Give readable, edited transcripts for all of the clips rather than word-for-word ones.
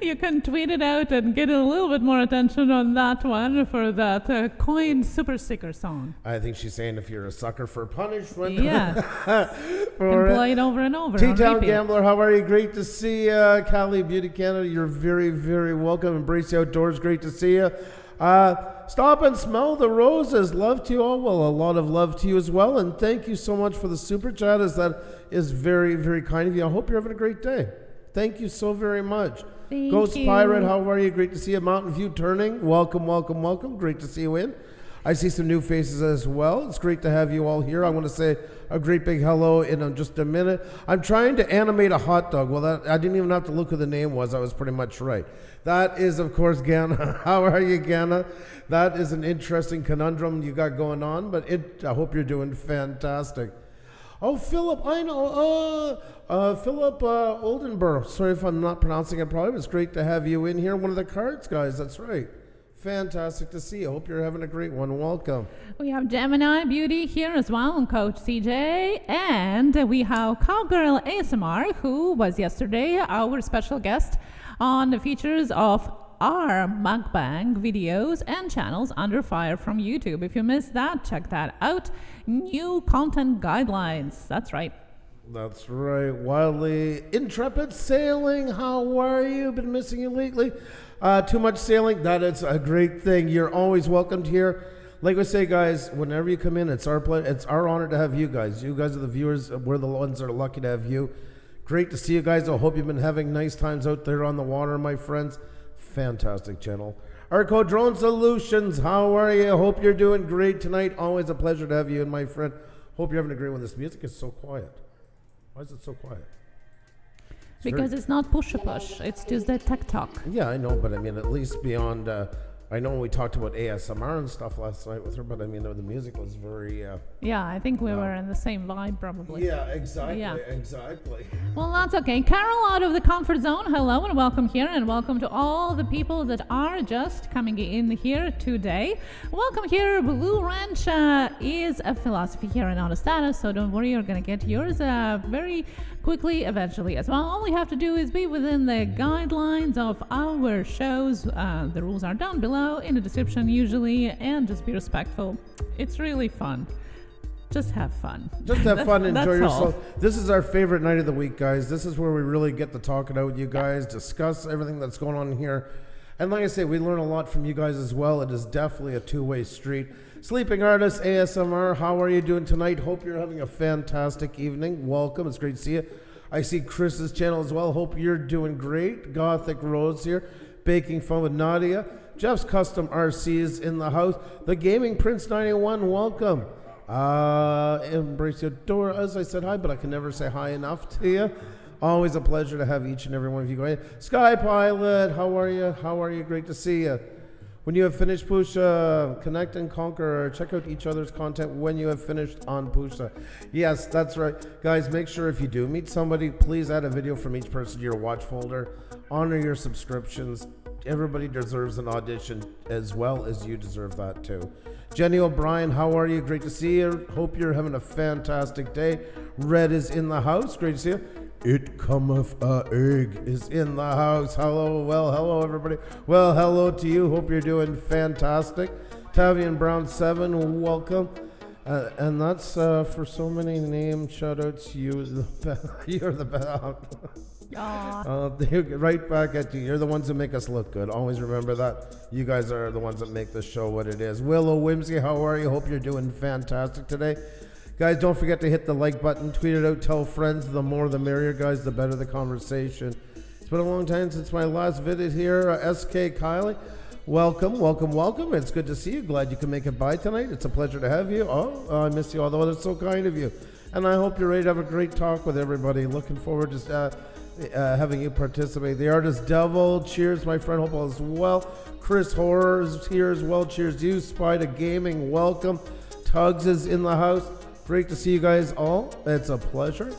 You can tweet it out and get a little bit more attention on that one for that coin super sticker song. I think she's saying if you're a sucker for punishment. Yeah. You can play it over and over. T-Town Gambler, how are you? Great to see you. Cali Beauty Canada, you're very, very welcome. Embrace the Outdoors, great to see you. Stop and smell the roses. Love to you all. Well, a lot of love to you as well. And thank you so much for the super chat. That is very, very kind of you. I hope you're having a great day. Thank you so very much. Thank Ghost you. Pirate, how are you? Great to see you. Mountain View Turning, welcome, welcome, welcome. Great to see you in. I see some new faces as well. It's great to have you all here. I want to say a great big hello in just a minute. I'm trying to animate a hot dog. Well, I didn't even have to look who the name was. I was pretty much right. That is, of course, Gana. How are you, Gana? That is an interesting conundrum you got going on, but I hope you're doing fantastic. Oh, Philip, I know. Philip Oldenburg. Sorry if I'm not pronouncing it properly. It's great to have you in here. One of the cards guys, that's right. Fantastic to see you. Hope you're having a great one. Welcome. We have Gemini Beauty here as well, and Coach CJ. And we have Cowgirl ASMR, who was yesterday our special guest on the features of our mukbang videos and channels under fire from YouTube. If you missed that, check that out. New content guidelines. That's right. That's right. Wildly Intrepid Sailing. How are you? Been missing you lately. Too much sailing. That is a great thing. You're always welcomed here. Like I say, guys, whenever you come in, it's our pleasure. It's our honor to have you guys. You guys are the viewers. We're the ones that are lucky to have you. Great to see you guys. I hope you've been having nice times out there on the water, my friends. Fantastic channel. Arco Drone Solutions, how are you? Hope you're doing great tonight. Always a pleasure to have you and my friend. Hope you're having a great one. This music is so quiet. Why is it so quiet? Because it's not Push. It's Tuesday Tek Talk. Yeah, I know, but I mean, at least beyond... I know we talked about ASMR and stuff last night with her, but I mean, the music was very... yeah, I think we were in the same vibe, probably. Yeah, exactly, exactly. Well, that's okay. Carol out of the comfort zone, hello and welcome here, and welcome to all the people that are just coming in here today. Welcome here. Blue Ranch is a philosophy here and not a status, so don't worry, you're going to get yours very quickly, eventually as well. All we have to do is be within the guidelines of our shows. The rules are down below in the description usually, and just be respectful. It's really fun. Just have fun. Just have fun, enjoy yourself. This is our favorite night of the week, guys. This is where we really get to talk it out with you guys, discuss everything that's going on here. And like I say, we learn a lot from you guys as well. It is definitely a two-way street. Sleeping Artist ASMR, how are you doing tonight? Hope you're having a fantastic evening. Welcome. It's great to see you. I see Chris's channel as well. Hope you're doing great. Gothic Rose here. Baking Fun with Nadia. Jeff's Custom RC is in the house. The Gaming Prince 91, welcome. Embrace your door. As I said hi, but I can never say hi enough to you. Always a pleasure to have each and every one of you go in. Sky Pilot, how are you? How are you? Great to see you. When you have finished Pusa, connect and conquer. Check out each other's content when you have finished on Pusa. Yes, that's right. Guys, make sure if you do meet somebody, please add a video from each person to your watch folder. Honor your subscriptions. Everybody deserves an audition as well as you deserve that too. Jenny O'Brien, how are you? Great to see you. Hope you're having a fantastic day. Red is in the house. Great to see you. It cometh a egg is in the house. Hello. Well, hello, everybody. Well, hello to you. Hope you're doing fantastic. Tavian Brown 7, welcome. And that's for so many names. Shout out to you. You're the best. Right back at you. You're the ones that make us look good. Always remember that. You guys are the ones that make the show what it is. Willow Whimsy, how are you? Hope you're doing fantastic today. Guys, don't forget to hit the like button, tweet it out, tell friends. The more the merrier, guys, the better the conversation. It's been a long time since my last visit here. SK Kylie, welcome, welcome, welcome. It's good to see you. Glad you can make it by tonight. It's a pleasure to have you. I miss you all, though. That's so kind of you. And I hope you're ready to have a great talk with everybody. Looking forward to having you participate. The Artist Devil, cheers, my friend. Hope all is well. Chris Horror is here as well. Cheers to you. Spider Gaming, welcome. Tugs is in the house. Great to see you guys all. It's a pleasure.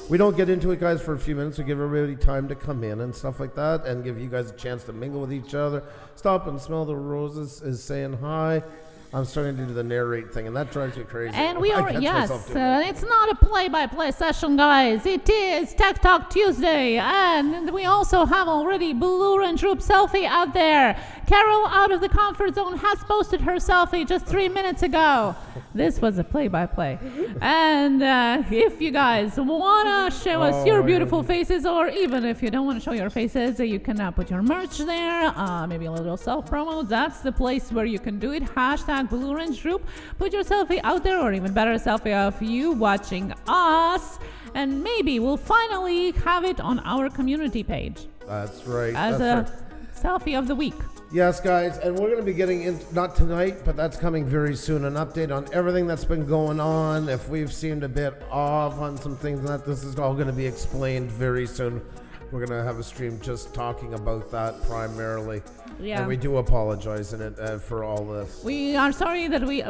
We don't get into it, guys, for a few minutes. We give everybody time to come in and stuff like that and give you guys a chance to mingle with each other. Stop and smell the roses is saying hi. I'm starting to do the narrate thing, and that drives me crazy. And we I are, catch yes, myself doing that. it's not a play-by-play session, guys. It is Tek Talk Tuesday, and we also have already Blue Range Group selfie out there. Carol, out of the comfort zone, has posted her selfie just 3 minutes ago. This was a play-by-play. And if you guys want to show us your beautiful faces, or even if you don't want to show your faces, you can put your merch there, maybe a little self-promo. That's the place where you can do it. Hashtag Blue Range Group. Put your selfie out there, or even better, a selfie of you watching us. And maybe we'll finally have it on our community page. That's right. As that's a right. selfie of the week. Yes, guys, and we're going to be getting in, not tonight, but that's coming very soon, an update on everything that's been going on. If we've seemed a bit off on some things, that this is all going to be explained very soon. We're going to have a stream just talking about that primarily. Yeah. And we do apologize in it for all this. We are sorry that we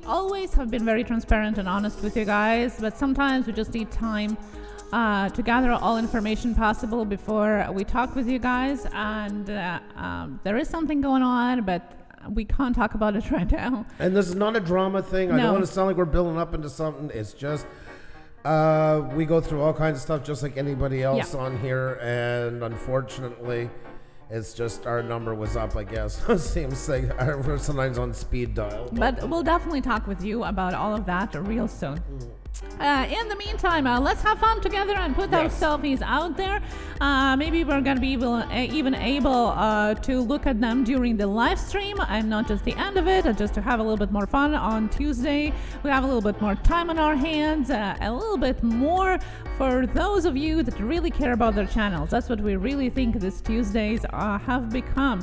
always have been very transparent and honest with you guys, but sometimes we just need time to gather all information possible before we talk with you guys. And there is something going on, but we can't talk about it right now. And this is not a drama thing. I don't want to sound like we're building up into something. It's just we go through all kinds of stuff just like anybody else on here, and unfortunately it's just our number was up, I guess. Seems like we're sometimes on speed dial. But we'll definitely talk with you about all of that real soon. In the meantime, let's have fun together and put those selfies out there. Maybe we're going to be even able to look at them during the live stream and not just the end of it, just to have a little bit more fun on Tuesday. We have a little bit more time on our hands, a little bit more for those of you that really care about their channels. That's what we really think these Tuesdays have become.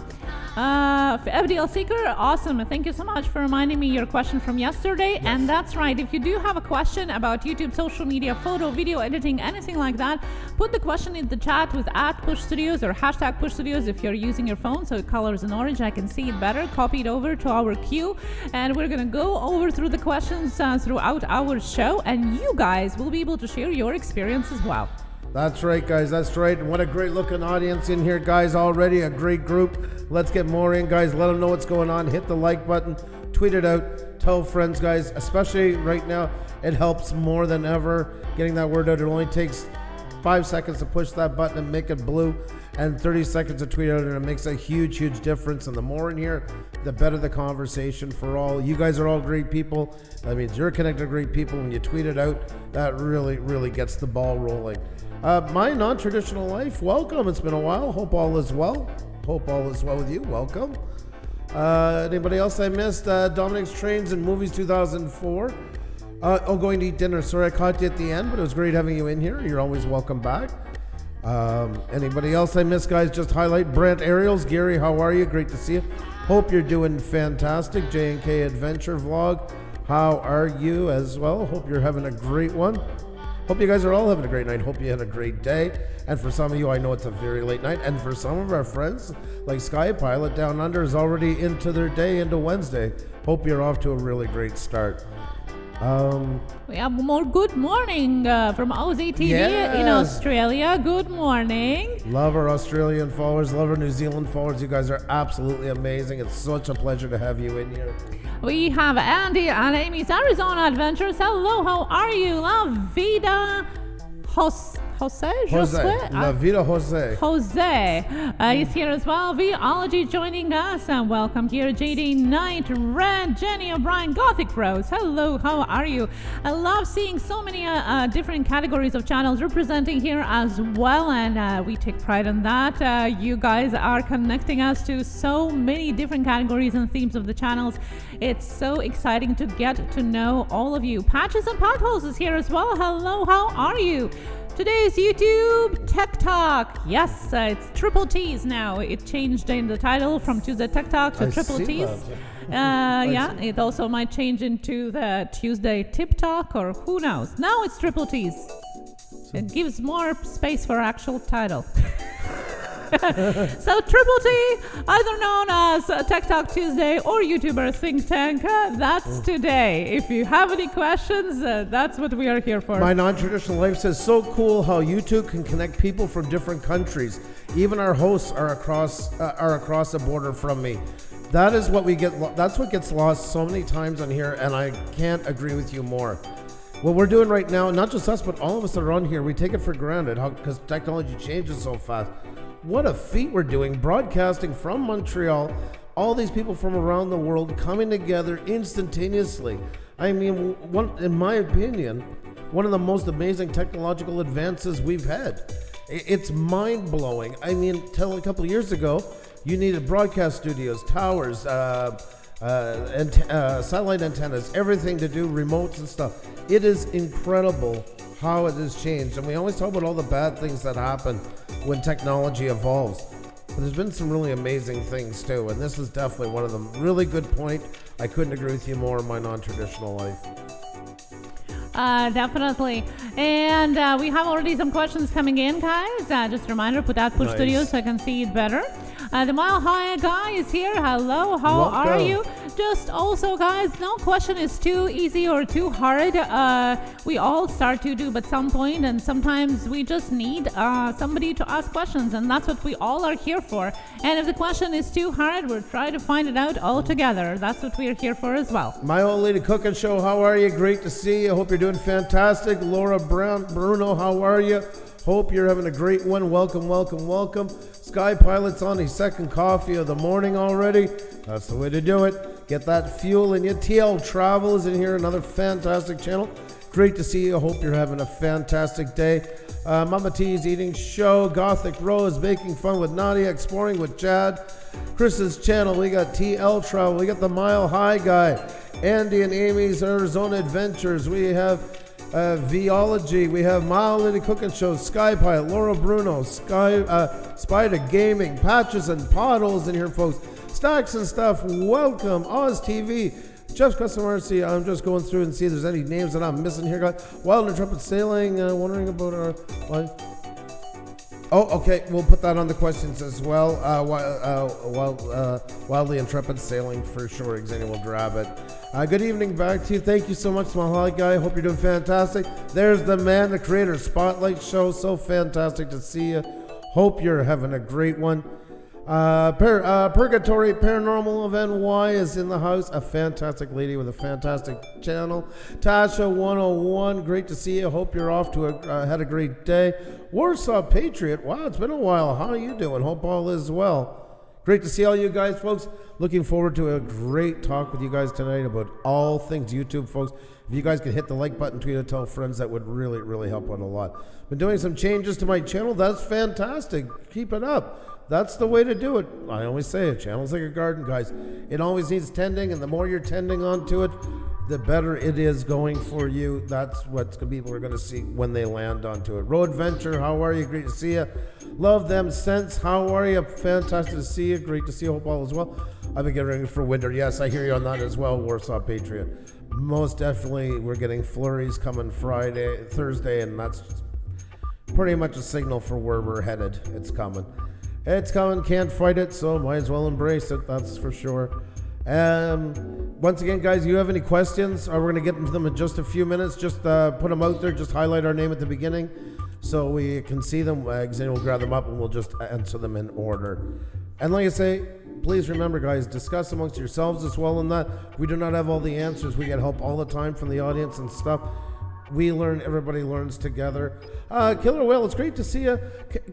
FDL Seeker, awesome. Thank you so much for reminding me your question from yesterday. Yes. And that's right. If you do have a question about YouTube, social media, photo, video editing, anything like that, put the question in the chat with @Push Studios or hashtag Push Studios if you're using your phone, so it colors in orange. I can see it better. Copy it over to our queue, and we're going to go over through the questions throughout our show, and you guys will be able to share your experience as well. That's right, guys. That's right. And what a great looking audience in here, guys. Already a great group. Let's get more in, guys. Let them know what's going on. Hit the like button. Tweet it out. Tell friends, guys. Especially right now, it helps more than ever getting that word out. It only takes 5 seconds to push that button and make it blue, and 30 seconds to tweet out, and it makes a huge, huge difference. And the more in here, the better the conversation for all. You guys are all great people. That means you're connected to great people. When you tweet it out, that really, really gets the ball rolling. My non-traditional life, welcome. It's been a while. Hope all is well. Hope all is well with you. Welcome. Anybody else I missed? Dominic's Trains and Movies 2004. Going to eat dinner. Sorry I caught you at the end, but it was great having you in here. You're always welcome back. Anybody else I missed, guys? Just highlight Brent Ariels. Gary, how are you? Great to see you. Hope you're doing fantastic. J&K Adventure Vlog. How are you as well? Hope you're having a great one. Hope you guys are all having a great night. Hope you had a great day. And for some of you, I know it's a very late night. And for some of our friends, like Sky Pilot Down Under is already into their day, into Wednesday. Hope you're off to a really great start. We have more good morning from OZTV in Australia. Good morning. Love our Australian followers. Love our New Zealand followers. You guys are absolutely amazing. It's such a pleasure to have you in here. We have Andy and Amy's Arizona Adventures. Hello, how are you? La Vida Jose. La Vida Jose. Jose is here as well. Vology joining us. And welcome here, JD Knight, Red, Jenny O'Brien, Gothic Rose. Hello, how are you? I love seeing so many different categories of channels representing here as well. And we take pride in that. You guys are connecting us to so many different categories and themes of the channels. It's so exciting to get to know all of you. Patches and Potholes is here as well. Hello, how are you? Today's YouTube Tek Talk. Yes, it's triple T's now. It changed in the title from Tuesday Tek Talk to triple T's. Yeah, it also might change into the Tuesday Tip Talk, or who knows. Now it's triple T's. It gives more space for actual title. So Triple T, either known as Tek Talk Tuesday or YouTuber Think Tank, that's today. If you have any questions, that's what we are here for. My non-traditional life says, so cool how YouTube can connect people from different countries. Even our hosts are across the border from me. That is what we get. That's what gets lost so many times on here, and I can't agree with you more. What we're doing right now, not just us, but all of us that are on here, we take it for granted because technology changes so fast. What a feat we're doing, broadcasting from Montreal, all these people from around the world coming together instantaneously. I mean, in my opinion, one of the most amazing technological advances we've had. It's mind-blowing. I mean, till a couple of years ago, you needed broadcast studios, towers, satellite antennas, everything to do remotes and stuff. It is incredible how it has changed. And we always talk about all the bad things that happen when technology evolves. But there's been some really amazing things too. And this is definitely one of them. Really good point. I couldn't agree with you more in my non-traditional life. Definitely. And we have already some questions coming in, guys. Just a reminder, put that Push Studios so I can see it better. The Mile High guy is here. Hello, how are you? Just also, guys, no question is too easy or too hard. We all start to do at some point, and sometimes we just need somebody to ask questions, and that's what we all are here for. And if the question is too hard, we'll try to find it out all together. That's what we're here for as well. My Old Lady Cooking Show, how are you? Great to see you. Hope you're doing fantastic. Laura Bruno, how are you? Hope you're having a great one. Welcome, welcome, welcome. Sky Pilot's on his second coffee of the morning already. That's the way to do it. Get that fuel in you. TL Travel is in here, another fantastic channel. Great to see you. Hope you're having a fantastic day. Mama T's Eating Show, Gothic Rose, Making Fun with Nadia, Exploring with Chad. Chris's channel, we got TL Travel. We got the Mile High guy. Andy and Amy's Arizona Adventures. We have Viology, we have Mild Lady Cooking Show, Sky Pilot, Laura Bruno, Spider Gaming, Patches and Potholes in here, folks. Stacks and Stuff, welcome. Oz TV, Jeff's Custom Mercy. I'm just going through and see if there's any names that I'm missing here, guys. Wild and Intrepid Sailing, wondering about our. Oh, okay, we'll put that on the questions as well. Wildly Intrepid Sailing for sure. Xenia will grab it. Good evening back to you. Thank you so much, my hot guy. Hope you're doing fantastic. There's the man, the creator, Spotlight Show. So fantastic to see you. Hope you're having a great one. Purgatory Paranormal of NY is in the house. A fantastic lady with a fantastic channel. Tasha 101, great to see you. Hope you're off to had a great day. Warsaw Patriot, wow, it's been a while. How are you doing? Hope all is well. Great to see all you guys, folks. Looking forward to a great talk with you guys tonight about all things YouTube, folks. If you guys could hit the like button, tweet it, tell friends, that would really, really help out a lot. Been doing some changes to my channel. That's fantastic. Keep it up. That's the way to do it. I always say a channel's like a garden, guys. It always needs tending, and the more you're tending onto it, the better it is going for you. That's what people are going to see when they land onto it. Road Venture, how are you? Great to see you. Love Them Sense, how are you? Fantastic to see you. Great to see you. Hope all is well. I've been getting ready for winter. Yes, I hear you on that as well, Warsaw Patriot. Most definitely, we're getting flurries coming Thursday, and that's pretty much a signal for where we're headed. It's coming. It's coming, can't fight it, so might as well embrace it, that's for sure. Once again, guys, you have any questions? We're going to get into them in just a few minutes. Just put them out there. Just highlight our name at the beginning so we can see them. Xenia will grab them up and we'll just answer them in order. And like I say, please remember, guys, discuss amongst yourselves as well in that. We do not have all the answers. We get help all the time from the audience and stuff. We learn, everybody learns together. Killer Whale, it's great to see you.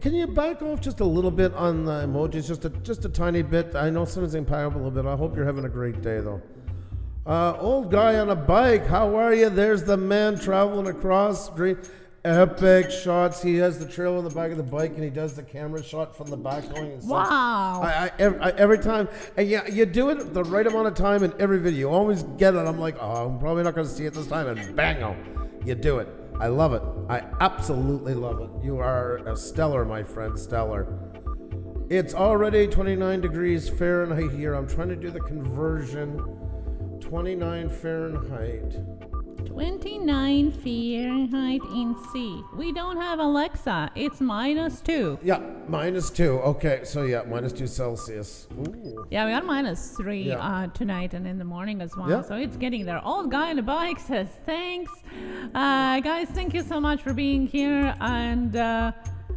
Can you back off just a little bit on the emojis, just a tiny bit? I know sometimes they pile up a little bit. I hope you're having a great day, though. Old guy on a bike, how are you? There's the man traveling across. Great, epic shots. He has the trail on the back of the bike, and he does the camera shot from the back going. Wow! Every time, and yeah, you do it the right amount of time in every video. You always get it. I'm like, oh, I'm probably not going to see it this time, and bang! You do it. I love it. I absolutely love it. You are a stellar, my friend, stellar. It's already 29 degrees Fahrenheit here. I'm trying to do the conversion. 29 Fahrenheit. 29 Fahrenheit in C. We don't have Alexa. It's -2. Yeah, -2. Okay, so yeah, -2 Celsius. Ooh. Yeah, we got -3 tonight and in the morning as well. Yeah. So it's getting there. Old guy on the bike says thanks. Guys, thank you so much for being here. And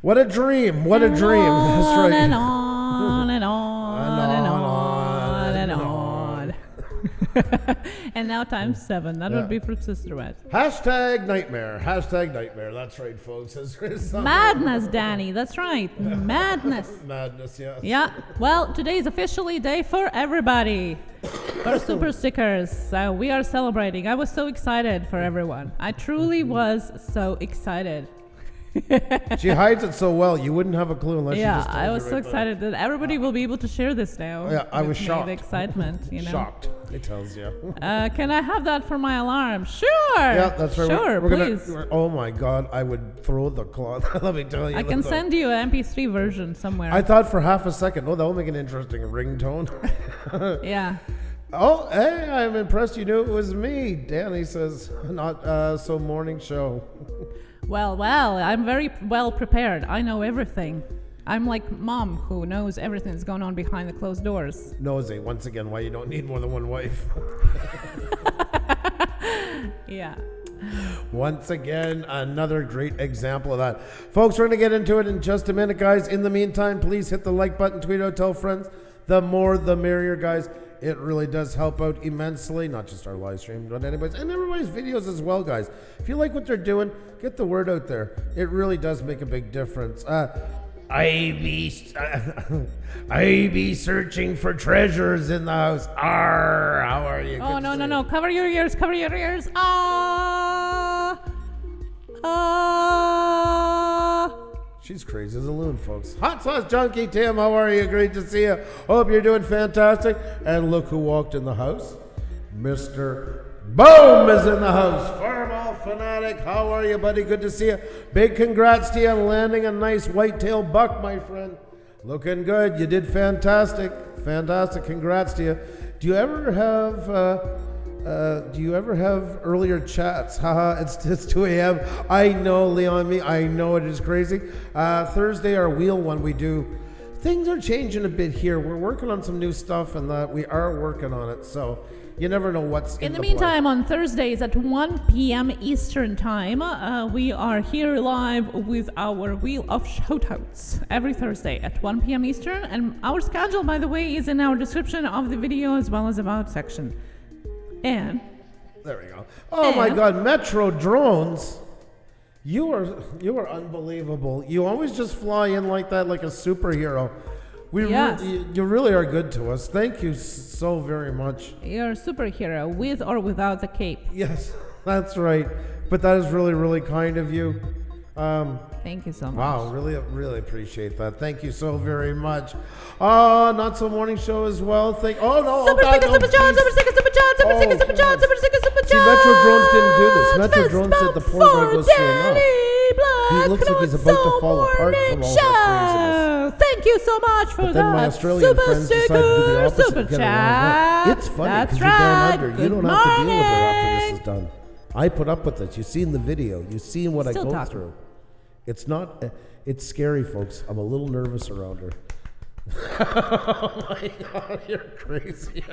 What a dream. What a dream. That's right. And on and on and on and on. And now times 7. That would be for Sisterette. Hashtag nightmare. Hashtag nightmare. That's right, folks. Madness, Danny. That's right. Madness. Madness, yes. Yeah. Well, today is officially day for everybody. For super stickers. So we are celebrating. I was so excited for everyone. I truly was so excited. She hides it so well, you wouldn't have a clue unless you just told I was me so right excited that everybody will be able to share this now. Yeah, I was with me, shocked. The excitement, you know. Shocked, it tells you. Can I have that for my alarm? Sure. Yeah, that's right. Sure, we're please. Oh my God, I would throw the cloth. Let me tell you. I can send you an MP3 version somewhere. I thought for half a second, that will make an interesting ringtone. Yeah. Oh, hey, I'm impressed you knew it was me. Danny says, not so morning show. Well, I'm very well prepared. I know everything. I'm like mom who knows everything that's going on behind the closed doors. Nosy, once again, why you don't need more than one wife. Yeah. Once again, another great example of that. Folks, we're going to get into it in just a minute, guys. In the meantime, please hit the like button, tweet out, tell friends. The more, the merrier, guys. It really does help out immensely, not just our live stream, but anybody's, and everybody's videos as well, guys. If you like what they're doing, get the word out there. It really does make a big difference. I be searching for treasures in the house. Arr, how are you? Oh, no. Cover your ears. She's crazy as a loon, folks. Hot Sauce Junkie Tim, how are you? Great to see you. Hope you're doing fantastic. And look who walked in the house. Mr. Boom is in the house. Farmall Fanatic, how are you, buddy? Good to see you. Big congrats to you on landing a nice whitetail buck, my friend. Looking good. You did fantastic. Fantastic. Congrats to you. Do you ever have earlier chats? Haha, it's 2 a.m. I know, Leon, I know it is crazy. Thursday, our wheel one we do. Things are changing a bit here. We're working on some new stuff and we are working on it. So you never know what's in the meantime, on Thursdays at 1 p.m. Eastern Time, we are here live with our Wheel of Shoutouts every Thursday at 1 p.m. Eastern. And our schedule, by the way, is in our description of the video as well as about section. And there we go. Oh my God, Metro drones! You are unbelievable. You always just fly in like that, like a superhero. Yes. You really are good to us. Thank you so very much. You're a superhero, with or without the cape. Yes, that's right. But that is really, really kind of you. Thank you so much. Wow, really appreciate that. Thank you so very much. Not so morning show as well. Super sticker, super John. See, Metro Drones didn't do this. Metro Drones said the poor guy goes through enough. He looks like he's about to fall apart from all that craziness. Thank you so much for but then my Australian friends decided to do the opposite and get around. It's funny because you're down under. You don't have to deal with it after this is done. I put up with it. You've seen the video. You've seen what I go through. It's not, it's scary, folks. I'm a little nervous around her. Oh my God, you're crazy.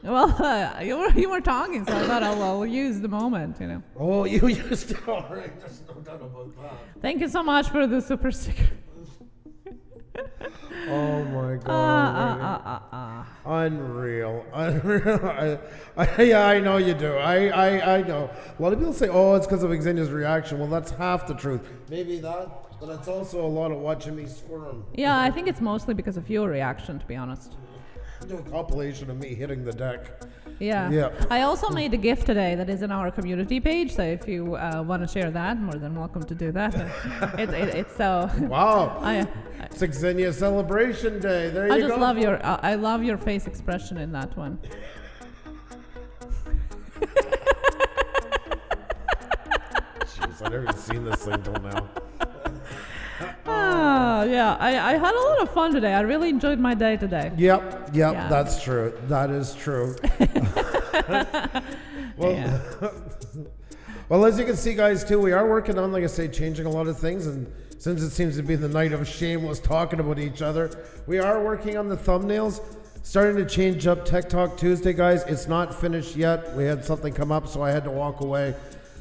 Well, you were talking, so I thought I'll use the moment, you know. Oh, you used it. All right, there's no doubt about that. Thank you so much for the super sticker. Oh my God. Unreal. Yeah, I know you do. I know. A lot of people say, oh, it's because of Xenia's reaction. Well, that's half the truth. Maybe that, but it's also a lot of watching me squirm. Yeah, I think it's mostly because of your reaction, to be honest. Do a compilation of me hitting the deck. Yeah. I also made a GIF today that is in our community page, so if you want to share that, more than welcome to do that. It's so. Wow. It's Xenia Celebration Day. There you go. I love your face expression in that one. Jeez, I've never even seen this thing till now. Yeah, I had a lot of fun today. I really enjoyed my day today. Yep, yeah. That's true. That is true. Well, as you can see, guys, too, we are working on, like I say, changing a lot of things. And since it seems to be the night of shameless talking about each other, we are working on the thumbnails, starting to change up Tek Talk Tuesday, guys. It's not finished yet. We had something come up, so I had to walk away.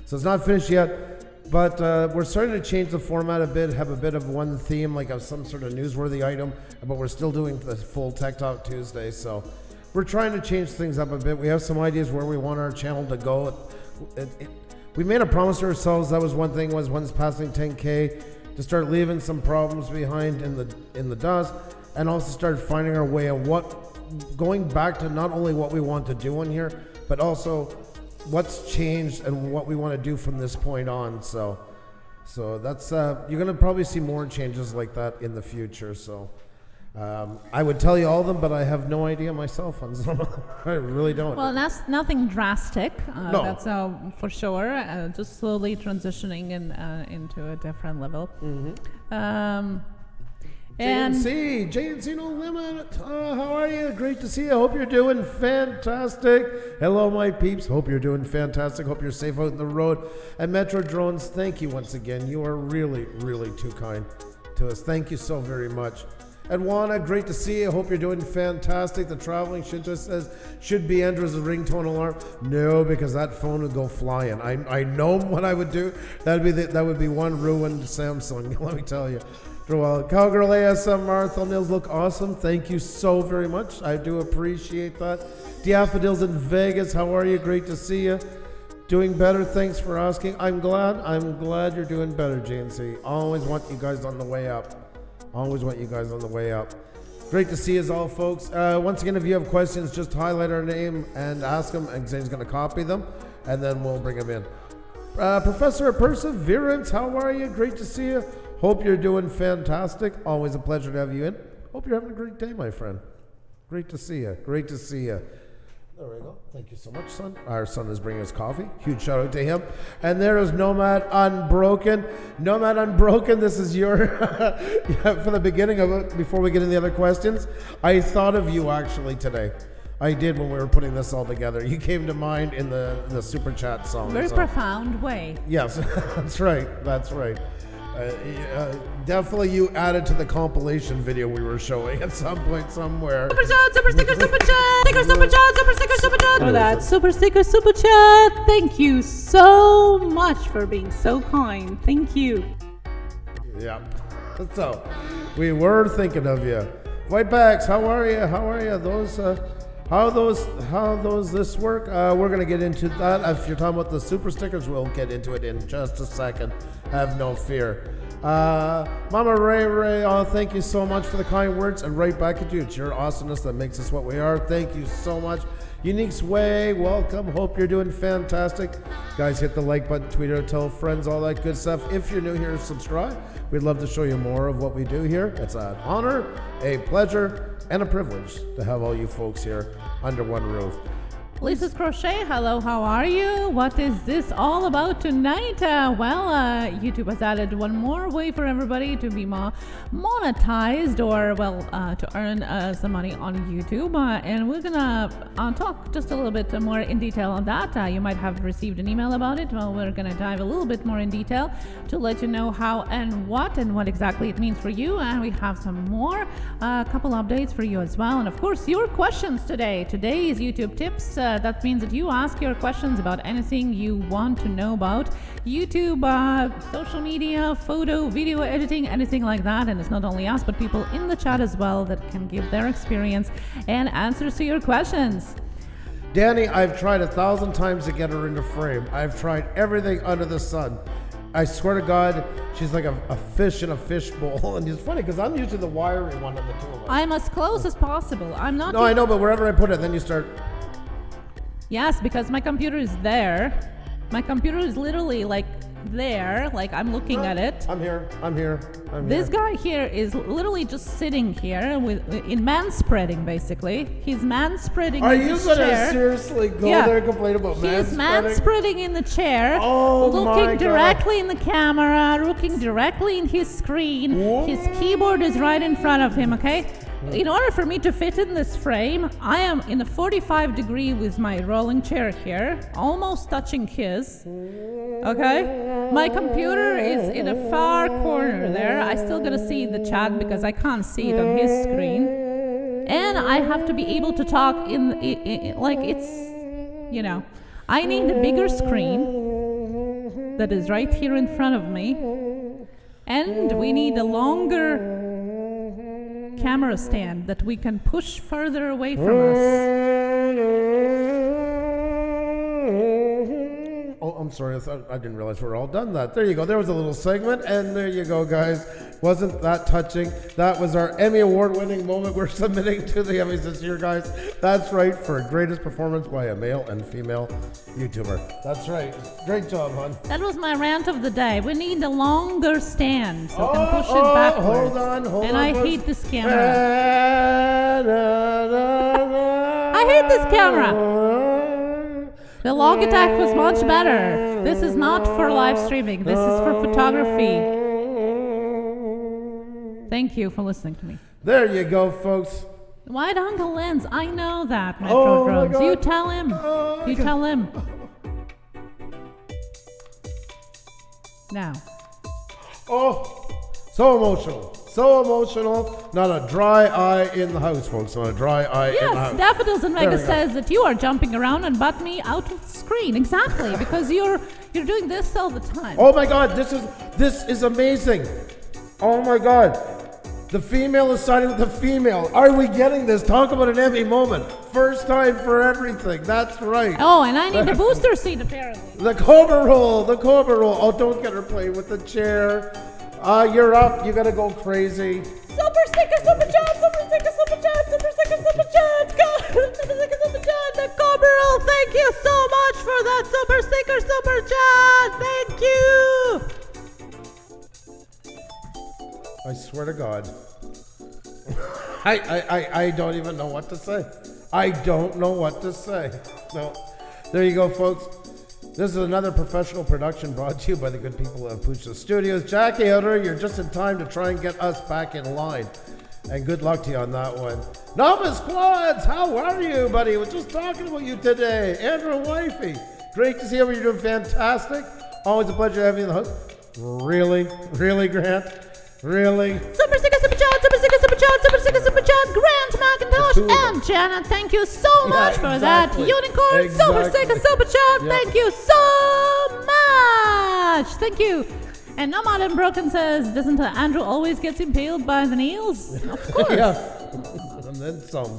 So it's not finished yet. But we're starting to change the format a bit, have a bit of one theme, like of some sort of newsworthy item, but we're still doing the full Tek Talk Tuesday. So we're trying to change things up a bit. We have some ideas where we want our channel to go. We made a promise to ourselves. That was one thing, was once passing 10K, to start leaving some problems behind in the dust, and also start finding our way and going back to not only what we want to do in here, but also what's changed and what we want to do from this point on. So that's you're gonna probably see more changes like that in the future. So I would tell you all of them, but I have no idea myself on some of them. I really don't. Well, that's nothing drastic. No. That's for sure. Just slowly transitioning into a different level. And JNC No Limit. How are you? Great to see you. Hope you're doing fantastic. Hello, my peeps. Hope you're doing fantastic. Hope you're safe out in the road. And Metro Drones, thank you once again. You are really, really too kind to us. Thank you so very much. Edwana, great to see you. Hope you're doing fantastic. The traveling shit just says should be Andrew's ringtone alarm. No, because that phone would go flying. I know what I would do. That would be one ruined Samsung. Let me tell you. Cowgirl ASM Martha Mills look awesome. Thank you so very much. I do appreciate that. Daffodils in Vegas, how are you? Great to see you. Doing better. Thanks for asking. I'm glad you're doing better, JNC. Always want you guys on the way up. Always want you guys on the way up. Great to see us all, folks. Once again, if you have questions, just highlight our name and ask them, and Zane's going to copy them, and then we'll bring them in. Professor Perseverance, how are you? Great to see you. Hope you're doing fantastic. Always a pleasure to have you in. Hope you're having a great day, my friend. Great to see you. Great to see you. There we go. Thank you so much, son. Our son is bringing us coffee. Huge shout out to him. And there is Nomad Unbroken. Nomad Unbroken, this is your, for the beginning of it, before we get into the other questions, I thought of you actually today. I did when we were putting this all together. You came to mind in the Super Chat song. very profound way. Yes, that's right. That's right. Definitely you added to the compilation video we were showing at some point somewhere. Super chat, super sticker, super chat, sticker, super chat, super sticker, super chat. For that super sticker, super chat. Thank you so much for being so kind. Thank you. Yeah. So, we were thinking of you. Whitebacks, how are you? How are you? How those this work? We're gonna get into that. If you're talking about the super stickers, we'll get into it in just a second. Have no fear. Mama Ray, oh, thank you so much for the kind words, and right back at you. It's your awesomeness that makes us what we are. Thank you so much. Unique Sway, welcome. Hope you're doing fantastic. Guys, hit the like button, tweet out, tell friends, all that good stuff. If you're new here, subscribe. We'd love to show you more of what we do here. It's an honor, a pleasure, and a privilege to have all you folks here under one roof. Lisa's Crochet, hello, how are you? What is this all about tonight? YouTube has added one more way for everybody to be monetized, or, to earn some money on YouTube. And we're gonna talk just a little bit more in detail on that. You might have received an email about it. Well, we're gonna dive a little bit more in detail to let you know how and what exactly it means for you. And we have some more, couple updates for you as well. And of course, your questions today. Today's YouTube tips. That means that you ask your questions about anything you want to know about YouTube, social media, photo, video editing, anything like that. And it's not only us, but people in the chat as well that can give their experience and answers to your questions. Danny, I've tried 1,000 times to get her into frame. I've tried everything under the sun. I swear to God, she's like a fish in a fishbowl. And it's funny because I'm usually the wiry one of the two of us. I'm as close as possible. I'm not. No, I know, but wherever I put it, then you start. Yes, because my computer is there. My computer is literally like there, like I'm looking at it. I'm here. This guy here is literally just sitting here in manspreading, basically. He's manspreading Are in you his gonna chair. Seriously go there and complain about manspreading? He's manspreading in the chair, oh looking directly in the camera, looking directly in his screen. Whoa. His keyboard is right in front of him, okay? In order for me to fit in this frame, I am in a 45 degree with my rolling chair here, almost touching his. Okay? My computer is in a far corner there. I still gotta see the chat because I can't see it on his screen. And I have to be able to talk in like it's, I need a bigger screen. that is right here in front of me. And we need a longer camera stand that we can push further away from us. Oh, I'm sorry. I didn't realize we're all done that. There you go. There was a little segment, and there you go, guys. Wasn't that touching? That was our Emmy Award-winning moment we're submitting to the Emmys this year, guys. That's right, for greatest performance by a male and female YouTuber. That's right. Great job, hon. That was my rant of the day. We need a longer stand so we can push it backwards. Hold on. And I hate this camera. I hate this camera. The Logitech was much better. This is not for live streaming. This is for photography. Thank you for listening to me. There you go, folks. Wide angle lens. I know that, Metro Drones. You tell him. You tell him. Now. Oh, so emotional. So emotional. Not a dry eye in the house, folks. Not a dry eye in the house. Yes, Daffodils and Mega says that you are jumping around and butt me out of the screen. Exactly, because you're doing this all the time. Oh my God, this is amazing. Oh my God. The female is siding with the female. Are we getting this? Talk about an Emmy moment. First time for everything. That's right. Oh, and I need a booster seat, apparently. The Cobra roll. Oh, don't get her playing with the chair. You're up. You gotta go crazy. Super sticker, super chat, super sticker, super chat, super sticker, super chat. Super sticker, super chat. The Cobra roll. Thank you so much for that super sticker, super chat. Thank you. I swear to God. I don't even know what to say. I don't know what to say. No. There you go, folks. This is another professional production brought to you by the good people of Pusa Studios. Jackie Outer, you're just in time to try and get us back in line. And good luck to you on that one. Nama Squads, how are you, buddy? We're just talking about you today. Andrew Wifey, great to see you. You're doing fantastic. Always a pleasure having you in the house. Really, Grant? Really? Super sticker, super chat, super sticker, super chat, super sticker, super chat. Grant McIntosh and Janet, thank you so much for that. Unicorn, super sticker, super chat. Thank you so much. Thank you. And Nomad and Broken says, doesn't Andrew always gets impaled by the nails? Of course. Yeah. And then some.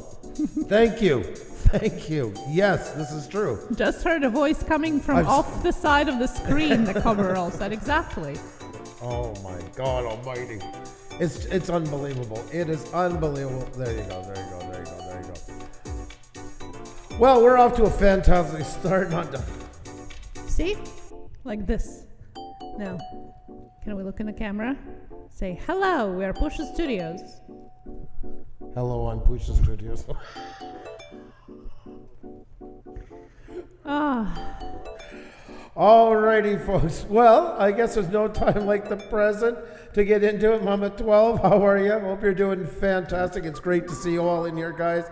Thank you. Thank you. Yes, this is true. Just heard a voice coming from off the side of the screen, the coverall said. Exactly. Oh my God almighty. It's unbelievable. It is unbelievable. There you go. Well, we're off to a fantastic start. Not done. See? Like this. Now, can we look in the camera? Say, hello, we are Puša Studios. Hello on Puša Studios. Alrighty, folks. Well, I guess there's no time like the present to get into it. Mama 12, how are you? Hope you're doing fantastic. It's great to see you all in here, guys.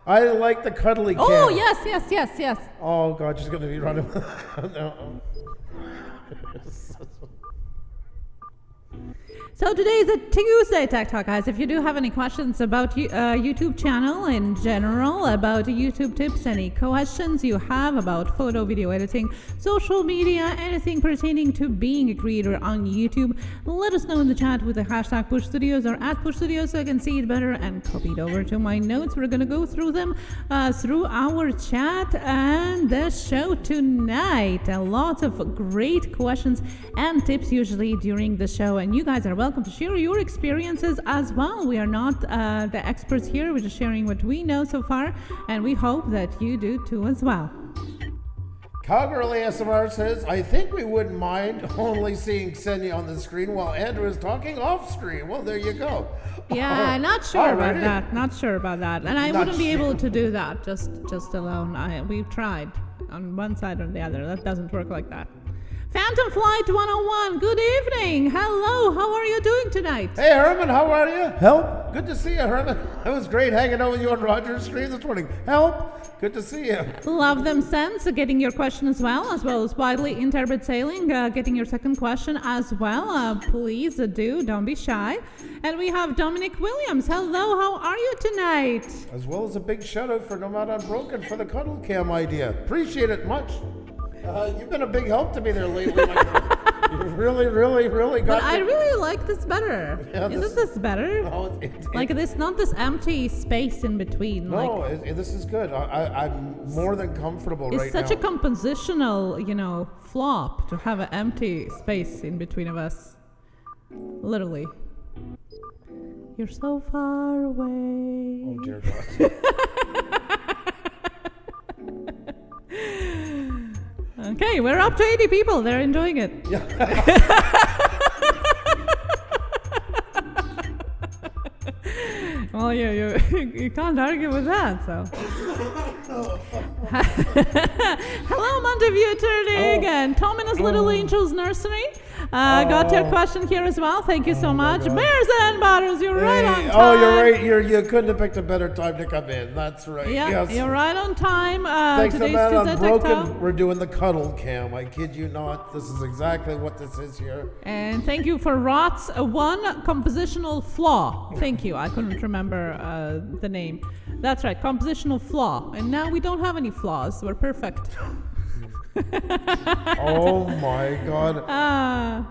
I like the cuddly cam. Oh, yes. Oh, God, she's going to be running. No. So today is a Tuesday Tek Talk, guys. If you do have any questions about YouTube channel in general, about YouTube tips, any questions you have about photo, video editing, social media, anything pertaining to being a creator on YouTube, let us know in the chat with the hashtag Push Studios or at Push Studios so I can see it better and copy it over to my notes. We're going to go through them through our chat and the show tonight. Lots of great questions and tips usually during the show, and you guys are welcome to share your experiences as well. We are not the experts here. We're just sharing what we know so far, and we hope that you do too as well. Cowgirl ASMR says, I think we wouldn't mind only seeing Ksenia on the screen while Andrew is talking off screen. Well, there you go. Yeah, not sure about that. Not sure about that. And I wouldn't be able to do that just alone. We've tried on one side or the other. That doesn't work like that. Phantom Flight 101, good evening. Hello, how are you doing tonight? Hey, Herman, how are you? Help. Good to see you, Herman. It was great hanging out with you on Roger's stream this morning. Help. Good to see you. Love them sense, getting your question as well as widely interpret sailing, getting your second question as well. Please do, don't be shy. And we have Dominic Williams. Hello, how are you tonight? As well as a big shout out for Nomad Unbroken for the cuddle cam idea. Appreciate it much. You've been a big help to me there lately, my friend. You've really got But I really like this better. Yeah, Isn't this better? No, Like there's not this empty space in between. no, Like this is good. I'm more than comfortable it's right now. such a compositional, flop to have an empty space in between of us. Literally. You're so far away. Oh dear God. Okay, we're up to 80 people. They're enjoying it. Well, you can't argue with that, so. Hello, Montevideo Turning and Tom in his Little Angels Nursery. Got your question here as well. Thank you so much. Bears and Butters, you're right on time. Oh, you're right. You couldn't have picked a better time to come in. That's right. Yeah, Yes. you're right on time. Thanks to Today's that Tuesday Tek Talk. Unbroken, we're doing the cuddle cam. I kid you not. This is exactly what this is here. And thank you for Rot's one compositional flaw. Thank you. I couldn't remember the name. That's right, compositional flaw. And now we don't have any flaws. We're perfect. Oh my God. Uh,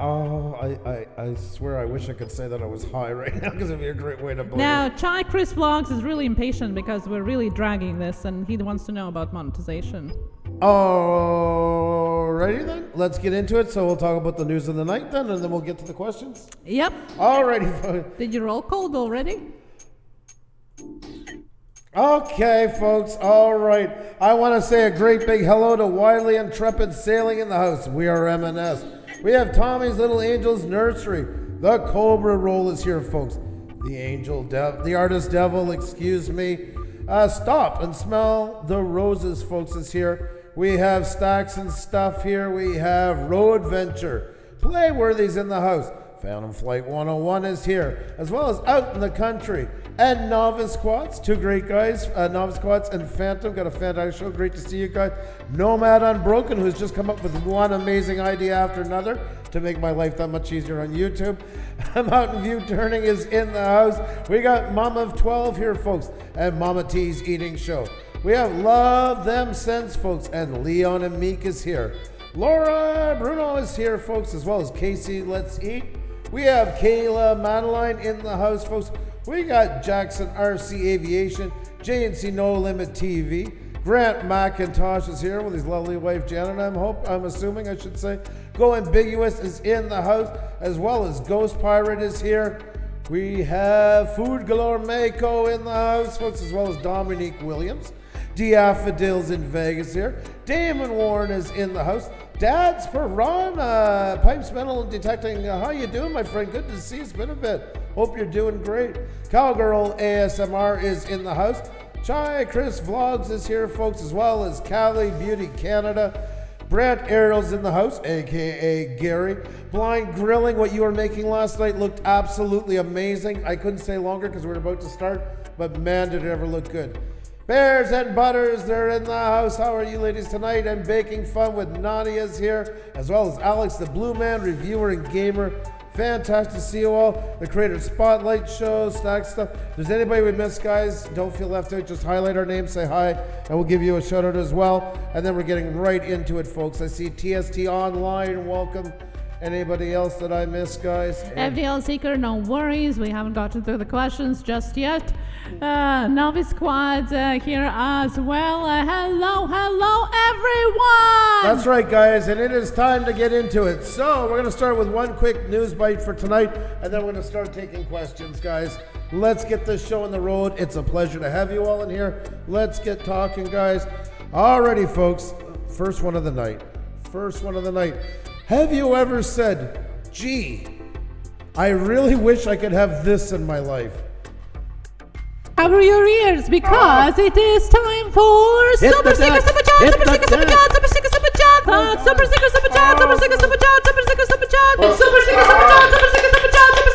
I swear I wish I could say that I was high right now because it'd be a great way to believe Now, it. Chai Chris Vlogs is really impatient because we're really dragging this and he wants to know about monetization. Alrighty then. Let's get into it. So we'll talk about the news of the night then and then we'll get to the questions. Yep. Alrighty. Did you roll cold already? Okay, folks. All right. I want to say a great big hello to Wiley Intrepid Sailing in the house. We are M&S. We have Tommy's Little Angels Nursery. The Cobra Roll is here, folks. The artist devil, excuse me. Stop and smell the roses, folks, is here. We have Stacks and Stuff here. We have Road Venture. Playworthy's in the house. Phantom Flight 101 is here, as well as Out in the Country. And Novice Squats, two great guys. Novice Squats and Phantom, got a fantastic show. Great to see you guys. Nomad Unbroken, who's just come up with one amazing idea after another to make my life that much easier on YouTube. Mountain View Turning is in the house. We got Mama of 12 here, folks, and Mama T's Eating Show. We have Love Them Sense, folks, and Leon and Meek is here. Laura Bruno is here, folks, as well as Casey Let's Eat. We have Kayla Madeline in the house, folks. We got Jackson RC Aviation, JNC No Limit TV. Grant McIntosh is here with his lovely wife Janet. I'm assuming I should say. Go Ambiguous is in the house, as well as Ghost Pirate is here. We have Food Galore Mako in the house, folks, as well as Dominique Williams. Daffodils in Vegas here. Damon Warren is in the house. Dad's Piranha, Pipes Metal and Detecting. How you doing, my friend? Good to see you. It's been a bit. Hope you're doing great. Cowgirl ASMR is in the house. Chai Chris Vlogs is here, folks, as well as Cali Beauty Canada. Brent Ariel's in the house, a.k.a. Gary. Blind Grilling, what you were making last night looked absolutely amazing. I couldn't stay longer because we were about to start, but man, did it ever look good. Bears and Butters, they're in the house. How are you ladies tonight? And Baking Fun with Nadia's here, as well as Alex the Blue Man, reviewer and gamer. Fantastic to see you all. The Creator Spotlight Show, Stack Stuff. If there's anybody we missed, guys, don't feel left out. Just highlight our name, say hi, and we'll give you a shout out as well. And then we're getting right into it, folks. I see TST Online, welcome. Anybody else that I missed, guys? FDL Seeker, no worries. We haven't gotten through the questions just yet. Novice Squad here as well. Hello, everyone! That's right, guys, and it is time to get into it. So we're going to start with one quick news bite for tonight, and then we're going to start taking questions, guys. Let's get this show on the road. It's a pleasure to have you all in here. Let's get talking, guys. Alrighty, folks. First one of the night. Have you ever said, gee, I really wish I could have this in my life? Cover your ears because it is time for Super Sticker Super Chat, Super Sticker Super Chat, Super Sticker Super Chat, Super Sticker Super Chat, Super Sticker Super Chat, Super Sticker Super Chat, Super Sticker Super Chat, Super Sticker Super Chat,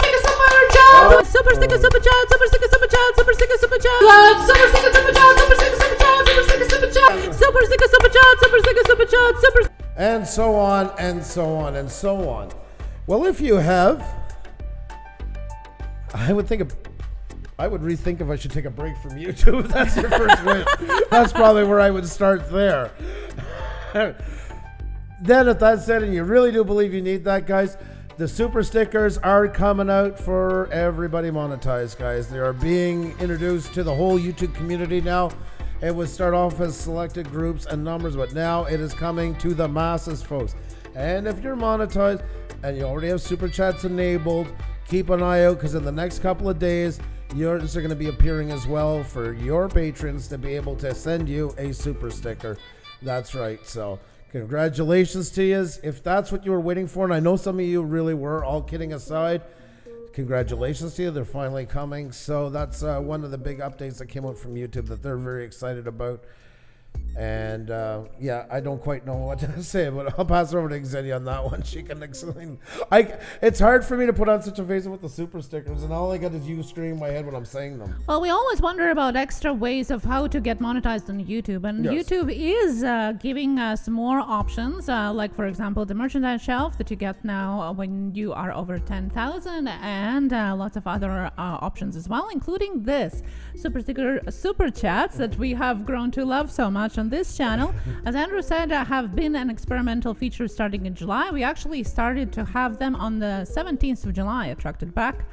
Super Sticker Super Chat, Super Sticker Super Chat, Super Sticker Super Chat, Super Sticker Super Chat, Super Sticker Super Chat, Super Sticker Super Chat, Super Sticker Super Chat, Super Sticker Super Chat, Super Sticker Super Chat, Super. And so on, and so on, and so on. Well, if you have, I would rethink if I should take a break from YouTube. That's your first wish. That's probably where I would start there. then if that's said, and you really do believe you need that, guys, the super stickers are coming out for everybody monetized, guys. They are being introduced to the whole YouTube community now. It would start off as selected groups and numbers, but now it is coming to the masses, folks. And if you're monetized and you already have super chats enabled, keep an eye out, because in the next couple of days, yours are going to be appearing as well for your patrons to be able to send you a super sticker. That's right. So congratulations to you if that's what you were waiting for. And I know some of you really were, all kidding aside. Congratulations to you. They're finally coming. So that's one of the big updates that came out from YouTube that they're very excited about. And yeah, I don't quite know what to say, but I'll pass it over to Xenia on that one. She can explain. It's hard for me to put on such a face with the super stickers, and all I got is you screaming in my head when I'm saying them. Well, we always wonder about extra ways of how to get monetized on YouTube, and Yes. YouTube is giving us more options, like for example the merchandise shelf that you get now when you are over 10,000, and lots of other options as well, including this super chats that we have grown to love so much on this channel. As Andrew said, have been an experimental feature starting in July. We actually started to have them on the 17th of July. I tracked it back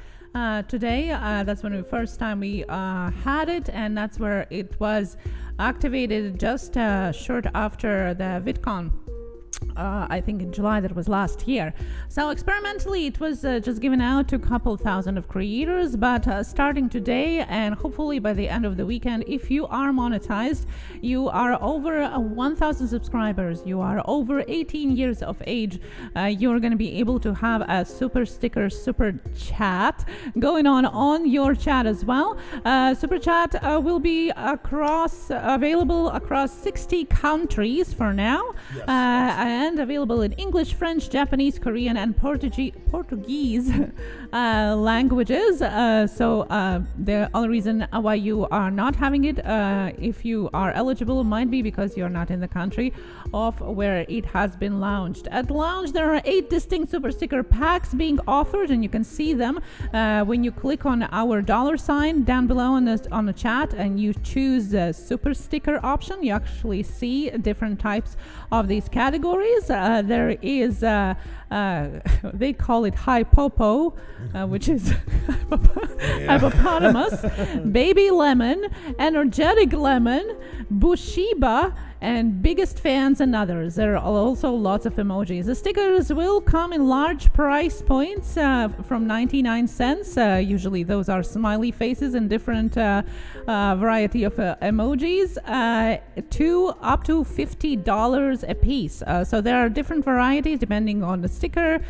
today. That's when the first time we had it, and that's where it was activated just short after the VidCon. I think in July, that was last year. So experimentally it was just given out to a couple thousand of creators, but starting today and hopefully by the end of the weekend, if you are monetized, you are over 1,000 subscribers, you are over 18 years of age, you're going to be able to have a super sticker, super chat going on your chat as well. Super chat will be available across 60 countries for now. Yes. And available in English, French, Japanese, Korean, and Portuguese languages. So the only reason why you are not having it, if you are eligible, might be because you're not in the country of where it has been launched. At launch, there are 8 distinct super sticker packs being offered, and you can see them when you click on our $ down below on the chat, and you choose the super sticker option. You actually see different types of these categories. There is they call it Hypopo, which is hippopotamus, baby lemon, energetic lemon, Bushiba, and biggest fans and others. There are also lots of emojis. The stickers will come in large price points from 99 cents. Usually those are smiley faces and different variety of emojis, to up to $50 a piece. So there are different varieties depending on the sticker.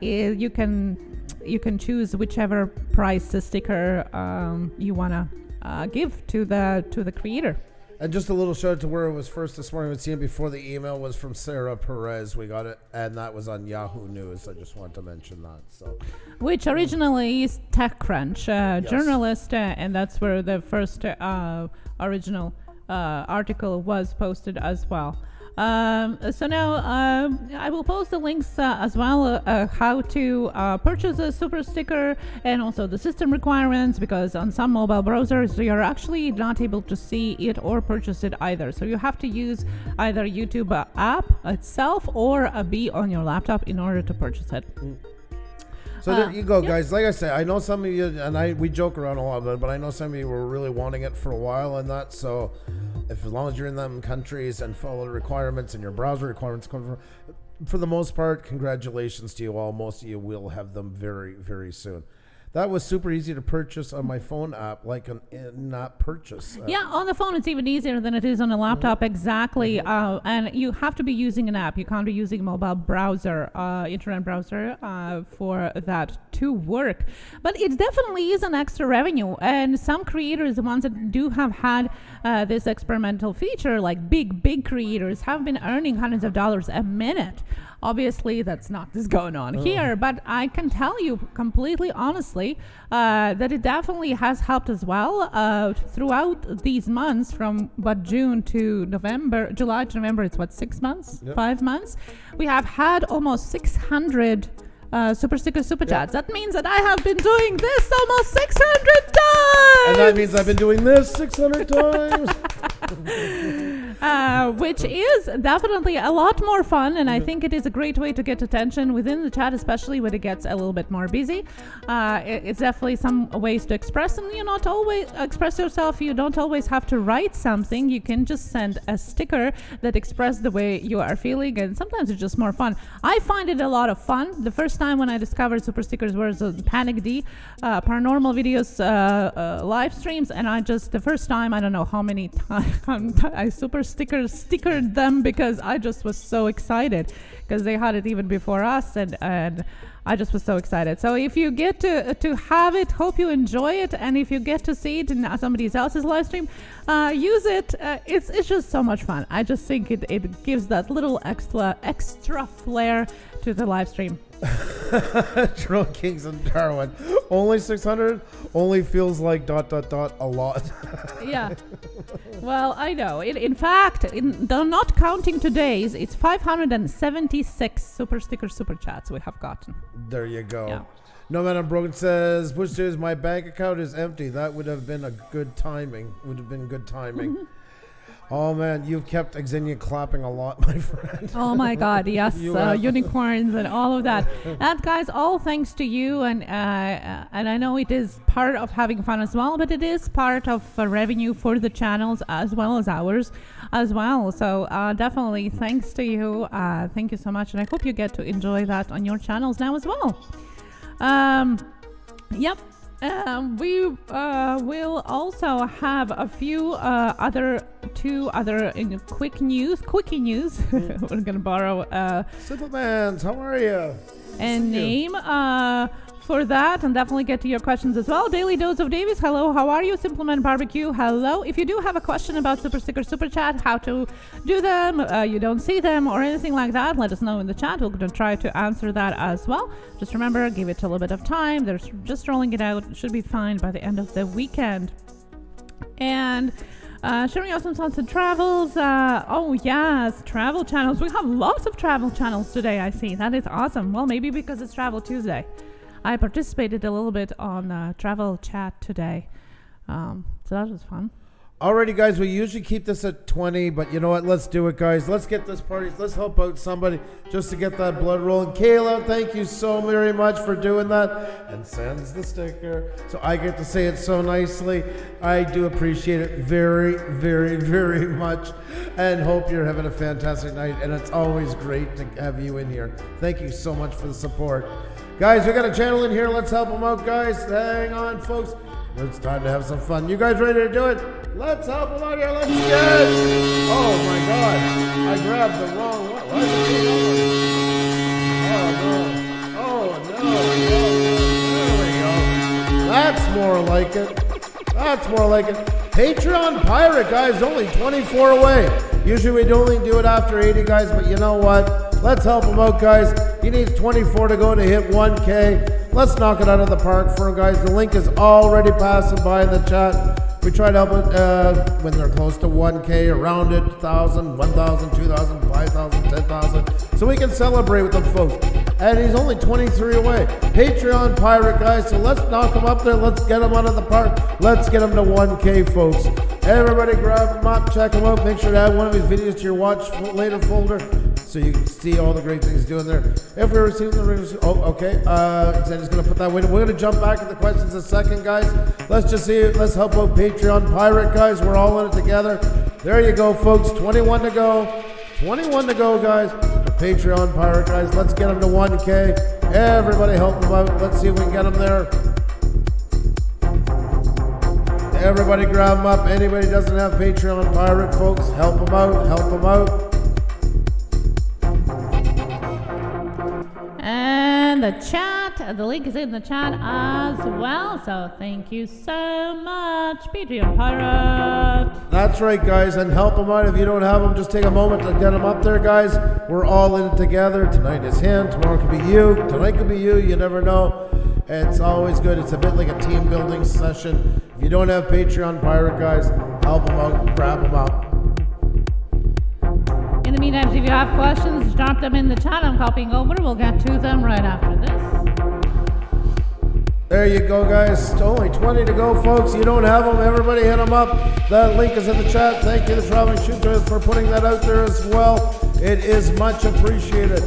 You can choose whichever price the sticker you wanna give to the creator. And just a little shout out to where it was first this morning. We'd seen it before. The email was from Sarah Perez. We got it, and that was on Yahoo News. I just wanted to mention that. So, which originally is TechCrunch journalist, and that's where the first original article was posted as well. So now I will post the links as well, how to purchase a super sticker, and also the system requirements, because on some mobile browsers you're actually not able to see it or purchase it either. So you have to use either YouTube app itself or be on your laptop in order to purchase it. So there you go, guys. Like I said, I know some of you, and we joke around a lot, but I know some of you were really wanting it for a while and that. So as long as you're in them countries and follow the requirements and your browser requirements come for the most part, congratulations to you all. Most of you will have them very, very soon. That was super easy to purchase on my phone app, like an in-app purchase. Yeah, on the phone it's even easier than it is on a laptop, exactly. And you have to be using an app. You can't be using a mobile browser, internet browser, for that to work. But it definitely is an extra revenue. And some creators, the ones that do have had this experimental feature, like big creators, have been earning hundreds of dollars a minute. Obviously, that's not what's going on here, but I can tell you completely honestly that it definitely has helped as well throughout these months, from July to November. It's 6 months, 5 months. We have had almost 600 super sticker super chats. That means that I have been doing this almost 600 times. And that means I've been doing this 600 times. which is definitely a lot more fun, and I think it is a great way to get attention within the chat, especially when it gets a little bit more busy. It's definitely some ways to express, and you not always express yourself. You don't always have to write something. You can just send a sticker that expresses the way you are feeling, and sometimes it's just more fun. I find it a lot of fun. The first time when I discovered super stickers was Panic D, paranormal videos live streams, and the first time, I don't know how many times I stickered them because I just was so excited because they had it even before us, and I just was so excited. So if you get to have it, hope you enjoy it, and if you get to see it in somebody else's live stream, use it. It's just so much fun. I just think it gives that little extra flair to the live stream. Drill Kings in Darwin. Only 600. Only feels like ... a lot. Yeah. Well, I know. In fact, not counting today's, it's 576 super stickers, super chats we have gotten. There you go. Yeah. No Man Unbroken says, Push Studios, my bank account is empty. That would have been good timing. Oh man, you've kept Xenia clapping a lot, my friend. Oh my God, yes, unicorns and all of that. And guys, all thanks to you, and I know it is part of having fun as well, but it is part of revenue for the channels as well as ours as well. So definitely thanks to you. Thank you so much, and I hope you get to enjoy that on your channels now as well. Yep. We will also have a few two other quickie news. We're gonna borrow Simplemans, how are you? A name for that, and definitely get to your questions as well. Daily Dose of Davies, hello, how are you? Simpleman Barbecue, hello. If you do have a question about Super Sticker Super Chat, how to do them, you don't see them or anything like that, let us know in the chat. We're going to try to answer that as well. Just remember, give it a little bit of time. There's just rolling it out. It should be fine by the end of the weekend. And sharing awesome songs and travels. Oh yes, travel channels. We have lots of travel channels today, I see. That is awesome. Well, maybe because it's Travel Tuesday. I participated a little bit on travel chat today. So that was fun. Alrighty, guys, we usually keep this at 20, but you know what? Let's do it, guys. Let's get this party. Let's help out somebody just to get that blood rolling. Kayla, thank you so very much for doing that. And sends the sticker. So I get to say it so nicely. I do appreciate it very, very, very much. And hope you're having a fantastic night. And it's always great to have you in here. Thank you so much for the support. Guys, we got a channel in here. Let's help them out, guys. Hang on, folks. It's time to have some fun. You guys ready to do it? Let's help them out here. Let's get it. Oh, my God. I grabbed the wrong one. Why is it doing that one? Oh, no. There we go. That's more like it. That's more like it. Patreon Pirate, guys. Only 24 away. Usually we only do it after 80, guys. But you know what? Let's help him out, guys. He needs 24 to go to hit 1K. Let's knock it out of the park for him, guys. The link is already passing by in the chat. We try to help it when they're close to 1K, around it, 1,000, 1,000, 2,000, 5,000, 10,000. So we can celebrate with them, folks. And he's only 23 away. Patreon Pirate, guys. So let's knock him up there. Let's get him out of the park. Let's get him to 1K, folks. Everybody grab him up, check him out. Make sure to add one of his videos to your watch later folder so you can see all the great things he's doing there. If we receive the rings, okay. Xennia's going to put that away. We're going to jump back to the questions in a second, guys. Let's just see it. Let's help out Patreon Pirate, guys. We're all in it together. There you go, folks. 21 to go. 21 to go, guys. The Patreon Pirate, guys. Let's get him to 1K. Everybody help him out. Let's see if we can get him there. Everybody grab him up. Anybody doesn't have Patreon Pirate, folks, help him out. Help him out. And the chat, the link is in the chat as well. So thank you so much, Patreon Pirate. That's right, guys, and help them out. If you don't have them, just take a moment to get them up there, guys. We're all in it together. Tonight is him. Tomorrow could be you. Tonight could be you. You never know. It's always good. It's a bit like a team building session. If you don't have Patreon Pirate, guys, help them out. Grab them out. In the meantime, if you have questions, drop them in the chat. I'm copying over. We'll get to them right after this. There you go, guys. Only 20 to go, folks. You don't have them. Everybody hit them up. That link is in the chat. Thank you to Traveling Shooters for putting that out there as well. It is much appreciated.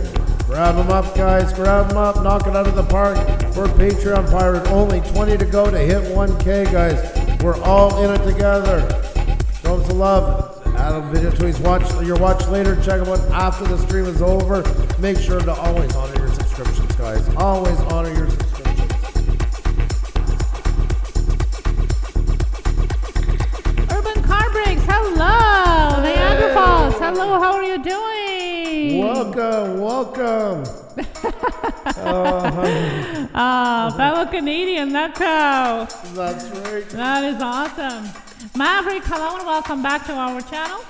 Grab them up, guys. Grab them up. Knock it out of the park for Patreon Pirate. Only 20 to go to hit 1K, guys. We're all in it together. Show some love. Add a video to your watch later. Check them out after the stream is over. Make sure to always honor your subscriptions, guys. Always honor your subscriptions. Hello, Niagara Falls. Hello, how are you doing? Welcome. Fellow Canadian, that's how. That's right. That is awesome. Maverick, hello and welcome back to our channel.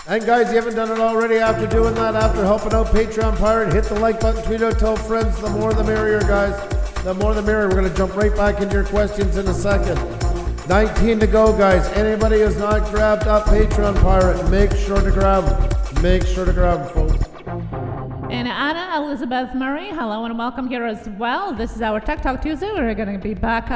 And guys, you haven't done it already. After doing that, after helping out Patreon Pirate, hit the like button, tweet out, tell friends. The more the merrier, guys. The more the merrier. We're going to jump right back into your questions in a second. 19 to go, guys. Anybody who's not grabbed up Patreon Pirate, make sure to grab them. Make sure to grab them, folks. And Anna Elizabeth Murray, hello and welcome here as well. This is our Tek Talk Tuesday. We're going to be back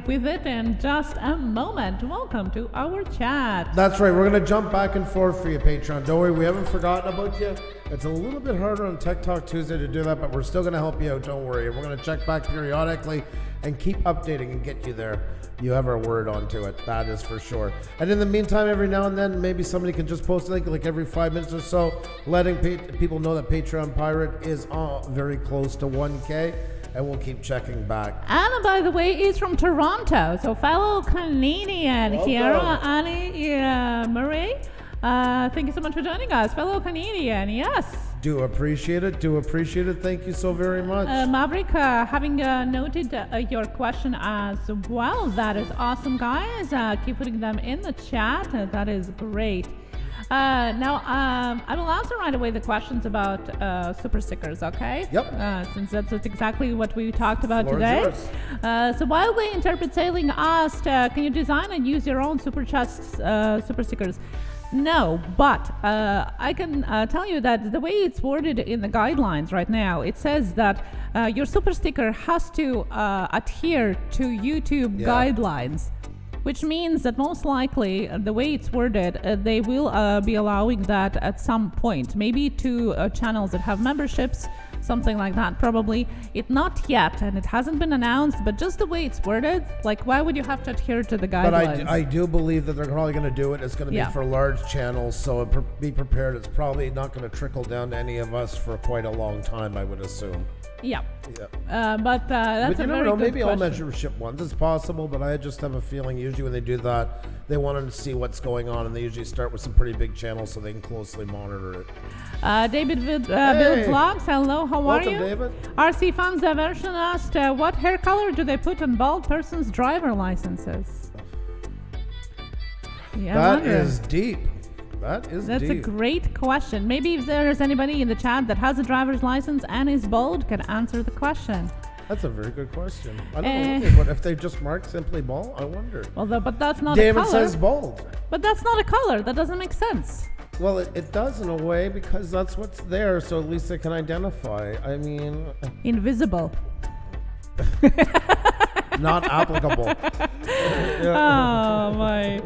with it in just a moment. Welcome to our chat. That's right. We're going to jump back and forth for you, Patreon. Don't worry, we haven't forgotten about you. It's a little bit harder on Tek Talk Tuesday to do that, but we're still going to help you out. Don't worry. We're going to check back periodically and keep updating and get you there. You have our word onto it. That is for sure. And in the meantime, every now and then, maybe somebody can just post a link like every 5 minutes or so, letting people know that Patreon Pirate is very close to 1K, and we'll keep checking back. Anna, by the way, is from Toronto, so fellow Canadian. Here, Annie Murray. Thank you so much for joining us, fellow Canadian. Yes. Do appreciate it. Thank you so very much. Maverick, having noted your question as well. That is awesome, guys. Keep putting them in the chat. That is great. Now, I will answer right away the questions about super stickers, okay? Yep. Since that's exactly what we talked about today. So Wildly Interpret Sailing asked, can you design and use your own super stickers? No, but I can tell you that the way it's worded in the guidelines right now, it says that your super sticker has to adhere to YouTube guidelines, which means that most likely the way it's worded, they will be allowing that at some point, maybe to channels that have memberships, something like that probably. It not yet, and it hasn't been announced, but just the way it's worded, like why would you have to adhere to the guidelines? But I do believe that they're probably going to do it. It's going to be for large channels, so be prepared. It's probably not going to trickle down to any of us for quite a long time, I would assume. Yeah. But that's a very good maybe question. all membership ones is possible, but I just have a feeling usually when they do that, they want to see what's going on, and they usually start with some pretty big channels so they can closely monitor it. David Build Vlogs, hello, how are you? David. RC Fans Version asked, what hair color do they put on bald person's driver licenses? That is deep. That's a great question. Maybe if there's anybody in the chat that has a driver's license and is bald, can answer the question. That's a very good question. I don't know what if they just marked simply bald. I wonder. Well, but that's not a color. David says bald. But that's not a color. That doesn't make sense. Well, it does in a way because that's what's there, so at least they can identify. I mean... Invisible. Not applicable. Oh, my.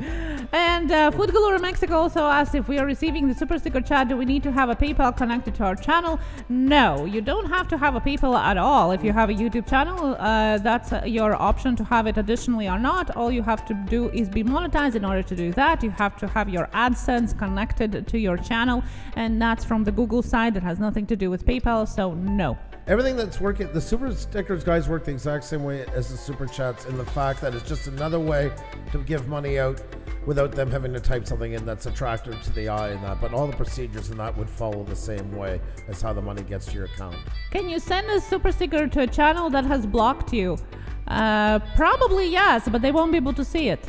And Food Galore Mexico also asked if we are receiving the super sticker chat, do we need to have a PayPal connected to our channel? No, you don't have to have a PayPal at all. If you have a YouTube channel, that's your option to have it additionally or not. All you have to do is be monetized. In order to do that, you have to have your AdSense connected to your channel, and that's from the Google side. That has nothing to do with PayPal, so no. Everything that's working, the super stickers guys work the exact same way as the super chats in the fact that it's just another way to give money out without them having to type something in that's attractive to the eye and that. But all the procedures and that would follow the same way as how the money gets to your account. Can you send a super sticker to a channel that has blocked you? Probably yes, but they won't be able to see it.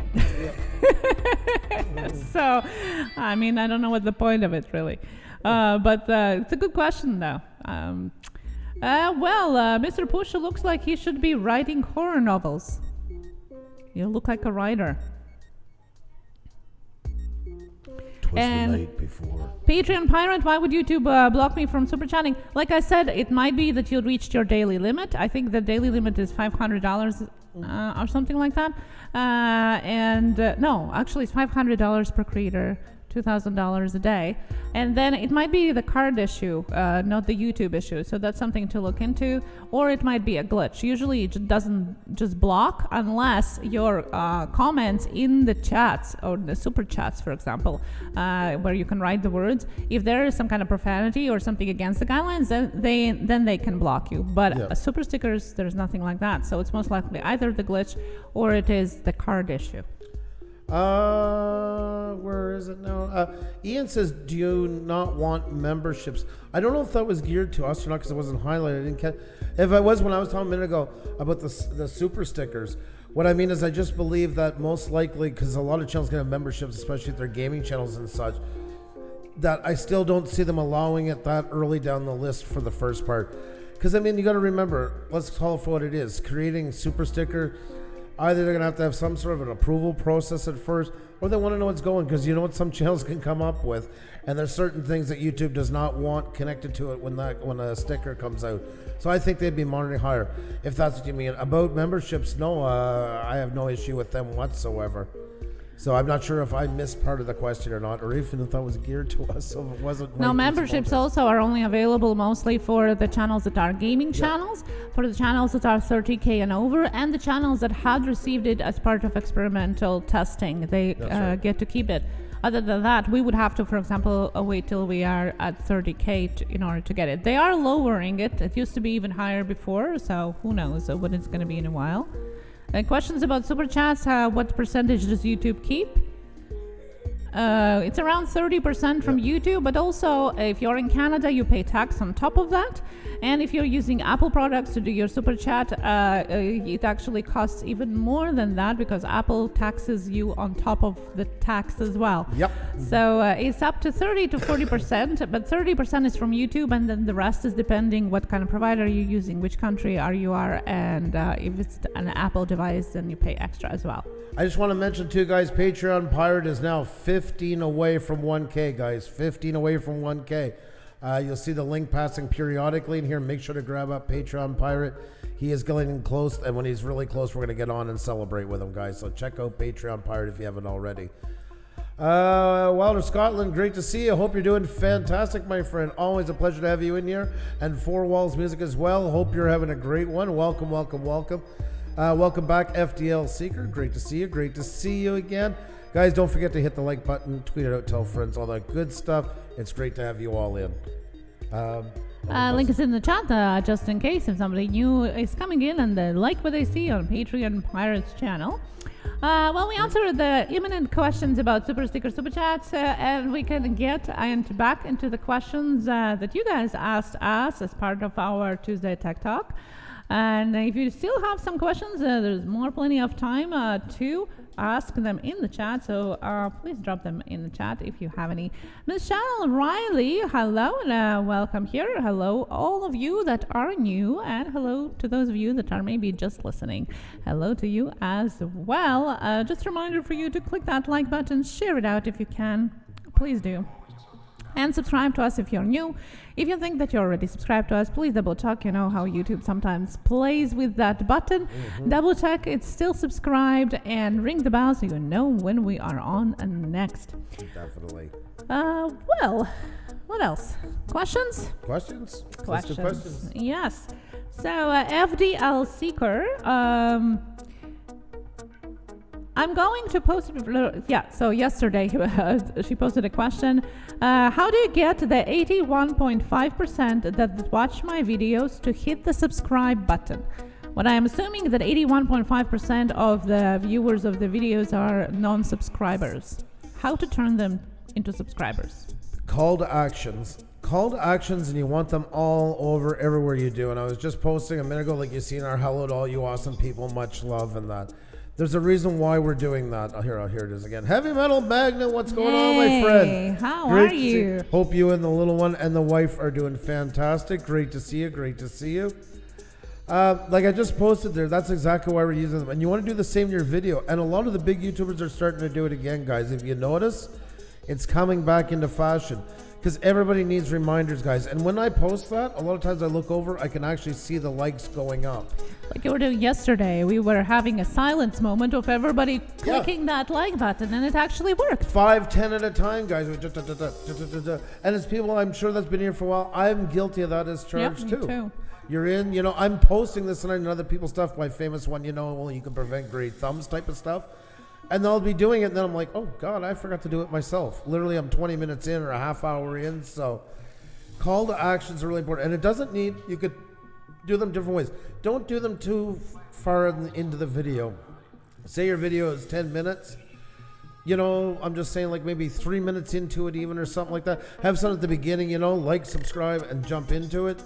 So, I mean, I don't know what the point of it really. But it's a good question though. Mr. Puša looks like he should be writing horror novels. You look like a writer. was And the night before. Patreon Pirate, why would YouTube block me from super chatting? Like I said, it might be that you reached your daily limit. I think the daily limit is $500 or something like that. No, actually it's $500 per creator. $2,000 a day, and then it might be the card issue, not the YouTube issue, so that's something to look into, or it might be a glitch. Usually it doesn't just block unless your comments in the chats or the super chats, for example, where you can write the words, if there is some kind of profanity or something against the guidelines, then they can block you. But super stickers, there's nothing like that, so it's most likely either the glitch or it is the card issue. Where is it now? Ian says, do you not want memberships? I don't know if that was geared to us or not because it wasn't highlighted. I didn't catch. If it was when I was talking a minute ago about the super stickers, what I mean is I just believe that most likely, because a lot of channels can have memberships, especially if they're gaming channels and such, that I still don't see them allowing it that early down the list for the first part. Because, I mean, you got to remember, let's call it for what it is. Creating super sticker, either they're going to have some sort of an approval process at first, or they want to know what's going, because you know what some channels can come up with, and there's certain things that YouTube does not want connected to it when a sticker comes out. So I think they'd be monitoring higher, if that's what you mean. About memberships, no, I have no issue with them whatsoever. So I'm not sure if I missed part of the question or not, or even if that was geared to us, so it wasn't. No, memberships also are only available mostly for the channels that are gaming channels, for the channels that are 30K and over, and the channels that had received it as part of experimental testing. They get to keep it. Other than that, we would have to, for example, wait till we are at 30K in order to get it. They are lowering it. It used to be even higher before, so who knows what it's going to be in a while. Questions about super chats, what percentage does YouTube keep? It's around 30% from YouTube, but also if you're in Canada, you pay tax on top of that. And if you're using Apple products to do your super chat, it actually costs even more than that because Apple taxes you on top of the tax as well. Yep. So it's up to 30 to 40%, but 30% is from YouTube, and then the rest is depending what kind of provider you're using, which country you are, and if it's an Apple device, then you pay extra as well. I just want to mention too, guys, Patreon Pirate is now 15 away from 1K, guys. 15 away from 1K. You'll see the link passing periodically in here. Make sure to grab up Patreon Pirate. He is getting close, and when he's really close, we're going to get on and celebrate with him, guys. So check out Patreon Pirate if you haven't already. Wilder Scotland, great to see you. Hope you're doing fantastic, my friend. Always a pleasure to have you in here. And Four Walls Music as well. Hope you're having a great one. Welcome, welcome, welcome. Welcome back, FDL Seeker. Great to see you. Great to see you again. Guys, don't forget to hit the like button, tweet it out, tell friends, all that good stuff. It's great to have you all in. Link is in the chat, just in case if somebody new is coming in and they like what they see on Patreon Pirates channel. Well, we answered the imminent questions about super sticker super chats, and we can get back into the questions that you guys asked us as part of our Tuesday Tech Talk. And if you still have some questions, there's plenty of time to ask them in the chat. So please drop them in the chat if you have any. Ms. Shannon Riley, hello and welcome here. Hello, all of you that are new, and hello to those of you that are maybe just listening. Hello to you as well. Just a reminder for you to click that like button, share it out if you can. Please do. And subscribe to us if you're new. If you think that you're already subscribed to us, please double check. You know how YouTube sometimes plays with that button. Double check it's still subscribed and ring the bell so you know when we are on next. Definitely. Well, what else? Questions? Questions? Questions. Let's do questions. Yes. So FDL Seeker. I'm going to post, so yesterday she posted a question. How do you get the 81.5% that watch my videos to hit the subscribe button? What I am assuming that 81.5% of the viewers of the videos are non-subscribers. How to turn them into subscribers? Call to actions. Call to actions, and you want them all over everywhere you do. And I was just posting a minute ago, like you see in our hello to all you awesome people, much love and that. There's a reason why we're doing that. Here it is again. Heavy Metal Magnet, what's going on, my friend? How are you? Hope you and the little one and the wife are doing fantastic. Great to see you. Great to see you. Like I just posted there, that's exactly why we're using them. And you want to do the same in your video. And a lot of the big YouTubers are starting to do it again, guys. If you notice, It's coming back into fashion because everybody needs reminders, guys. And when I post that, a lot of times I look over, I can actually see the likes going up. Like you were doing yesterday, we were having a silence moment of everybody clicking that like button, and it actually worked. 5, 10 at a time, guys. And it's people, I'm sure that's been here for a while. I'm guilty of that as charged too. You're in, I'm posting this tonight and other people's stuff. My famous one, well, you can prevent great thumbs type of stuff. And they'll be doing it, and then I'm like, oh, God, I forgot to do it myself. Literally, I'm 20 minutes in or a half hour in, so call to actions are really important. And it doesn't need, you could do them different ways. Don't do them too far into the video. Say your video is 10 minutes. I'm just saying like maybe 3 minutes into it even or something like that. Have something at the beginning, like, subscribe, and jump into it.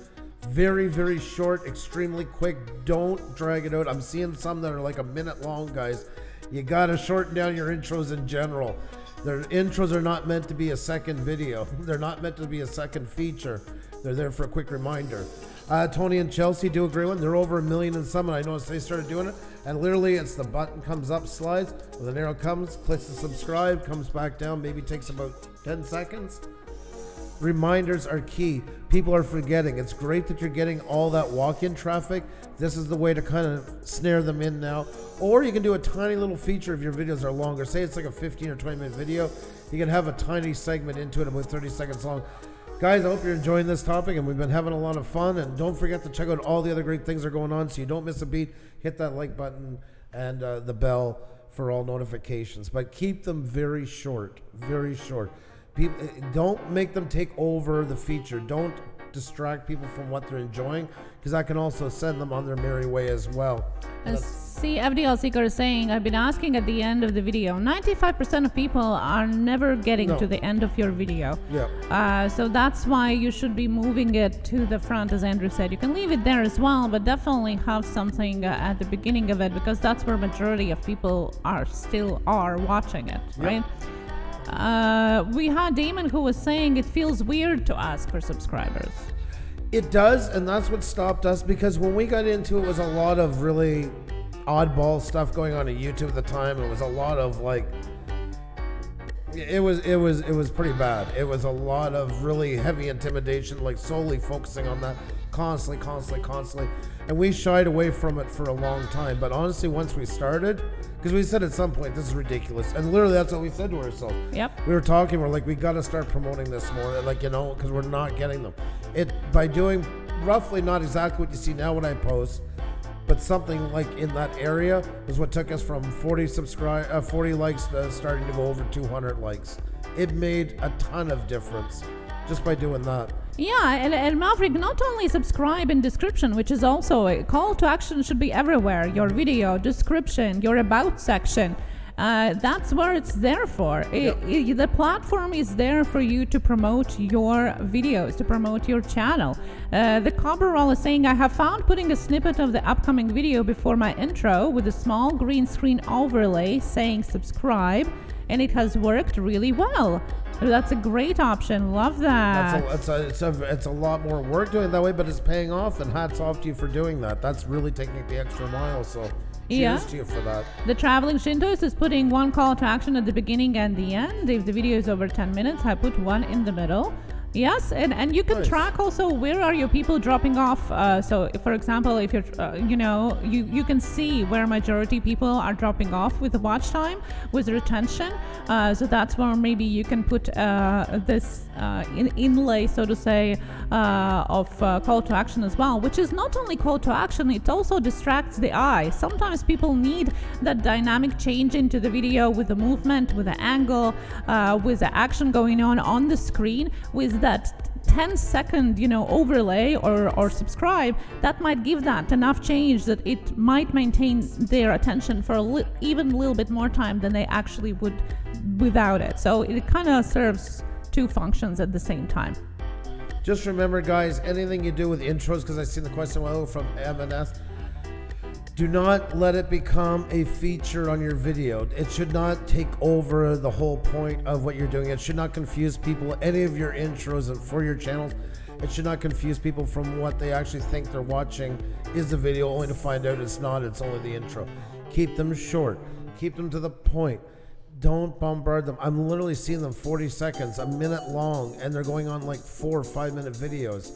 Very, very short, extremely quick. Don't drag it out. I'm seeing some that are like a minute long, guys. You gotta shorten down your intros in general. Their intros are not meant to be a second video. They're not meant to be a second feature. They're there for a quick reminder. Tony and Chelsea do a great one. They're over 1 million and some, and I noticed they started doing it. And literally, it's the button comes up, slides, with an arrow comes, clicks the subscribe, comes back down, maybe takes about 10 seconds. Reminders are key. People are forgetting. It's great that you're getting all that walk-in traffic. This is the way to kind of snare them in now. Or you can do a tiny little feature if your videos are longer. Say it's like a 15 or 20 minute video. You can have a tiny segment into it about 30 seconds long. Guys, I hope you're enjoying this topic, and we've been having a lot of fun. And don't forget to check out all the other great things that are going on so you don't miss a beat. Hit that like button and the bell for all notifications. But keep them very short, very short. People, don't make them take over the feature. Don't distract people from what they're enjoying, because that can also send them on their merry way as well. See, FDL Seeker is saying, I've been asking at the end of the video. 95% of people are never getting to the end of your video. Yeah. So that's why you should be moving it to the front, as Andrew said. You can leave it there as well, but definitely have something at the beginning of it, because that's where majority of people are watching it, right? We had Damon who was saying it feels weird to ask for subscribers. It does, and that's what stopped us, because when we got into it was a lot of really oddball stuff going on at YouTube at the time. It was a lot of like, it was pretty bad. It was a lot of really heavy intimidation, like solely focusing on that constantly. And we shied away from it for a long time. But honestly, once we started, because we said at some point, this is ridiculous. And literally that's what we said to ourselves. Yep. We were talking, we're like, we got to start promoting this more, like, because we're not getting them. By doing roughly not exactly what you see now when I post, but something like in that area is what took us from 40 likes to starting to go over 200 likes. It made a ton of difference just by doing that. Yeah, and Maverick, not only subscribe in description, which is also a call to action, should be everywhere. Your video, description, your about section. That's where it's there for. The platform is there for you to promote your videos, to promote your channel. The Cobberall is saying, I have found putting a snippet of the upcoming video before my intro with a small green screen overlay saying subscribe, and it has worked really well. That's a great option. Love that. It's a lot more work doing it that way, but it's paying off, and hats off to you for doing that. That's really taking it the extra mile, so cheers to you for that. The Traveling Shintoist is putting one call to action at the beginning and the end. If the video is over 10 minutes, I put one in the middle. Yes, and you can track also where are your people dropping off. So, for example, if you're, you can see where majority people are dropping off with the watch time, with retention. So that's where maybe you can put this inlay, so to say, of call to action as well, which is not only call to action, it also distracts the eye. Sometimes people need that dynamic change into the video with the movement, with the angle, with the action going on the screen, with that 10-second overlay or subscribe. That might give that enough change that it might maintain their attention for even a little bit more time than they actually would without it. So it kind of serves two functions at the same time. Just remember, guys, anything you do with intros, because I seen the question from M&S, do not let it become a feature on your video. It should not take over the whole point of what you're doing. It should not confuse people. Any of your intros for your channels, it should not confuse people from what they actually think they're watching is the video, only to find out it's not. It's only the intro. Keep them short. Keep them to the point. Don't bombard them. I'm literally seeing them 40 seconds, a minute long, and they're going on like 4 or 5 minute videos.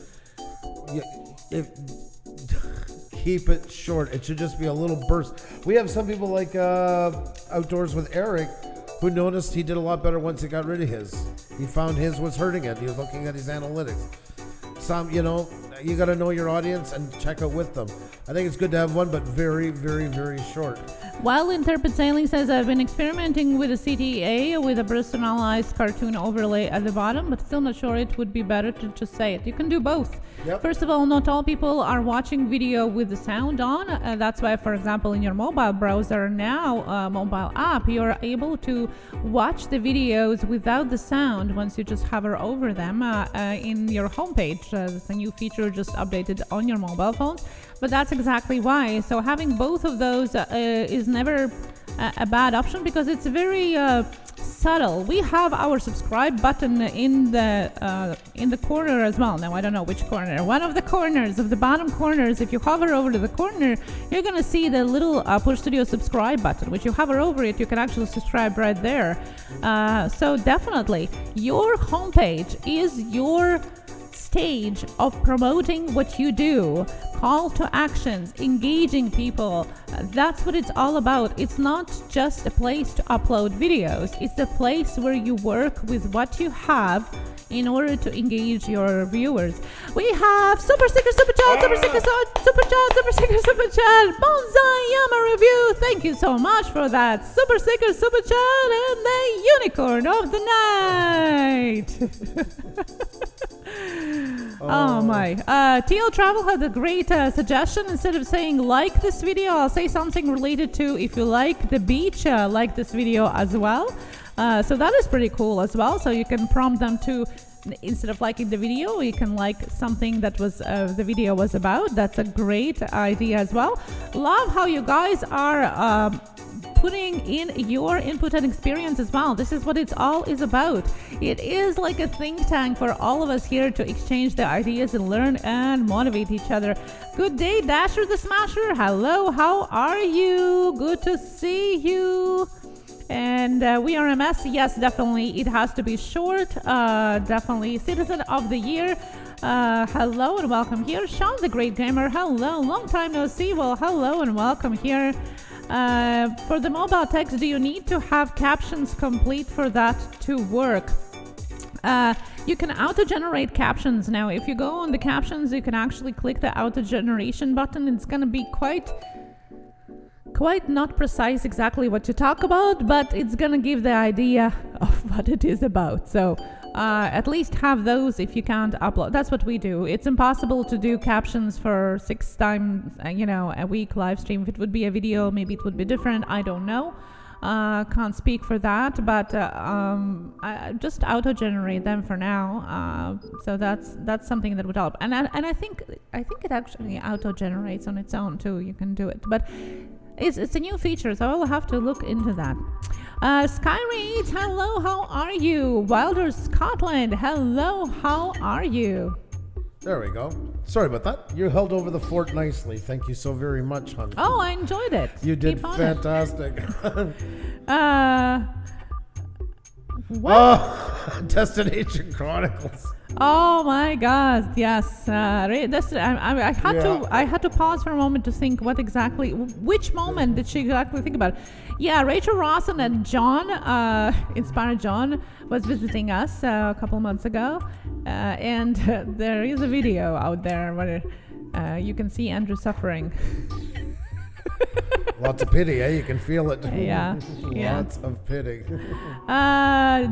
Keep it short. It should just be a little burst. We have some people like Outdoors with Eric who noticed he did a lot better once he got rid of his. He found his was hurting it. He was looking at his analytics. Some, you got to know your audience and check out with them. I think it's good to have one, but very, very, very short. While Interpret Sailing says, I've been experimenting with a CTA with a personalized cartoon overlay at the bottom, but still not sure it would be better to just say it. You can do both. Yep. First of all, not all people are watching video with the sound on. That's why, for example, in your mobile browser now, mobile app, you're able to watch the videos without the sound once you just hover over them in your homepage. It's a new feature just updated on your mobile phones. But that's exactly why. So having both of those is never a bad option because it's very subtle. We have our subscribe button in the corner as well. Now I don't know which corner. One of the corners, of the bottom corners. If you hover over to the corner, you're gonna see the little Puša Studios subscribe button. Which you hover over it, you can actually subscribe right there. So definitely, your homepage is your stage of promoting what you do, call to actions, engaging people. That's what it's all about. It's not just a place to upload videos. It's a place where you work with what you have in order to engage your viewers. We have super sticker, super chat, super sticker, super chat, super sticker, super chat, Bonsai Yama review. Thank you so much for that super sticker, super chat, and the unicorn of the night. Oh my. TL Travel had a great suggestion. Instead of saying like this video, I'll say something related to if you like the beach, like this video as well. So that is pretty cool as well. So you can prompt them to, instead of liking the video, you can like something that was the video was about. That's a great idea as well. Love how you guys are putting in your input and experience as well. This is what it's all is about. It is like a think tank for all of us here to exchange the ideas and learn and motivate each other. Good day, Dasher the Smasher. Hello, how are you? Good to see you. And we are a mess. Yes, definitely. It has to be short. Definitely. Citizen of the Year. Hello and welcome here. Sean the Great Gamer. Hello. Long time no see. Well, hello and welcome here. For the mobile text, do you need to have captions complete for that to work? You can auto-generate captions now. If you go on the captions, you can actually click the auto-generation button. It's going to be quite not precise exactly what to talk about, but it's gonna give the idea of what it is about. So at least have those if you can't upload. That's what we do. It's impossible to do captions for 6 times a week live stream. If it would be a video, maybe it would be different. I don't know. Can't speak for that, but I just auto generate them for now. So that's something that would help. And I think it actually auto generates on its own too. You can do it, but it's a new feature, so I'll have to look into that. Skyreed, hello, how are you? Wilder Scotland, hello, how are you? There we go. Sorry about that. You held over the fort nicely. Thank you so very much, hon. Oh, I enjoyed it. You did fantastic. What? Oh, Destination Chronicles. Oh my God! Yes, I had to pause for a moment to think which moment did she exactly think about? Yeah, Rachel Rawson and John, Inspired John, was visiting us a couple months ago, and there is a video out there where you can see Andrew suffering. Lots of pity, You can feel it. Yeah. Lots of pity.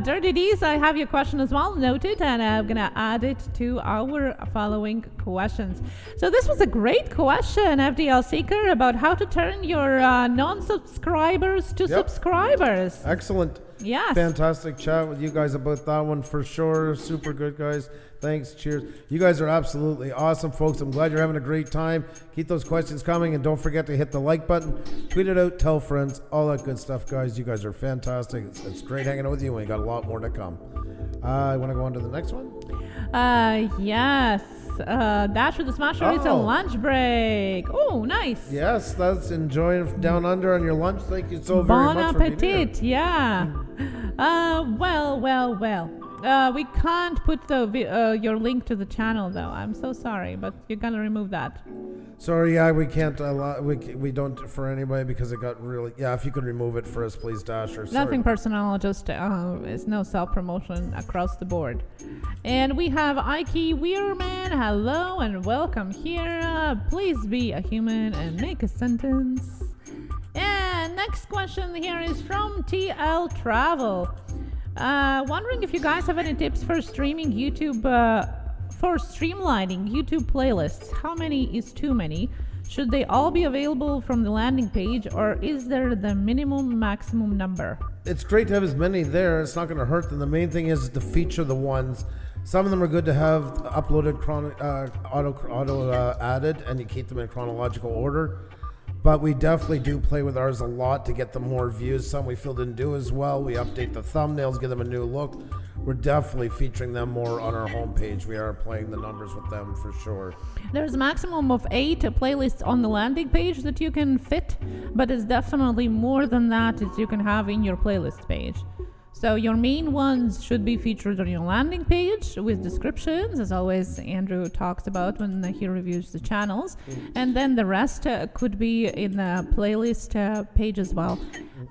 Dirty D's, I have your question as well noted, and I'm going to add it to our following questions. So this was a great question, FDL Seeker, about how to turn your non-subscribers to subscribers. Excellent. Yes. Fantastic chat with you guys about that one for sure. Super good, guys. Thanks. Cheers. You guys are absolutely awesome, folks. I'm glad you're having a great time. Keep those questions coming, and don't forget to hit the like button, tweet it out, tell friends, all that good stuff, guys. You guys are fantastic. It's great hanging out with you, and we got a lot more to come. I want to go on to the next one. Yes. Dasher the Smasher, it's a lunch break. Oh, nice. Yes, that's enjoying down under on your lunch. Thank you so very Bon much for being appetit, here. yeah. Well. We can't put your link to the channel though. I'm so sorry, but you're gonna remove that. Sorry, yeah, we can't allow, we don't for anybody because it got really, yeah, if you could remove it for us, please, Dasher. Sorry. Nothing personal, just it's no self-promotion across the board. And we have Ike Weirman. Hello and welcome here. Please be a human and make a sentence. And next question here is from TL Travel. Wondering if you guys have any tips for streaming YouTube, for streamlining YouTube playlists. How many is too many? Should they all be available from the landing page, or is there the maximum number? It's great to have as many there. It's not going to hurt them. The main thing is to feature the ones. Some of them are good to have uploaded, auto added, and you keep them in chronological order. But we definitely do play with ours a lot to get them more views. Some we feel didn't do as well. We update the thumbnails, give them a new look. We're definitely featuring them more on our homepage. We are playing the numbers with them for sure. There's a maximum of 8 playlists on the landing page that you can fit, but it's definitely more than that that you can have in your playlist page. So your main ones should be featured on your landing page with descriptions, as always Andrew talks about when he reviews the channels. And then the rest could be in the playlist page as well.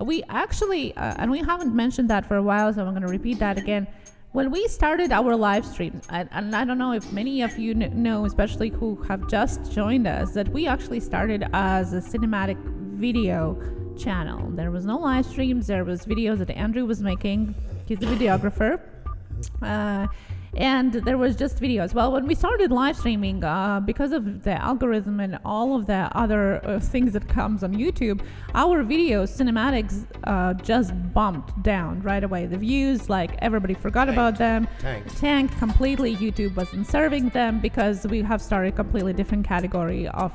We actually, and we haven't mentioned that for a while, so I'm going to repeat that again. When we started our live streams, and I don't know if many of you know, especially who have just joined us, that we actually started as a cinematic video channel. There was no live streams. There was videos that Andrew was making. He's the videographer. And there was just videos. Well, when we started live streaming, because of the algorithm and all of the other things that comes on YouTube, our videos, cinematics, just bumped down right away. The views, like everybody forgot about them. Tanked completely. YouTube wasn't serving them because we have started a completely different category of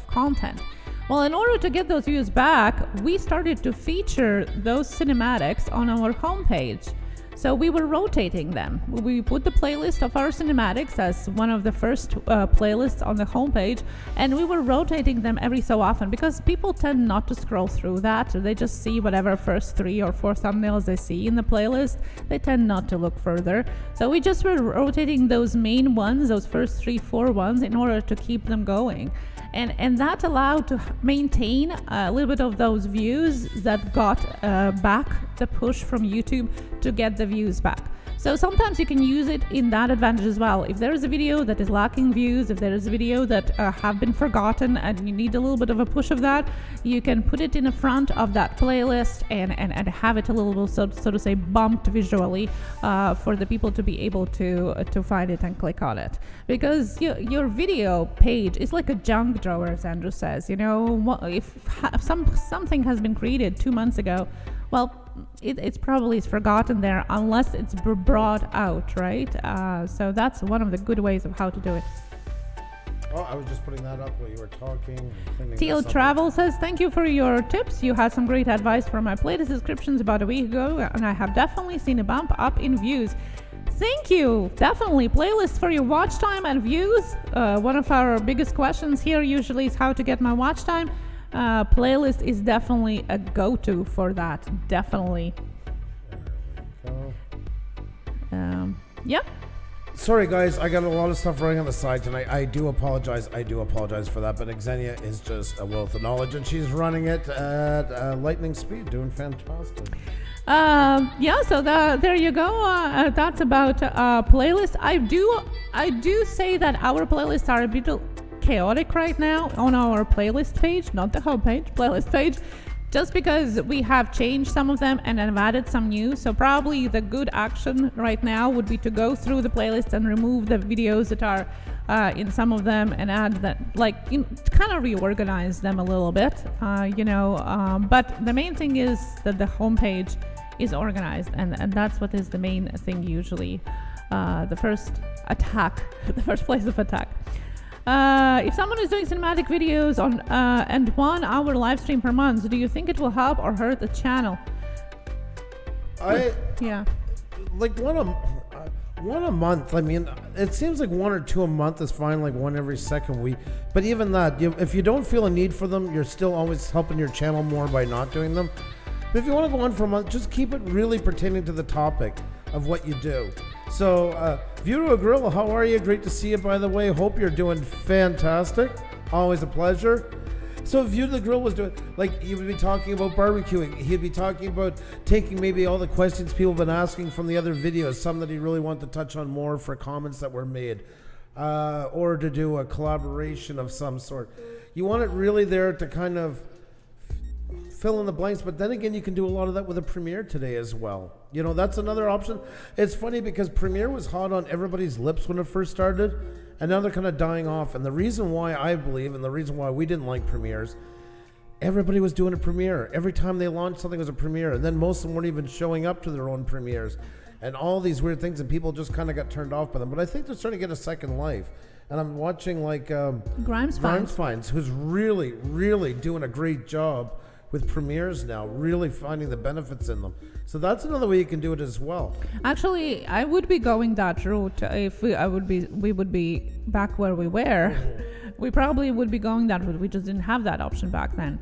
content. Well, in order to get those views back, we started to feature those cinematics on our homepage. So we were rotating them. We put the playlist of our cinematics as one of the first playlists on the homepage, and we were rotating them every so often because people tend not to scroll through that. They just see whatever first 3 or 4 thumbnails they see in the playlist. They tend not to look further. So we just were rotating those main ones, those first 3-4 ones, in order to keep them going. And that allowed to maintain a little bit of those views that got back the push from YouTube to get the views back. So sometimes you can use it in that advantage as well. If there is a video that is lacking views, if there is a video that have been forgotten and you need a little bit of a push of that, you can put it in the front of that playlist and have it a little, so to say, bumped visually for the people to be able to find it and click on it. Because your video page is like a junk drawer, as Andrew says. You know, if something has been created 2 months ago, well, it's probably forgotten there unless it's brought out, right? So that's one of the good ways of how to do it. Oh, I was just putting that up while you were talking. Teal Travel says, thank you for your tips. You had some great advice for my playlist descriptions about a week ago, and I have definitely seen a bump up in views. Thank you. Definitely. Playlists for your watch time and views. One of our biggest questions here usually is how to get my watch time. Playlist is definitely a go-to for that. Definitely. Yeah. Sorry guys, I got a lot of stuff running on the side tonight. I do apologize for that, but Xenia is just a wealth of knowledge and she's running it at lightning speed, doing fantastic. Yeah, so there you go. That's about playlist. I do say that our playlists are a bit chaotic right now on our playlist page, not the homepage, playlist page, just because we have changed some of them and have added some new. So probably the good action right now would be to go through the playlist and remove the videos that are in some of them and add that, like, kind of reorganize them a little bit, but the main thing is that the homepage is organized, and that's what is the main thing usually, the first place of attack. If someone is doing cinematic videos on and 1 hour live stream per month, do you think it will help or hurt the channel? one a month. I mean, it seems like 1 or 2 a month is fine, like one every second week. But even that, if you don't feel a need for them, you're still always helping your channel more by not doing them. But if you want to go on for a month, just keep it really pertaining to the topic of what you do. So, View to a Grill, how are you? Great to see you, by the way. Hope you're doing fantastic. Always a pleasure. So View to the Grill was doing, like, he would be talking about barbecuing. He'd be talking about taking maybe all the questions people have been asking from the other videos, some that he really wanted to touch on more for comments that were made, or to do a collaboration of some sort. You want it really there to kind of fill in the blanks, but then again, you can do a lot of that with a Premiere today as well. You know, that's another option. It's funny because Premiere was hot on everybody's lips when it first started, and now they're kind of dying off. And the reason why I believe, and the reason why we didn't like Premieres, everybody was doing a Premiere. Every time they launched something was a Premiere, and then most of them weren't even showing up to their own Premieres, and all these weird things, and people just kind of got turned off by them. But I think they're starting to get a second life. And I'm watching like Grimes Finds, who's really, really doing a great job with Premieres now, really finding the benefits in them. So that's another way you can do it as well. Actually, I would be going that route if we would be back where we were. We probably would be going that route. We just didn't have that option back then.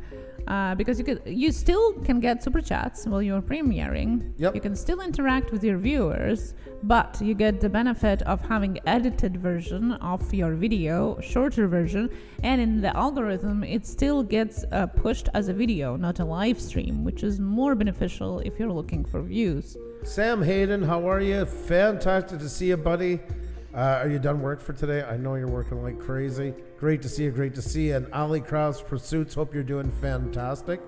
Because you still can get super chats while you're premiering. Yep. You can still interact with your viewers, but you get the benefit of having edited version of your video, shorter version, and in the algorithm it still gets pushed as a video, not a live stream, which is more beneficial if you're looking for views. Sam Hayden, how are you? Fantastic to see you, buddy. Are you done work for today? I know you're working like crazy. Great to see you. Great to see you. And Ali Kraft's Pursuits. Hope you're doing fantastic.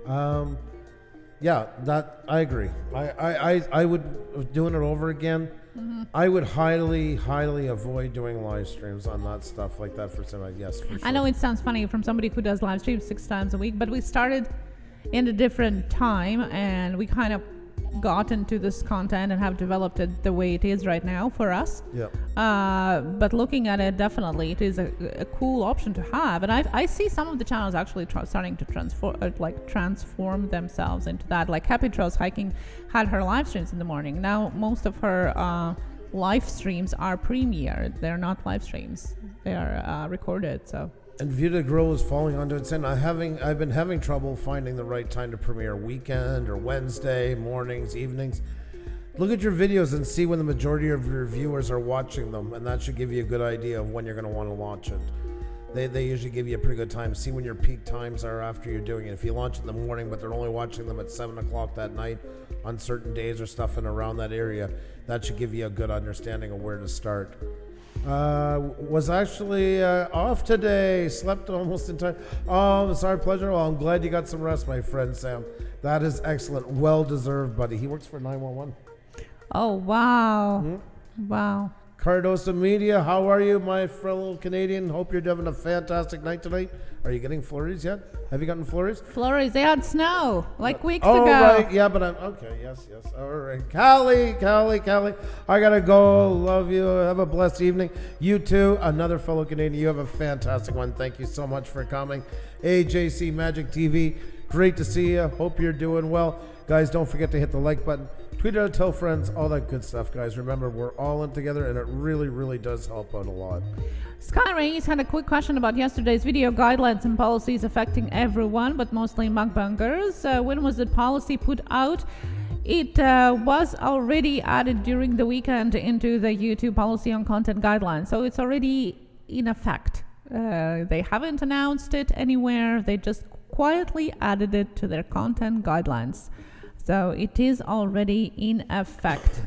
Yeah, that I agree. I would doing it over again. Mm-hmm. I would highly avoid doing live streams on that stuff like that for some. Yes, for sure. I know it sounds funny from somebody who does live streams 6 times a week, but we started in a different time and we kind of got into this content and have developed it the way it is right now for us. Yeah. But looking at it, definitely it is a cool option to have, and I see some of the channels actually starting to transform themselves into that. Like Happy Trails Hiking had her live streams in the morning. Now most of her live streams are premiered. They're not live streams. They are recorded. So. And View to Grow is falling onto it, saying I've been having trouble finding the right time to premiere, weekend or Wednesday, mornings, evenings. Look at your videos and see when the majority of your viewers are watching them, and that should give you a good idea of when you're going to want to launch it. They usually give you a pretty good time. See when your peak times are after you're doing it. If you launch in the morning, but they're only watching them at 7 o'clock that night on certain days or stuff and around that area, that should give you a good understanding of where to start. Was actually off today, slept almost in time. Oh, it's our pleasure. Well, I'm glad you got some rest, my friend Sam. That is excellent. Well deserved, buddy. He works for 911. Oh, wow. Mm-hmm. Wow. Cardosa Media, how are you, my fellow Canadian? Hope you're having a fantastic night tonight. Are you getting flurries yet? Have you gotten flurries? Flurries, they had snow like weeks ago. Oh, right. Yeah, but I'm okay. Yes. All right. Callie. I got to go. Love you. Have a blessed evening. You too. Another fellow Canadian. You have a fantastic one. Thank you so much for coming. AJC Magic TV. Great to see you. Hope you're doing well. Guys, don't forget to hit the like button. Tweet it out, tell friends, all that good stuff, guys. Remember, we're all in together, and it really, really does help out a lot. Sky Reyes had a quick question about yesterday's video, guidelines and policies affecting everyone, but mostly mukbangers. When was the policy put out? It was already added during the weekend into the YouTube policy on content guidelines, so it's already in effect. They haven't announced it anywhere. They just quietly added it to their content guidelines. So it is already in effect.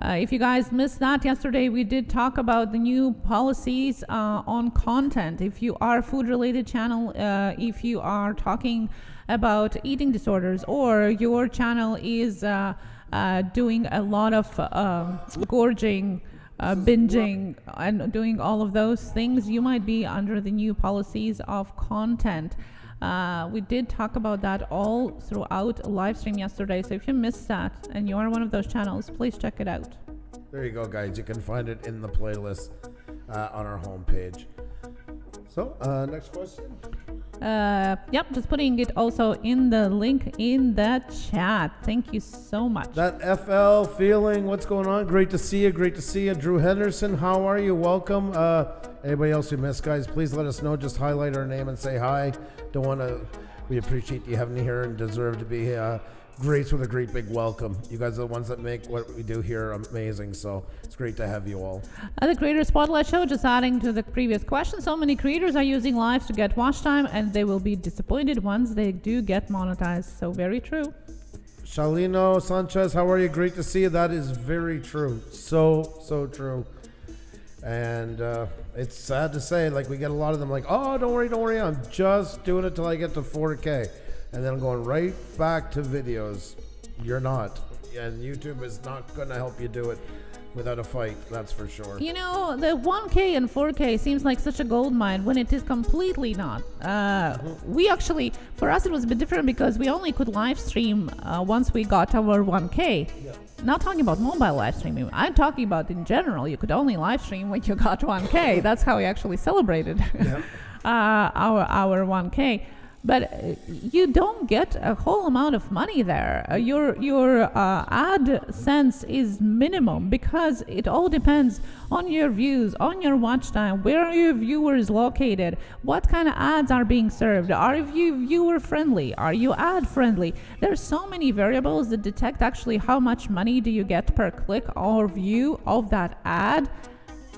If you guys missed that, yesterday we did talk about the new policies on content. If you are a food-related channel, if you are talking about eating disorders, or your channel is doing a lot of gorging, binging, and doing all of those things, you might be under the new policies of content. We did talk about that all throughout a live stream yesterday, so if you missed that and you are one of those channels, please check it out. There you go, guys. You can find it in the playlist on our homepage. So, next question. Yep, just putting it also in the link in the chat. Thank you so much. That FL feeling, what's going on? Great to see you. Great to see you. Drew Henderson, how are you? Welcome. Anybody else who missed, guys, please let us know. Just highlight our name and say hi. Don't want to. We appreciate you having me here and deserve to be graced with a great big welcome. You guys are the ones that make what we do here amazing, so it's great to have you all. The Creator Spotlight Show, just adding to the previous question, so many creators are using lives to get watch time, and they will be disappointed once they do get monetized. So very true. Shalino Sanchez, how are you? Great to see you. That is very true. So true. And it's sad to say, like, we get a lot of them like, oh, don't worry, I'm just doing it till I get to 4K. And then I'm going right back to videos. You're not. And YouTube is not going to help you do it without a fight, that's for sure. You know, the 1K and 4K seems like such a gold mine when it is completely not. We actually, for us it was a bit different because we only could live stream once we got our 1K. Yeah. Not talking about mobile live streaming. I'm talking about in general. You could only live stream when you got 1K. That's how we actually celebrated our 1K. But you don't get a whole amount of money there. Your ad sense is minimum because it all depends on your views, on your watch time, where are your viewers located, what kind of ads are being served, are you viewer friendly, are you ad friendly? There's so many variables that detect actually how much money do you get per click or view of that ad,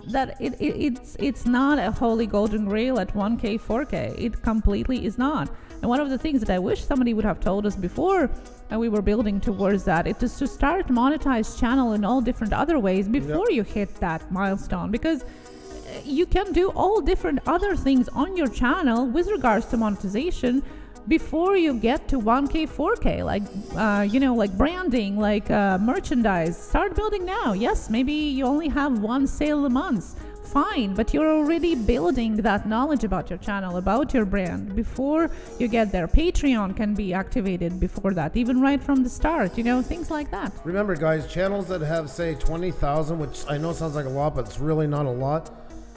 that it's not a holy golden grail at 1K, 4K. It completely is not. And one of the things that I wish somebody would have told us before and we were building towards that, it is to start monetize channel in all different other ways before you hit that milestone, because you can do all different other things on your channel with regards to monetization before you get to 1K, 4K, like branding, like merchandise. Start building now. Yes, maybe you only have one sale a month. Fine, but you're already building that knowledge about your channel, about your brand before you get there. Patreon can be activated before that, even right from the start, things like that. Remember, guys, channels that have, say, 20,000, which I know sounds like a lot, but it's really not a lot,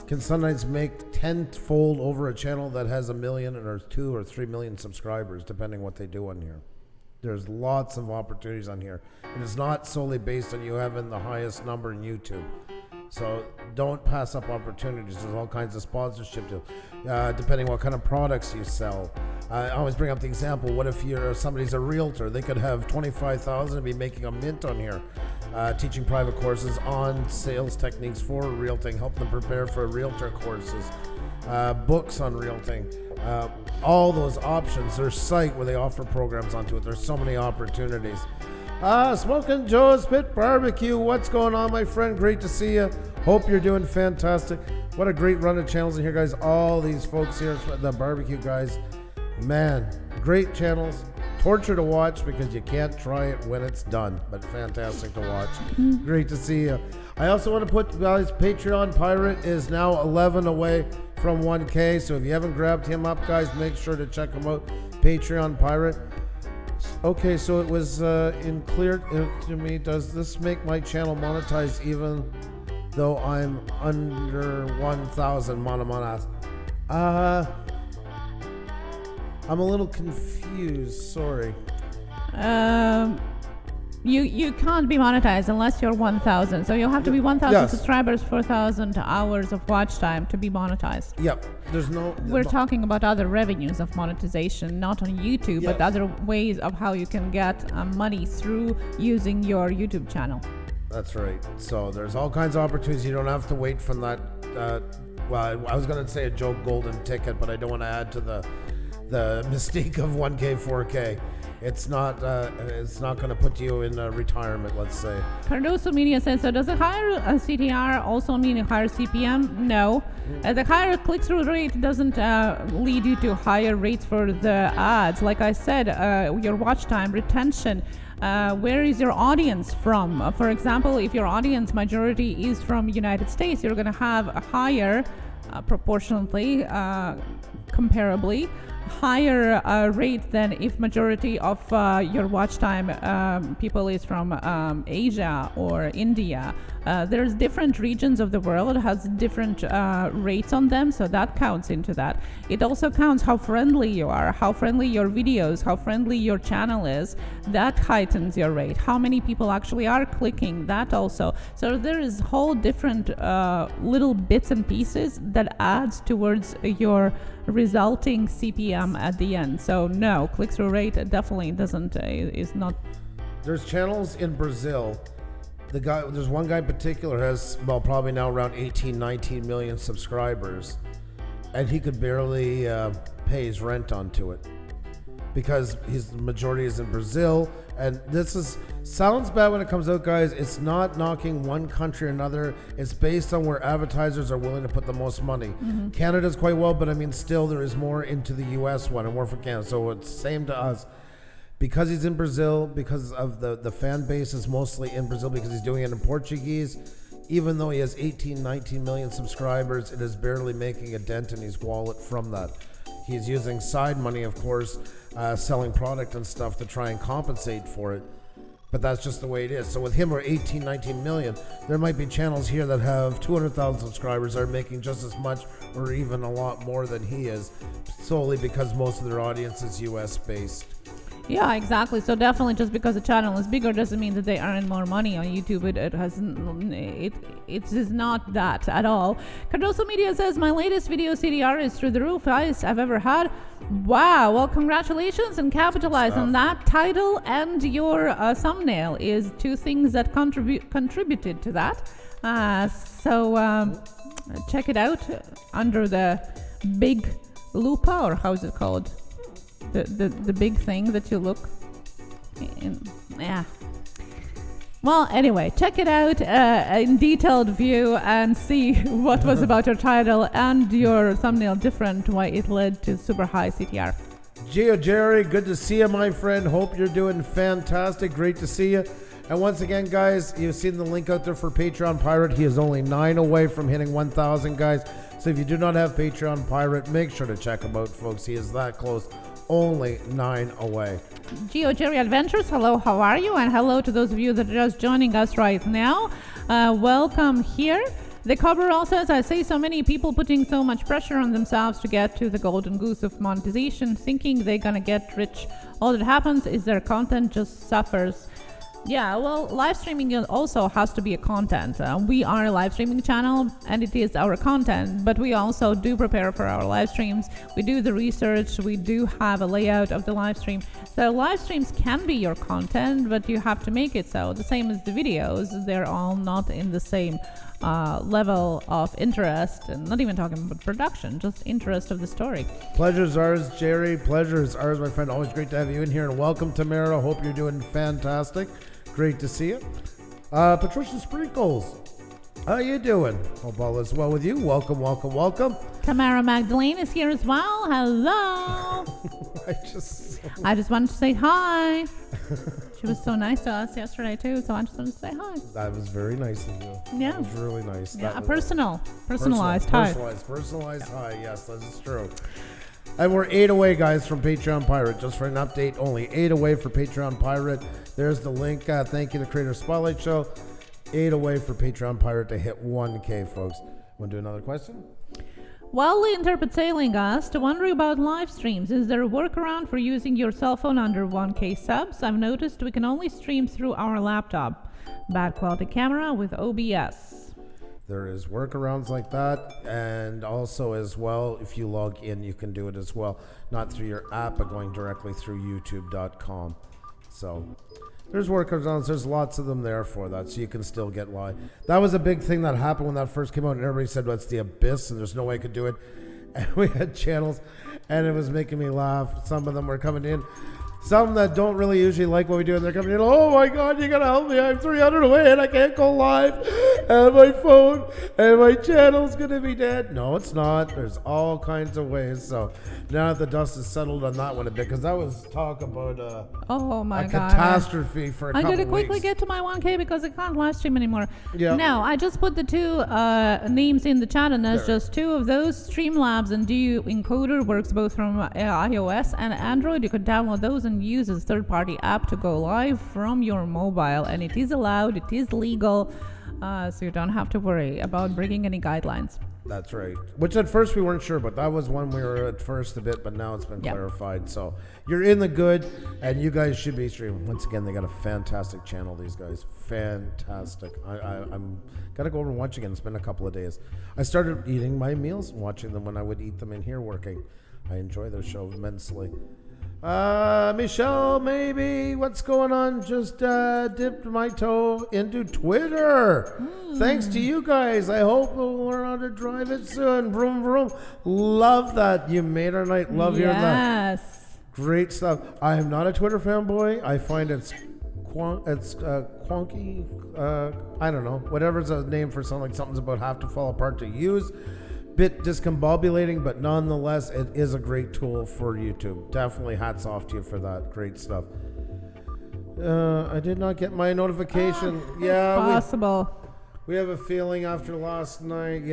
can sometimes make tenfold over a channel that has 1 million or 2 or 3 million subscribers, depending what they do on here. There's lots of opportunities on here. It is not solely based on you having the highest number in YouTube. So don't pass up opportunities. There's all kinds of sponsorship deals, depending what kind of products you sell. I always bring up the example, what if somebody's a realtor? They could have 25,000 and be making a mint on here, teaching private courses on sales techniques for realting, help them prepare for realtor courses, books on realting, all those options. Their site where they offer programs onto it. There's so many opportunities. Smoking Joe's Pit Barbecue. What's going on, my friend? Great to see you. Hope you're doing fantastic. What a great run of channels in here, guys. All these folks here, the barbecue guys, man, great channels. Torture to watch because you can't try it when it's done, but fantastic to watch. Great to see you. I also want to put, guys, Patreon Pirate is now 11 away from 1K, so if you haven't grabbed him up, guys, make sure to check him out. Patreon Pirate. Okay, so it was clear to me. Does this make my channel monetized even though I'm under 1,000 monomonas? I'm a little confused. Sorry. You can't be monetized unless you're 1,000. So you'll have to be 1,000 subscribers, 4,000 hours of watch time to be monetized. Yep. There's no. We're talking about other revenues of monetization, not on YouTube, but other ways of how you can get money through using your YouTube channel. That's right. So there's all kinds of opportunities. You don't have to wait from that. Well, I was going to say a joke golden ticket, but I don't want to add to the mystique of 1K, 4K. It's not going to put you in retirement, let's say. Cardoso Media says, so does a higher CTR also mean a higher CPM? No. The higher click-through rate doesn't lead you to higher rates for the ads. Like I said, your watch time, retention, where is your audience from? For example, if your audience majority is from United States, you're going to have a higher, proportionately, comparably, higher rate than if majority of your watch time people is from Asia or India. There's different regions of the world has different rates on them, so that counts into that. It also counts how friendly you are, how friendly your videos, how friendly your channel is. That heightens your rate. How many people actually are clicking, that also. So there is whole different little bits and pieces that adds towards your resulting CPM at the end. So no, click-through rate definitely doesn't, is not. There's channels in Brazil. There's one guy in particular has, well, probably now around 18, 19 million subscribers, and he could barely pay his rent onto it because the majority is in Brazil. And this sounds bad when it comes out, guys. It's not knocking one country or another. It's based on where advertisers are willing to put the most money. Mm-hmm. Canada's quite well, but I mean, still there is more into the US one and more for Canada. So it's same to us. Because he's in Brazil, because of the fan base is mostly in Brazil, because he's doing it in Portuguese, even though he has 18, 19 million subscribers, it is barely making a dent in his wallet from that. He's using side money, of course, selling product and stuff to try and compensate for it. But that's just the way it is. So with him, we're 18, 19 million. There might be channels here that have 200,000 subscribers that are making just as much or even a lot more than he is, solely because most of their audience is US based. Yeah, exactly. So definitely, just because a channel is bigger doesn't mean that they earn more money on YouTube. It is not that at all. Cardoso Media says, my latest video CDR is through the roof, highest I've ever had. Wow. Well, congratulations, and capitalize on that. Title and your thumbnail is two things that contributed to that. So check it out under the big lupa, or how is it called? The big thing that you look in. Yeah. Well, anyway, check it out in detailed view and see what was about your title and your thumbnail different, why it led to super high CTR. Jerry, good to see you, my friend. Hope you're doing fantastic. Great to see you. And once again, guys, you've seen the link out there for Patreon Pirate. He is only 9 away from hitting 1,000, guys. So if you do not have Patreon Pirate, make sure to check him out, folks. He is that close. Only 9 away. Jerry Adventures, hello, how are you? And hello to those of you that are just joining us right now. Welcome here. The cover also says, I see so many people putting so much pressure on themselves to get to the golden goose of monetization, thinking they're gonna get rich. All that happens is their content just suffers. Yeah, well, live streaming also has to be a content. We are a live streaming channel and it is our content, but we also do prepare for our live streams. We do the research, we do have a layout of the live stream. So live streams can be your content, but you have to make it so. The same as the videos, they're all not in the same level of interest, and not even talking about production, just interest of the story. Pleasure's ours, Jerry. Pleasure is ours, my friend. Always great to have you in here, and welcome, Tamara. Hope you're doing fantastic. Great to see you. Patricia Sprinkles, how you doing? Hope all is well with you. Welcome, welcome, welcome. Tamara Magdalene is here as well. Hello. I just wanted to say hi. She was so nice to us yesterday too, so I just wanted to say hi. That was very nice of you. Yeah. That was really nice. Yeah, a personalized hi. Personalized hi. Yes, that is true. And we're 8 away, guys, from Patreon Pirate. Just for an update, only 8 away for Patreon Pirate. There's the link. Thank you to Creator Spotlight Show. 8 away for Patreon Pirate to hit 1K, folks. Want to do another question? Wildly Interpret Sailing asked, wondering about live streams. Is there a workaround for using your cell phone under 1K subs? I've noticed we can only stream through our laptop. Bad quality camera with OBS. There is workarounds like that, and also as well, if you log in, you can do it as well. Not through your app, but going directly through youtube.com. So there's workarounds. There's lots of them there for that, so you can still get live. That was a big thing that happened when that first came out, and everybody said, well, it's the abyss, and there's no way I could do it. And we had channels, and it was making me laugh. Some of them were coming in some that don't really usually like what we do, and they're coming in, oh my God, you gotta help me, I'm 300 away and I can't go live, and my phone and my channel's gonna be dead. No, it's not. There's all kinds of ways. So now that the dust is settled on that one a bit, because that was talk about a catastrophe for a couple I'm weeks. gonna quickly get to my 1K because I can't live stream anymore. Yeah. No, I just put the two names in the chat, and that's just two of those. Streamlabs and Do Encoder works both from iOS and Android. You could download those and use as third-party app to go live from your mobile, and it is allowed, it is legal, so you don't have to worry about breaking any guidelines. That's right. Which at first we weren't sure, but that was one we were at first a bit, but now it's been clarified. So you're in the good, and you guys should be streaming. Once again, they got a fantastic channel, these guys. Fantastic. I'm gotta go over and watch again. It's been a couple of days. I started eating my meals and watching them when I would eat them in here working. I enjoy their show immensely. Michelle, maybe what's going on? Just dipped my toe into Twitter. Thanks to you guys. I hope we're on to drive it soon. Vroom, vroom. Love that. You made our night. Love hearing that. Yes. Great stuff. I am not a Twitter fanboy. I find it's quonky. I don't know. Whatever's a name for something, like something's about have to fall apart to use. Bit discombobulating, but nonetheless, it is a great tool for YouTube. Definitely hats off to you for that. Great stuff. I did not get my notification. Possible. We have a feeling after last night,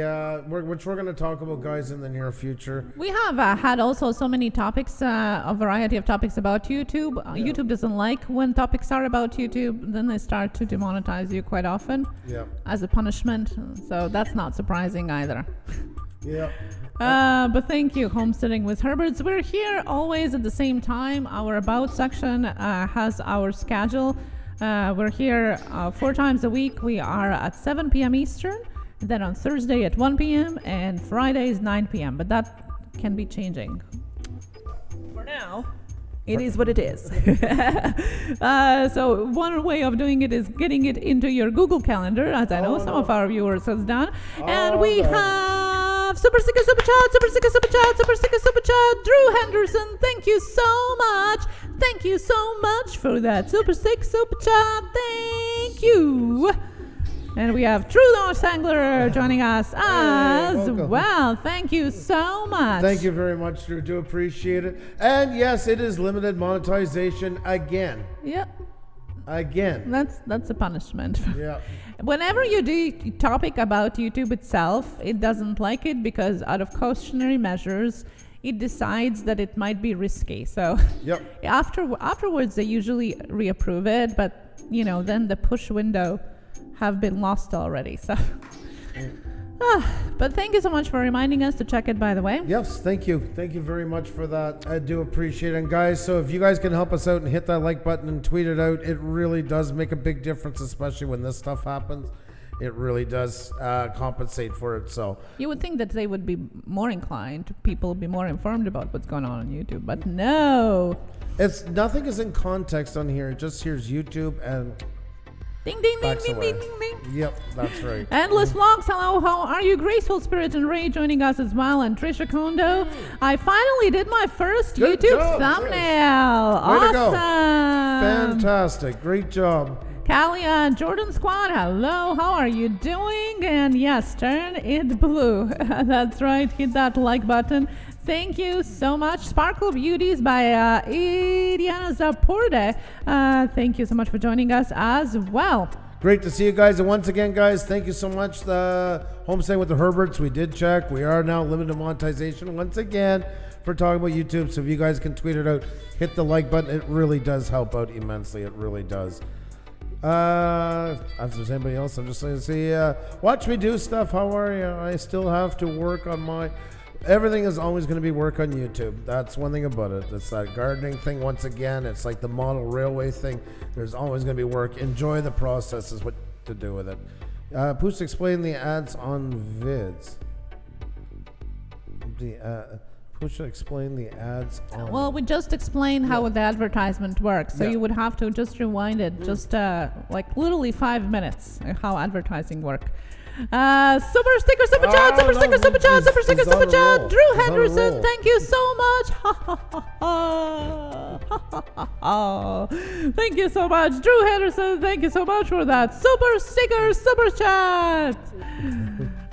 which we're going to talk about, guys, in the near future. We have had also so many topics, a variety of topics about YouTube. YouTube doesn't like when topics are about YouTube. Then they start to demonetize you quite often as a punishment. So that's not surprising either. Yeah. But thank you, Homesteading with Herberts. We're here always at the same time. Our About section has our schedule. We're here 4 times a week. We are at 7 p.m. Eastern, then on Thursday at 1 p.m. and Fridays 9 p.m. But that can be changing. For now, it is what it is. So one way of doing it is getting it into your Google Calendar, as I know some of our viewers has done. And we have Super Sticker Super Chat, Super Sticker Super Chat, Super Sticker Super Chat, Drew Henderson. Thank you so much. Thank you so much for that Super Stick Super Chat. Thank you. And we have True North Angler joining us as well. Thank you so much. Thank you very much, Drew. Do appreciate it. And yes, it is limited monetization again. Yep. Again. That's a punishment. Yeah. Whenever you do a topic about YouTube itself, it doesn't like it because out of cautionary measures, it decides that it might be risky. So afterwards, they usually reapprove it, but then the push window have been lost already. So, but thank you so much for reminding us to check it, by the way. Yes, thank you. Thank you very much for that. I do appreciate it. And guys, so if you guys can help us out and hit that like button and tweet it out, it really does make a big difference, especially when this stuff happens. It really does compensate for it. So you would think that they would be more inclined, people would be more informed about what's going on YouTube, but no. Nothing is in context on here. It just here's YouTube and ding, ding, ding, ding, ding, ding, ding. Yep, that's right. Endless Vlogs, hello, how are you? Graceful Spirit and Ray joining us as well, and Trisha Kondo. I finally did my first Good YouTube job, thumbnail. Way Awesome. to go. Fantastic. Great job. Kalia, Jordan Squad, hello, how are you doing? And yes, turn it blue. That's right, hit that like button. Thank you so much. Sparkle Beauties by Iriana Zaporte. Thank you so much for joining us as well. Great to see you guys. And once again, guys, thank you so much. The Homesteading with the Herberts, we did check. We are now limited monetization once again for talking about YouTube. So if you guys can tweet it out, hit the like button. It really does help out immensely. It really does. If there's anybody else, I'm just going to say, watch me do stuff. How are you? I still have to work on my... Everything is always going to be work on YouTube. That's one thing about it. It's that gardening thing. Once again, it's like the model railway thing. There's always going to be work. Enjoy the process is what to do with it. Pusa, explain the ads on vids. Pusa, explain the ads on... Well, we just explained how the advertisement works. So you would have to just rewind it just like literally 5 minutes how advertising works. Super sticker, super chat, super sticker, super chat, super sticker, super chat. Drew Henderson, thank you so much. Oh, thank you so much, Drew Henderson. Thank you so much for that super sticker, super chat.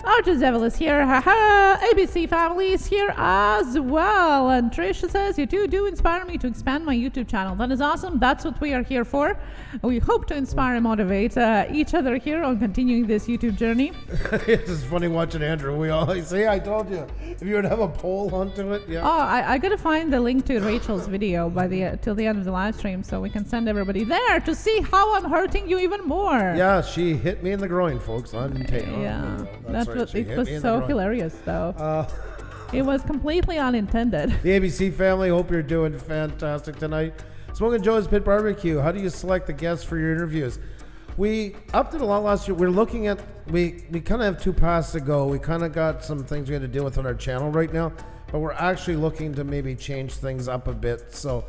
Archie's Devil is here. Haha. ABC family is here as well. And Trish says, you two do inspire me to expand my YouTube channel. That is awesome. That's what we are here for. We hope to inspire and motivate each other here on continuing this YouTube journey. It's just funny watching Andrew. We always say, I told you, if you would have a poll onto it. Yeah. Oh, I gotta find the link to Rachel's video by till the end of the live stream so we can send everybody there to see how I'm hurting you even more. Yeah, she hit me in the groin, folks, on tape. Yeah, That's right. It was so hilarious, though. It was completely unintended. The ABC family, hope you're doing fantastic tonight. Smoking Joe's Pit Barbecue. How do you select the guests for your interviews? We upped it a lot last year. We're looking at, we kind of have 2 paths to go. We kind of got some things we had to deal with on our channel right now, but we're actually looking to maybe change things up a bit. So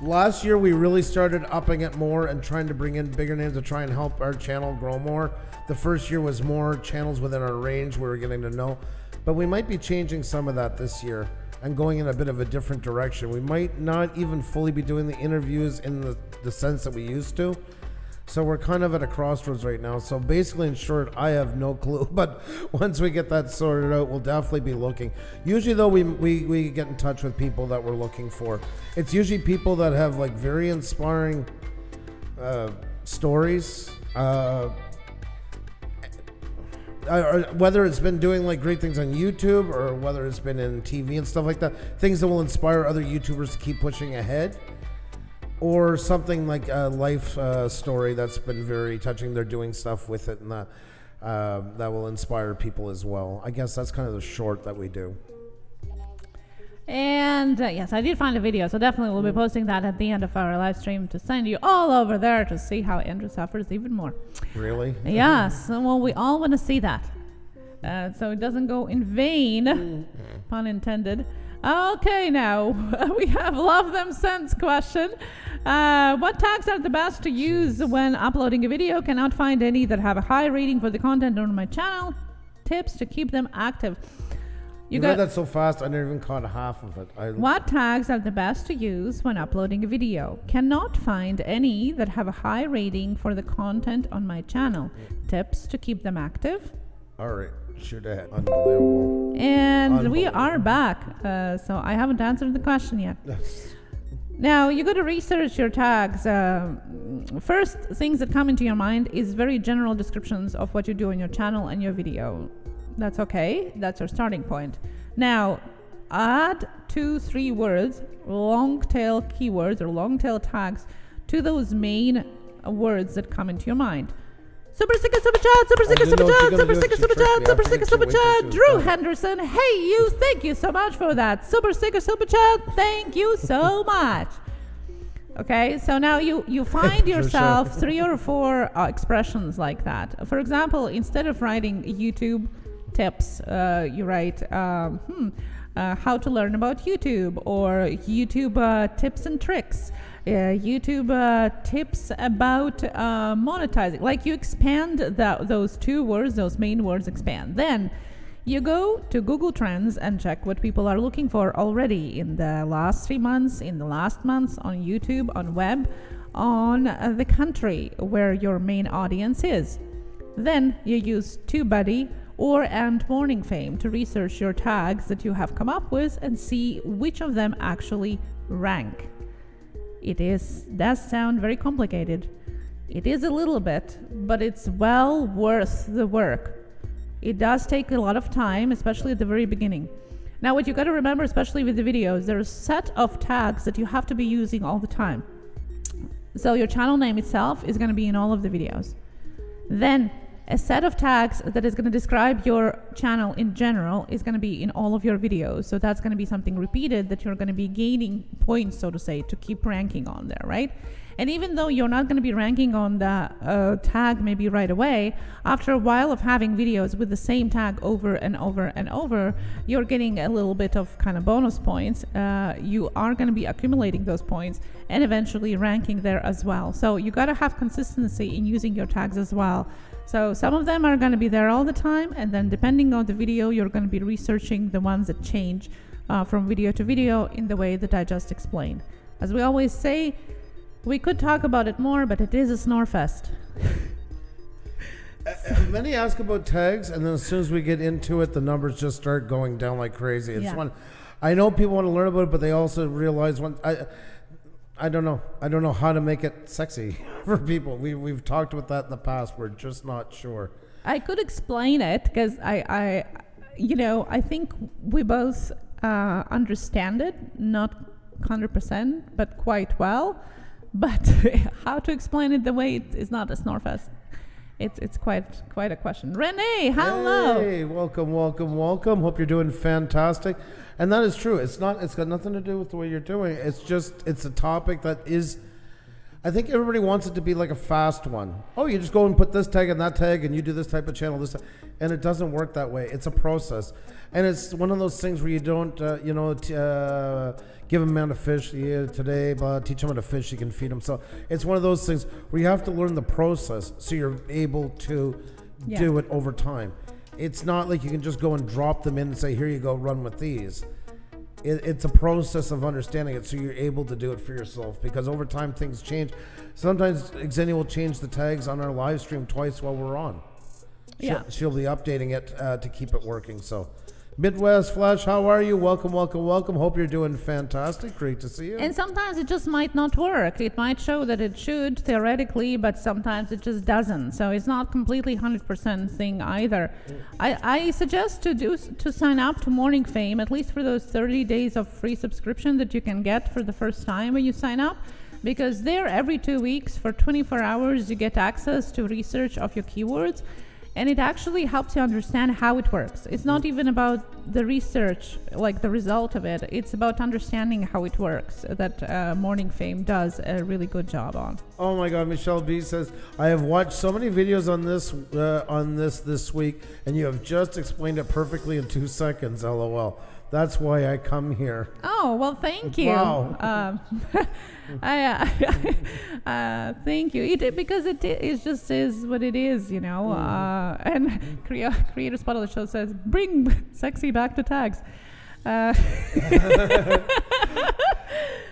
last year we really started upping it more and trying to bring in bigger names to try and help our channel grow more. The first year was more channels within our range we were getting to know, but we might be changing some of that this year and going in a bit of a different direction. We might not even fully be doing the interviews in the sense that we used to. So we're kind of at a crossroads right now. So basically, in short, I have no clue. But once we get that sorted out, we'll definitely be looking. Usually, though, we get in touch with people that we're looking for. It's usually people that have like very inspiring stories. Whether it's been doing like great things on YouTube or whether it's been in TV and stuff like that, things that will inspire other YouTubers to keep pushing ahead, or something like a life story that's been very touching. They're doing stuff with it and that will inspire people as well. I guess that's kind of the short that we do. And yes, I did find a video, so definitely we'll be posting that at the end of our live stream to send you all over there to see how Andrew suffers even more. Really? Yes. Well, we all want to see that. So it doesn't go in vain, pun intended. Okay, now we have Love Them Sense question. What tags are the best to use when uploading a video? Cannot find any that have a high rating for the content on my channel. Tips to keep them active. You read that so fast, I never even caught half of it. What tags are the best to use when uploading a video? Cannot find any that have a high rating for the content on my channel. Tips to keep them active. All right, shoot ahead. Unbelievable. And we are back. So I haven't answered the question yet. Now, you got to research your tags. First things that come into your mind is very general descriptions of what you do on your channel and your video. That's okay. That's our starting point. Now, add 2-3 words, long tail keywords or long tail tags to those main words that come into your mind. Super sticker, super chat, super sticker, super chat, super sticker, super chat, super sticker, super chat. Drew Henderson, hey you, thank you so much for that. Super sticker, super chat, thank you so much. Okay, so now you find yourself 3 or 4 expressions like that. For example, instead of writing YouTube tips, you write how to learn about YouTube, or YouTube tips and tricks, YouTube tips about monetizing. Like, you expand those 2 words, those main words expand. Then you go to Google Trends and check what people are looking for already in the last 3 months, in the last months, on YouTube, on web, on the country where your main audience is. Then you use TubeBuddy or And Morning Fame to research your tags that you have come up with and see which of them actually rank. It does sound very complicated. It is a little bit, but it's well worth the work. It does take a lot of time, especially at the very beginning. Now, what you got to remember, especially with the videos, there's a set of tags that you have to be using all the time. So your channel name itself is going to be in all of the videos. Then a set of tags that is going to describe your channel in general is going to be in all of your videos. So that's going to be something repeated that you're going to be gaining points, so to say, to keep ranking on there, right? And even though you're not going to be ranking on the tag maybe right away, after a while of having videos with the same tag over and over and over, you're getting a little bit of kind of bonus points. You are going to be accumulating those points and eventually ranking there as well. So you got to have consistency in using your tags as well. So some of them are going to be there all the time, and then depending on the video, you're going to be researching the ones that change from video to video in the way that I just explained. As we always say, we could talk about it more, but it is a snore fest. Many ask about tags, and then as soon as we get into it, the numbers just start going down like crazy. It's one. I know people want to learn about it, but they also realize I don't know. I don't know how to make it sexy for people. We've talked about that in the past. We're just not sure. I could explain it because I think we both understand it, not 100%, but quite well. But how to explain it the way it is not a snore fest? It's quite a question. Renee, hello. Hey, welcome. Hope you're doing fantastic. And that is true. It's got nothing to do with the way you're doing. It's a topic that is, I think everybody wants it to be like a fast one. Oh, you just go and put this tag and that tag and you do this type of channel, and it doesn't work that way. It's a process. And it's one of those things where you don't, give a man a fish today, but teach him how to fish, you can feed him. So it's one of those things where you have to learn the process so you're able to do it over time. It's not like you can just go and drop them in and say, here you go, run with these. It's a process of understanding it so you're able to do it for yourself, because over time things change. Sometimes Xenia will change the tags on our live stream twice while we're on. She'll be updating it to keep it working. So Midwest Flash, how are you? Welcome. Hope you're doing fantastic. Great to see you. And sometimes it just might not work. It might show that it should theoretically, but sometimes it just doesn't. So it's not completely 100% thing either. I suggest to sign up to Morning Fame, at least for those 30 days of free subscription that you can get for the first time when you sign up. Because there, every 2 weeks for 24 hours, you get access to research of your keywords. And it actually helps you understand how it works. It's not even about the research, like the result of it. It's about understanding how it works that Morning Fame does a really good job on. Oh my God, Michelle B says, I have watched so many videos on this week, and you have just explained it perfectly in 2 seconds, LOL. That's why I come here. Oh, well, thank you. Wow. Thank you. Because it just is what it is, you know. And Creator Spot of the show says, bring sexy back to tags.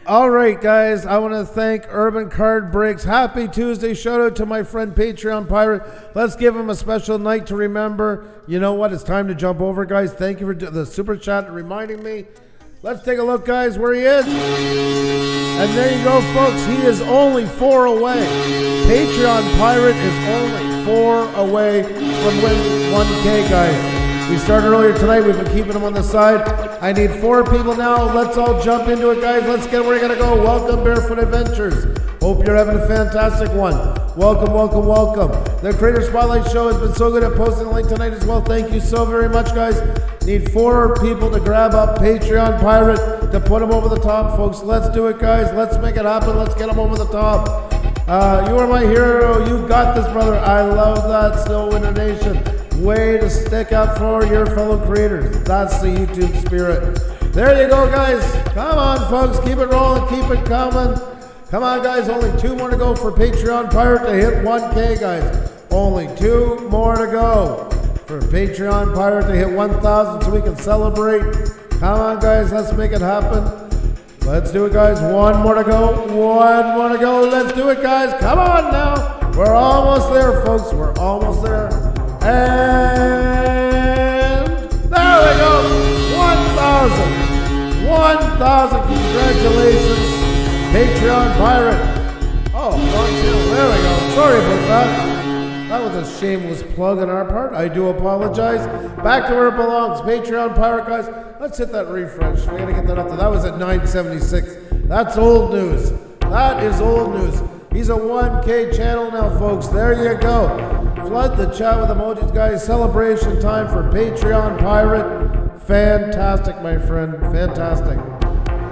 All right, guys, I want to thank Urban Card Breaks. Happy Tuesday. Shout out to my friend Patreon Pirate. Let's give him a special night to remember. You know what? It's time to jump over, guys. Thank you for the super chat reminding me. Let's take a look, guys, where he is. And there you go, folks. He is only 4 away. Patreon Pirate is only 4 away from winning 1K, guys. We started earlier tonight. We've been keeping him on the side. I need 4 people now. Let's all jump into it, guys. Let's get where we're going to go. Welcome, Barefoot Adventures. Hope you're having a fantastic one. Welcome. The Creator Spotlight Show has been so good at posting the link tonight as well. Thank you so very much, guys. Need 4 people to grab up Patreon Pirate to put him over the top, folks. Let's do it, guys. Let's make it happen. Let's get him over the top. You are my hero. You got this, brother. I love that. Still Winner Nation. Way to stick up for your fellow creators. That's the YouTube spirit. There you go, guys. Come on, folks. Keep it rolling. Keep it coming. Come on, guys. Only 2 more to go for Patreon Pirate to hit 1K, guys. Only 2 more to go for Patreon Pirate to hit 1,000 so we can celebrate. Come on, guys. Let's make it happen. Let's do it, guys. 1 more to go. 1 more to go. Let's do it, guys. Come on now. We're almost there, folks. We're almost there. And there we go. 1,000. 1,000. Congratulations, Patreon Pirate. Oh, wrong channel. There we go. Sorry about that. That was a shameless plug on our part. I do apologize. Back to where it belongs. Patreon Pirate, guys. Let's hit that refresh. We gotta get that up there. That was at 976. That's old news. That is old news. He's a 1K channel now, folks. There you go. Flood the chat with emojis, guys. Celebration time for Patreon Pirate. Fantastic, my friend. Fantastic.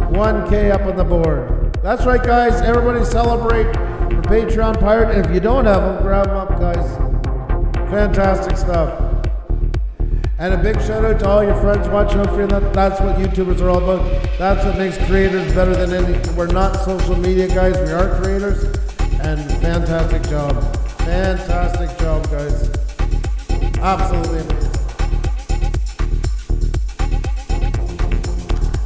1K up on the board. That's right, guys. Everybody celebrate for Patreon Pirate. And if you don't have them, grab them up, guys. Fantastic stuff. And a big shout out to all your friends watching up here. That's what YouTubers are all about. That's what makes creators better than any. We're not social media guys. We are creators. And fantastic job. Fantastic job, guys. Absolutely amazing.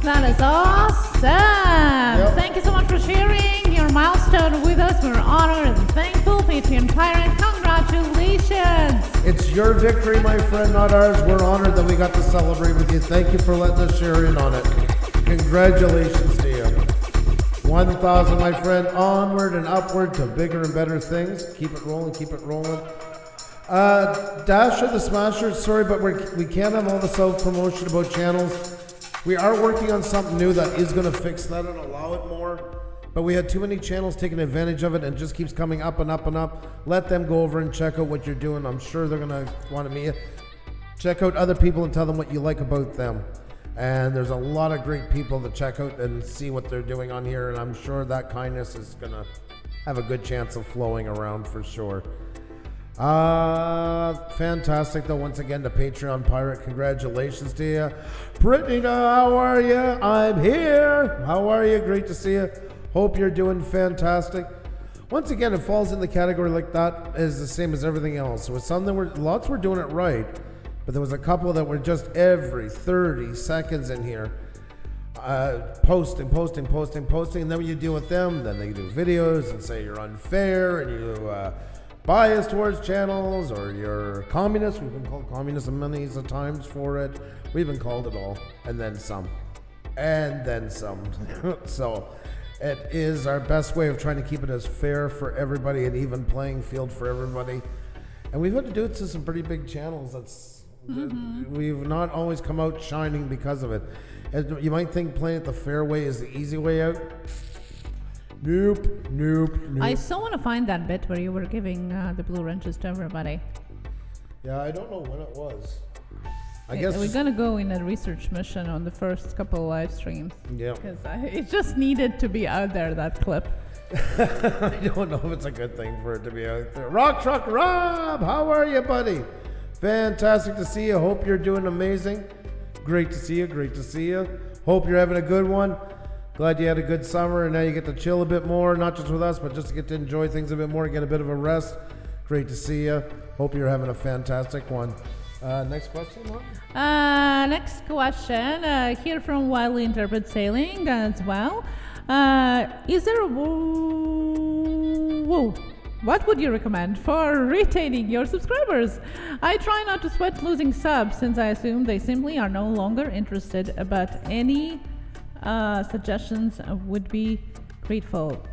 That is awesome. Thank you so much for sharing your milestone with us. We're honored and thankful. Patreon Pirate, congratulations. It's your victory, my friend, not ours. We're honored that we got to celebrate with you. Thank you for letting us share in on it. Congratulations to you. 1,000, my friend. Onward and upward to bigger and better things. Keep it rolling, keep it rolling. Dasher the Smasher, sorry, but we can't have all the self-promotion about channels. We are working on something new that is going to fix that and allow it more. But we had too many channels taking advantage of it and it just keeps coming up and up and up. Let them go over and check out what you're doing. I'm sure they're going to want to meet you. Check out other people and tell them what you like about them. And there's a lot of great people to check out and see what they're doing on here. And I'm sure that kindness is going to have a good chance of flowing around for sure. Fantastic though, once again to Patreon Pirate, congratulations to you. Brittany, how are you? I'm here. How are you? Great to see you. Hope you're doing fantastic. Once again, it falls in the category like that is the same as everything else. It was something lots were doing it right, but there was a couple that were just every 30 seconds in here posting, and then when you deal with them, then they do videos and say you're unfair and you biased towards channels, or you're communist. We've been called communist many times for it. We've been called it all, and then some. So it is our best way of trying to keep it as fair for everybody, an even playing field for everybody. And we've had to do it to some pretty big channels. We've not always come out shining because of it. And you might think playing it the fair way is the easy way out. Nope. I still want to find that bit where you were giving the blue wrenches to everybody. Yeah, I don't know when it was. I guess we're gonna go in a research mission on the first couple of live streams. Yeah. Because it just needed to be out there, that clip. I don't know if it's a good thing for it to be out there. Rock Truck Rob, how are you, buddy? Fantastic to see you. Hope you're doing amazing. Great to see you. Hope you're having a good one. Glad you had a good summer and now you get to chill a bit more, not just with us, but just to get to enjoy things a bit more, get a bit of a rest. Great to see you. Hope you're having a fantastic one. Next question, Mom? Next question, here from Wildly Interpret Sailing as well. Is there what would you recommend for retaining your subscribers? I try not to sweat losing subs since I assume they simply are no longer interested, but any suggestions would be grateful.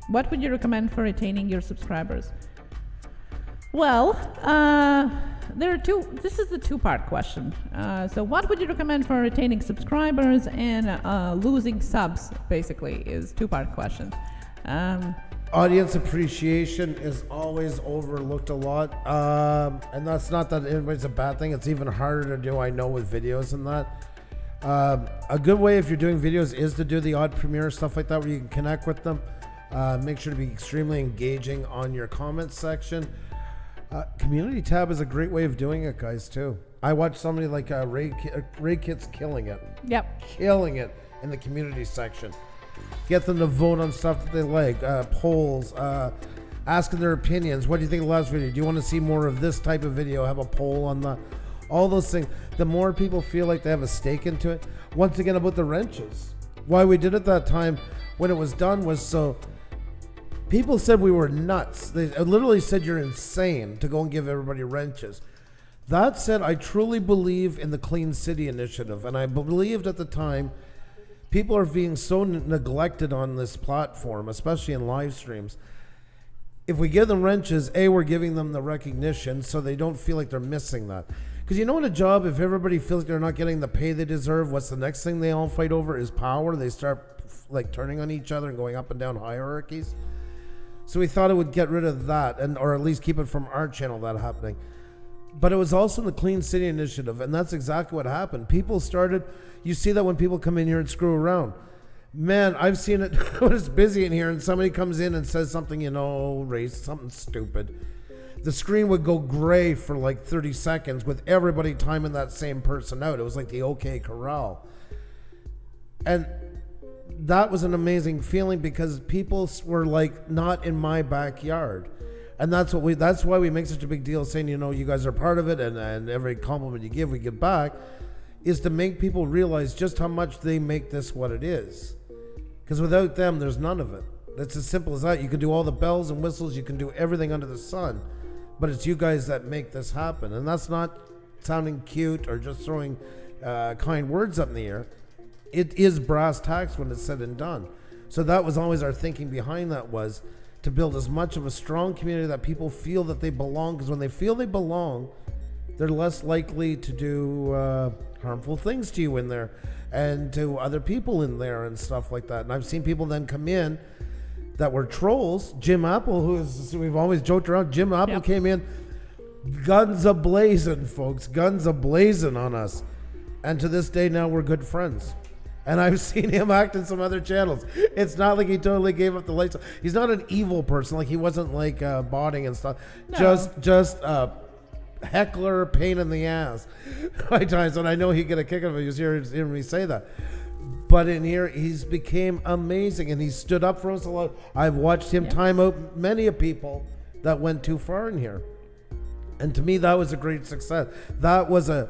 What would you recommend for retaining your subscribers? Well, there are two. This is the two-part question. So what would you recommend for retaining subscribers and losing subs, basically, is two-part question. Audience appreciation is always overlooked a lot. And that's not that it's a bad thing. It's even harder to do, I know, with videos and that. A good way if you're doing videos is to do the odd premiere, stuff like that, where you can connect with them. Make sure to be extremely engaging on your comments section. Community tab is a great way of doing it, guys, too. I watched somebody like Ray Kit's killing it. Yep. Killing it in the community section. Get them to vote on stuff that they like, polls, asking their opinions. What do you think of the last video? Do you want to see more of this type of video? Have a poll on the... All those things. The more people feel like they have a stake into it. Once again, about the wrenches. Why we did it that time when it was done was so... People said we were nuts. They literally said you're insane to go and give everybody wrenches. That said, I truly believe in the Clean City Initiative. And I believed at the time, people are being so neglected on this platform, especially in live streams. If we give them wrenches, we're giving them the recognition so they don't feel like they're missing that. Because you know, in a job, if everybody feels like they're not getting the pay they deserve, what's the next thing they all fight over is power. They start like turning on each other and going up and down hierarchies. So we thought it would get rid of that, or at least keep it from our channel, that happening. But it was also in the Clean City Initiative, and that's exactly what happened. People started, you see that when people come in here and screw around. Man, I've seen it when it's busy in here and somebody comes in and says something, race, something stupid. The screen would go gray for like 30 seconds with everybody timing that same person out. It was like the OK Corral. And that was an amazing feeling because people were like, not in my backyard. And that's why we make such a big deal saying, you guys are part of it, and every compliment you give, we give back, is to make people realize just how much they make this what it is. Because without them, there's none of it. It's as simple as that. You can do all the bells and whistles, you can do everything under the sun, but it's you guys that make this happen. And that's not sounding cute or just throwing kind words up in the air. It is brass tacks when it's said and done. So that was always our thinking behind that, was to build as much of a strong community that people feel that they belong, because when they feel they belong, they're less likely to do harmful things to you in there and to other people in there and stuff like that. And I've seen people then come in that were trolls. Jim Apple, we've always joked around, Jim Apple came in, guns a-blazing, folks, guns a-blazing on us. And to this day now we're good friends. And I've seen him act in some other channels. It's not like he totally gave up the lights. He's not an evil person. Like, he wasn't like botting and stuff. No. Just heckler, pain in the ass by times. And I know he'd get a kick out of it. He was hearing me say that. But in here, he's became amazing. And he stood up for us a lot. I've watched him time out many of people that went too far in here. And to me, that was a great success. That was a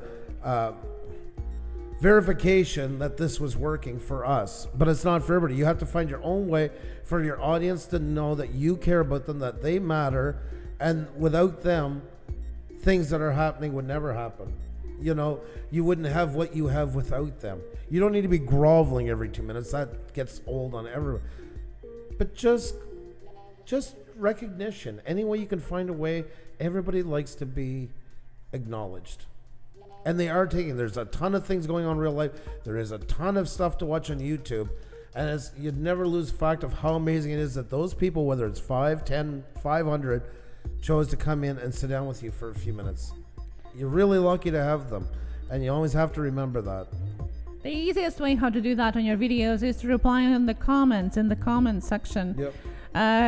verification that this was working for us. But it's not for everybody. You have to find your own way for your audience to know that you care about them, that they matter, and without them, things that are happening would never happen. You know, you wouldn't have what you have without them. You don't need to be groveling every 2 minutes. That gets old on everyone. But just recognition. Any way you can find a way. Everybody likes to be acknowledged. And they are there's a ton of things going on in real life. There is a ton of stuff to watch on YouTube. And you'd never lose fact of how amazing it is that those people, whether it's 5, 10, 500, chose to come in and sit down with you for a few minutes. You're really lucky to have them. And you always have to remember that. The easiest way how to do that on your videos is to reply in the comments section. Yep.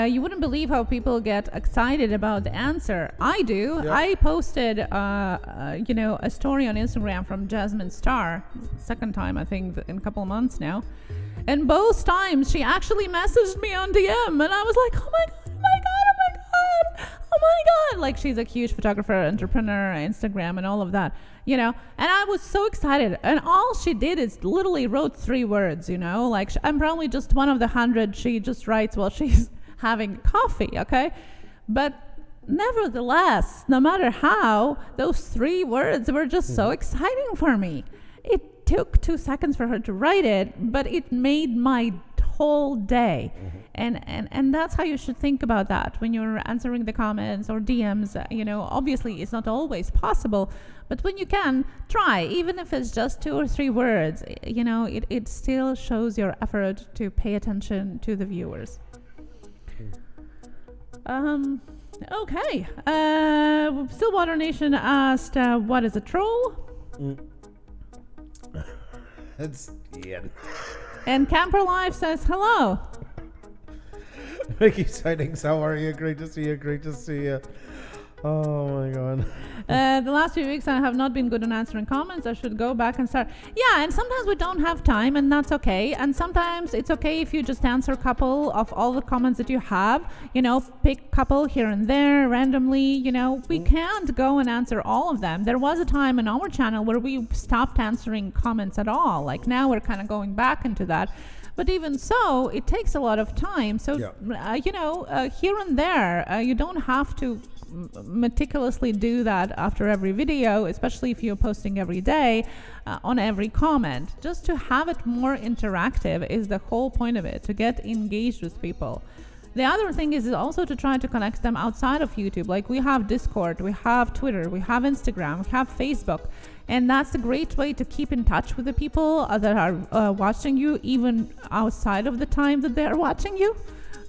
You wouldn't believe how people get excited about the answer. I do. Yep. I posted, a story on Instagram from Jasmine Star, second time I think in a couple of months now, and both times she actually messaged me on DM, and I was like, oh my god, like, she's a huge photographer, entrepreneur, Instagram, and all of that, and I was so excited, and all she did is literally wrote 3 words, like, I'm probably just one of the 100 she just writes while she's having coffee, okay? But nevertheless, no matter how, those 3 words were just so exciting for me. It took 2 seconds for her to write it, but it made my whole day. And that's how you should think about that when you're answering the comments or DMs. Obviously it's not always possible, but when you can, try, even if it's just 2 or 3 words. It still shows your effort to pay attention to the viewers. Okay. Stillwater Nation asked, what is a troll? It's Ian. And Camper Life says hello. Mickey Sightings, how are you? Great to see you. Oh my god. The last few weeks I have not been good on answering comments. I should go back and start. Yeah, and sometimes we don't have time, and that's okay. And sometimes it's okay if you just answer a couple of all the comments that you have. Pick a couple here and there randomly. We can't go and answer all of them. There was a time in our channel where we stopped answering comments at all. Like, now we're kind of going back into that. But even so, it takes a lot of time. So, here and there, you don't have to meticulously do that after every video, especially if you're posting every day on every comment. Just to have it more interactive is the whole point of it, to get engaged with people. The other thing is also to try to connect them outside of YouTube. Like, we have Discord, we have Twitter, we have Instagram, we have Facebook. And that's a great way to keep in touch with the people that are watching you, even outside of the time that they are watching you.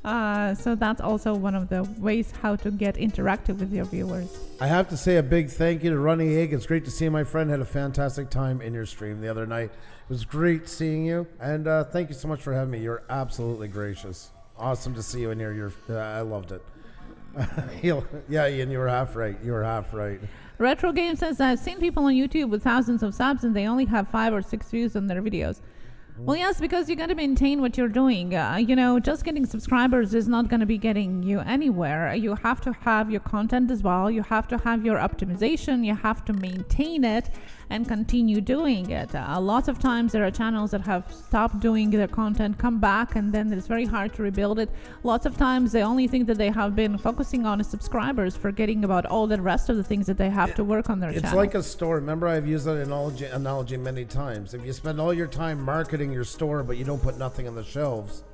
So that's also one of the ways how to get interactive with your viewers. I have to say a big thank you to Ronnie Egg. It's great to see my friend had a fantastic time in your stream the other night. It was great seeing you, and thank you so much for having me. You're absolutely gracious. Awesome to see you in here. I loved it. Yeah, Ian, you were half right. Retro Game says, I've seen people on YouTube with thousands of subs and they only have 5 or 6 views on their videos. Well, yes, because you got to maintain what you're doing. Just getting subscribers is not going to be getting you anywhere. You have to have your content as well. You have to have your optimization. You have to maintain it. and continue doing it. Lots of times there are channels that have stopped doing their content, come back, and then it's very hard to rebuild it. Lots of times the only thing that they have been focusing on is subscribers, forgetting about all the rest of the things that they have to work on their channel. It's like a store. Remember, I've used that analogy many times. If you spend all your time marketing your store, but you don't put nothing on the shelves.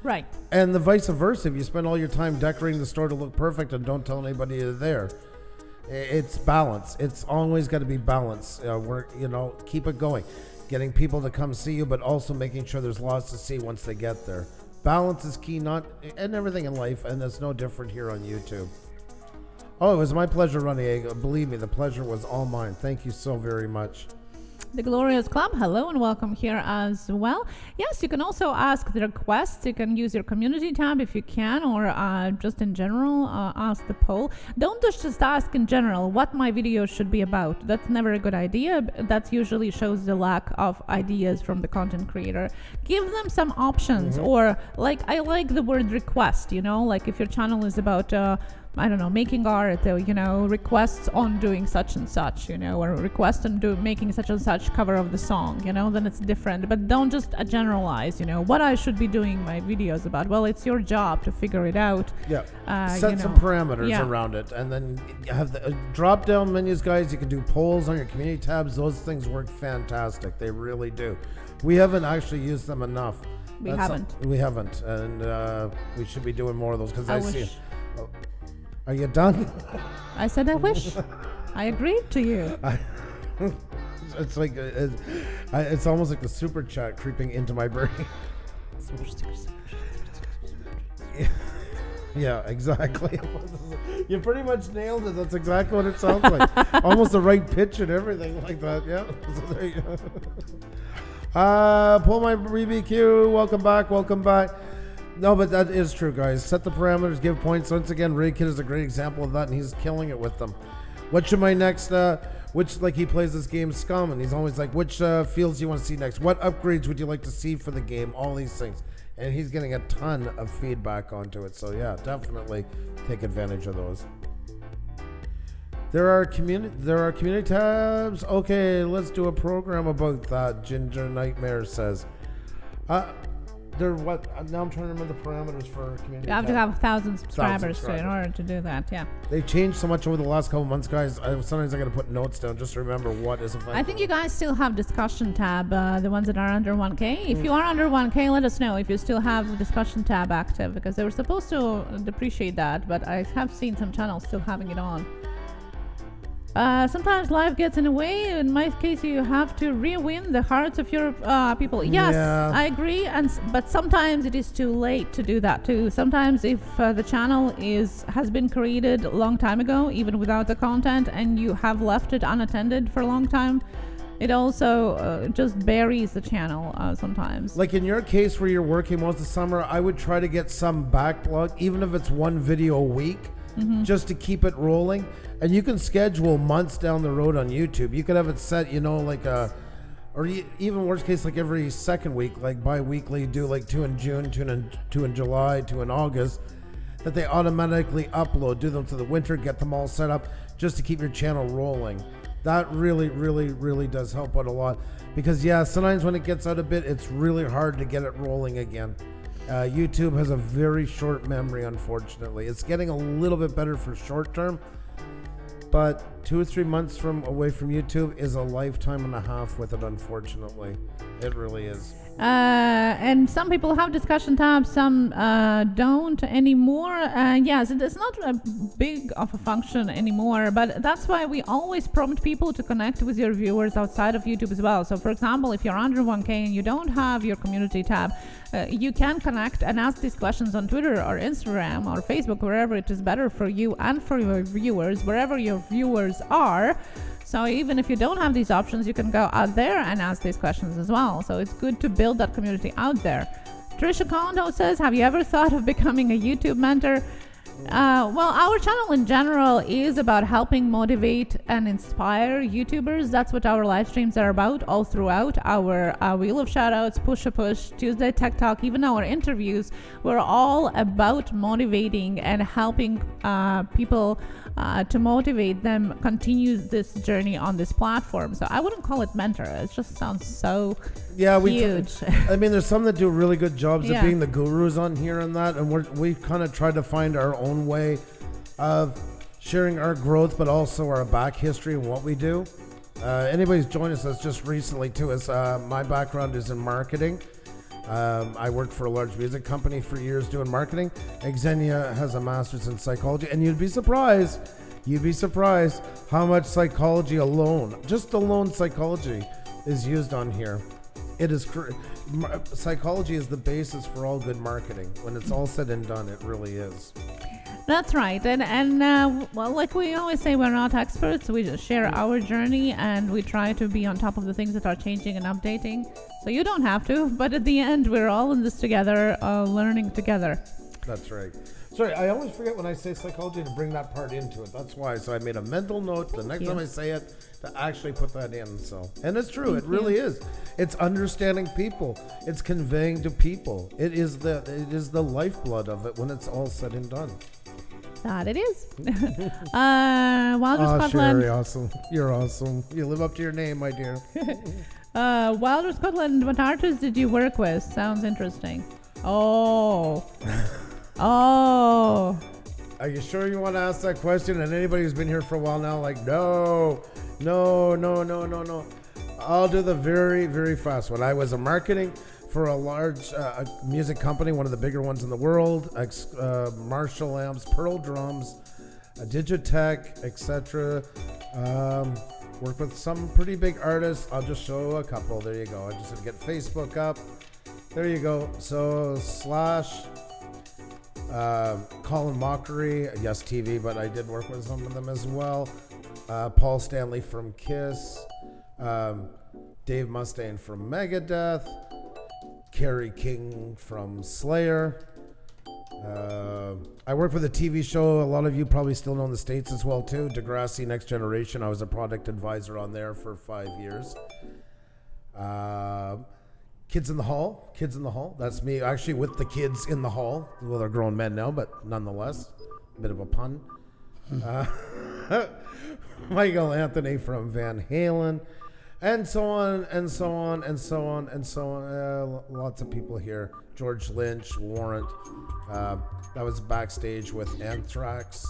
Right. And the vice versa. If you spend all your time decorating the store to look perfect and don't tell anybody you're there. It's balance. It's always got to be balance. Keep it going. Getting people to come see you, but also making sure there's lots to see once they get there. Balance is key, and everything in life, and it's no different here on YouTube. Oh, it was my pleasure running. Believe me, the pleasure was all mine. Thank you so very much. The Glorious Club, hello and welcome here as well. Yes, you can also ask the requests. You can use your community tab if you can, or just in general, ask the poll. Don't just ask in general what my video should be about. That's never a good idea. That usually shows the lack of ideas from the content creator. Give them some options, or I like the word request, like if your channel is about making art, requests on doing such and such, or requests on making such and such cover of the song, then it's different. But don't just generalize, what I should be doing my videos about. Well, it's your job to figure it out. Yeah. Set some parameters around it, and then you have the drop-down menus, guys. You can do polls on your community tabs. Those things work fantastic. They really do. We haven't actually used them enough. We haven't, and we should be doing more of those because I see. Are you done? I said I wish. I agreed to you. It's like it's almost like the super chat creeping into my brain. Yeah, exactly. You pretty much nailed it. That's exactly what it sounds like. Almost the right pitch and everything like that. Yeah. So there you go. Pull my BBQ. Welcome back. No, but that is true, guys. Set the parameters, give points. Once again, Ray Kid is a great example of that, and he's killing it with them. What should my next, he plays this game Scum, and he's always like, which fields do you want to see next? What upgrades would you like to see for the game? All these things. And he's getting a ton of feedback onto it. So yeah, definitely take advantage of those. There are community tabs. Okay, let's do a program about that, Ginger Nightmare says. Now I'm trying to remember the parameters for community. You have to have 1,000 subscribers in order to do that. Yeah. They've changed so much over the last couple months, guys. Sometimes I got to put notes down just to remember what is effective. I think you guys still have discussion tab, the ones that are under 1K. If you are under 1K, let us know if you still have the discussion tab active, because they were supposed to depreciate that, but I have seen some channels still having it on. Sometimes life gets in the way. In my case, you have to re-win the hearts of your people. Yes, yeah. I agree. But sometimes it is too late to do that too. Sometimes if the channel has been created a long time ago, even without the content, and you have left it unattended for a long time, it also just buries the channel sometimes. Like in your case where you're working most of the summer, I would try to get some backlog, even if it's one video a week. Just to keep it rolling. And you can schedule months down the road on YouTube. You could have it set, or even worst case, like every second week, like bi-weekly, do like 2 in June, 2 in July, 2 in August, that they automatically upload, do them to the winter, get them all set up just to keep your channel rolling. That really, really, really does help out a lot. Because sometimes when it gets out a bit, it's really hard to get it rolling again. YouTube has a very short memory, unfortunately. It's getting a little bit better for short term, but 2 or 3 months away from YouTube is a lifetime and a half with it, unfortunately. It really is. And some people have discussion tabs, some don't anymore. Yes, it's not a big of a function anymore, but that's why we always prompt people to connect with your viewers outside of YouTube as well. So for example, if you're under 1K and you don't have your community tab, you can connect and ask these questions on Twitter or Instagram or Facebook, wherever it is better for you and for your viewers, wherever your viewers are. So even if you don't have these options, you can go out there and ask these questions as well. So it's good to build that community out there. Trisha Kondo says, have you ever thought of becoming a YouTube mentor? Well, our channel in general is about helping motivate and inspire YouTubers. That's what our live streams are about all throughout. Our Wheel of Shoutouts, Push Tuesday, Tek Talk, even our interviews, we're all about motivating and helping people to motivate them continue this journey on this platform. So I wouldn't call it mentor. It just sounds so huge. I mean, there's some that do really good jobs Yeah. of being the gurus on here and that, and we've kind of tried to find our own way of sharing our growth, but also our back history and what we do. Anybody's joined us that's just recently too is my background is in marketing. I worked for a large music company for years doing marketing. Xenia has a master's in psychology, and you'd be surprised how much psychology alone, just alone psychology, is used on here. It is psychology is the basis for all good marketing. When it's all said and done, it really is. That's right. And well, like we always say, we're not experts. We just share our journey, and we try to be on top of the things that are changing and updating. So you don't have to, but at the end, we're all in this together, learning together. That's right. Sorry, I always forget when I say psychology to bring that part into it. That's why. So I made a mental note the next time I say it to actually put that in. So, and it's true. It really is. It's understanding people. It's conveying to people. It is the lifeblood of it when it's all said and done. That it is. Wilder Scotland. Sherry, awesome. You're awesome. You live up to your name, my dear. Wilder Scotland, what artists did you work with? Sounds interesting. Oh. Oh. Are you sure you want to ask that question? And anybody who's been here for a while now, like, no. I'll do the very, very fast one. I was a marketing for a large music company, one of the bigger ones in the world, Marshall amps, Pearl drums, Digitech, etc. Work with some pretty big artists. I'll just show a couple. There you go. I just had to get Facebook up. There you go. So / Colin Mockery, yes, TV, but I did work with some of them as well. Paul Stanley from Kiss, Dave Mustaine from Megadeth, Kerry King from Slayer. I worked with a TV show a lot of you probably still know in the States as well too, Degrassi Next Generation. I was a product advisor on there for 5 years. Kids in the Hall, that's me actually with the kids in the hall. Well, they're grown men now, but nonetheless, a bit of a pun. Michael Anthony from Van Halen, and so on. Lots of people here. George Lynch, Warrant. That was backstage with Anthrax.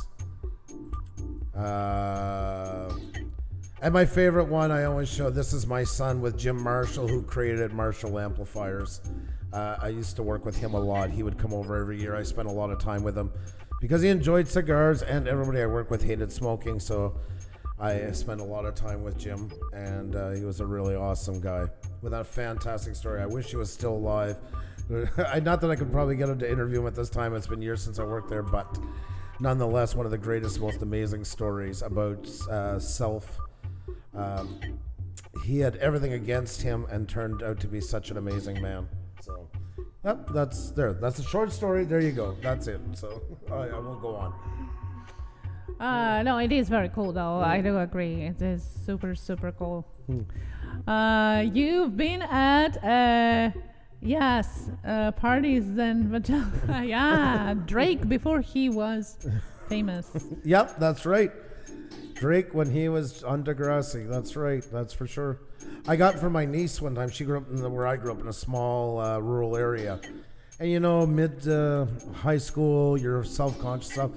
And my favorite one I always show, this is my son with Jim Marshall, who created Marshall amplifiers. I used to work with him a lot. He would come over every year. I spent a lot of time with him because he enjoyed cigars, and everybody I worked with hated smoking, so I spent a lot of time with Jim, and he was a really awesome guy with a fantastic story. I wish he was still alive. Not that I could probably get him to interview him at this time. It's been years since I worked there, but nonetheless, one of the greatest, most amazing stories about self. He had everything against him and turned out to be such an amazing man. So, yep, that's a short story. There you go. That's it. So I won't go on. No, it is very cool though. I do agree. It is super, super cool. You've been at parties then, but yeah, Drake before he was famous. Yep, that's right. Drake when he was on Degrassi. That's right. That's for sure. I got for my niece one time. She grew up where I grew up in a small rural area, and you know, mid high school, you're self-conscious stuff.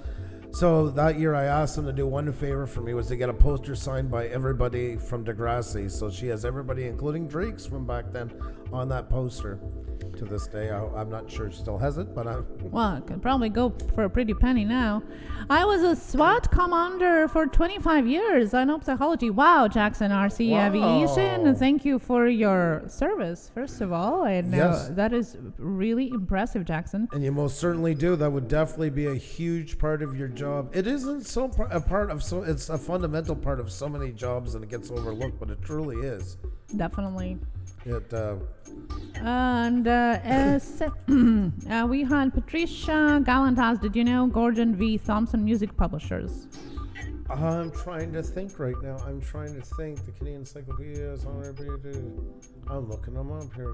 So that year I asked them to do one favor for me, was to get a poster signed by everybody from Degrassi. So she has everybody, including Drake's from back then, on that poster. To this day, I'm not sure she still has it, but well, it could probably go for a pretty penny now. I was a SWAT commander for 25 years. I know psychology. Wow, Jackson RC Aviation. Thank you for your service, first of all. And yes. That is really impressive, Jackson. And you most certainly do. That would definitely be a huge part of your job. It isn't a part of it's a fundamental part of so many jobs, and it gets overlooked, but it truly is. Definitely. It. And we had Patricia Gallant asked, did you know Gordon V. Thompson Music Publishers? I'm trying to think right now. The Canadian Encyclopedia is on I'm looking them up here.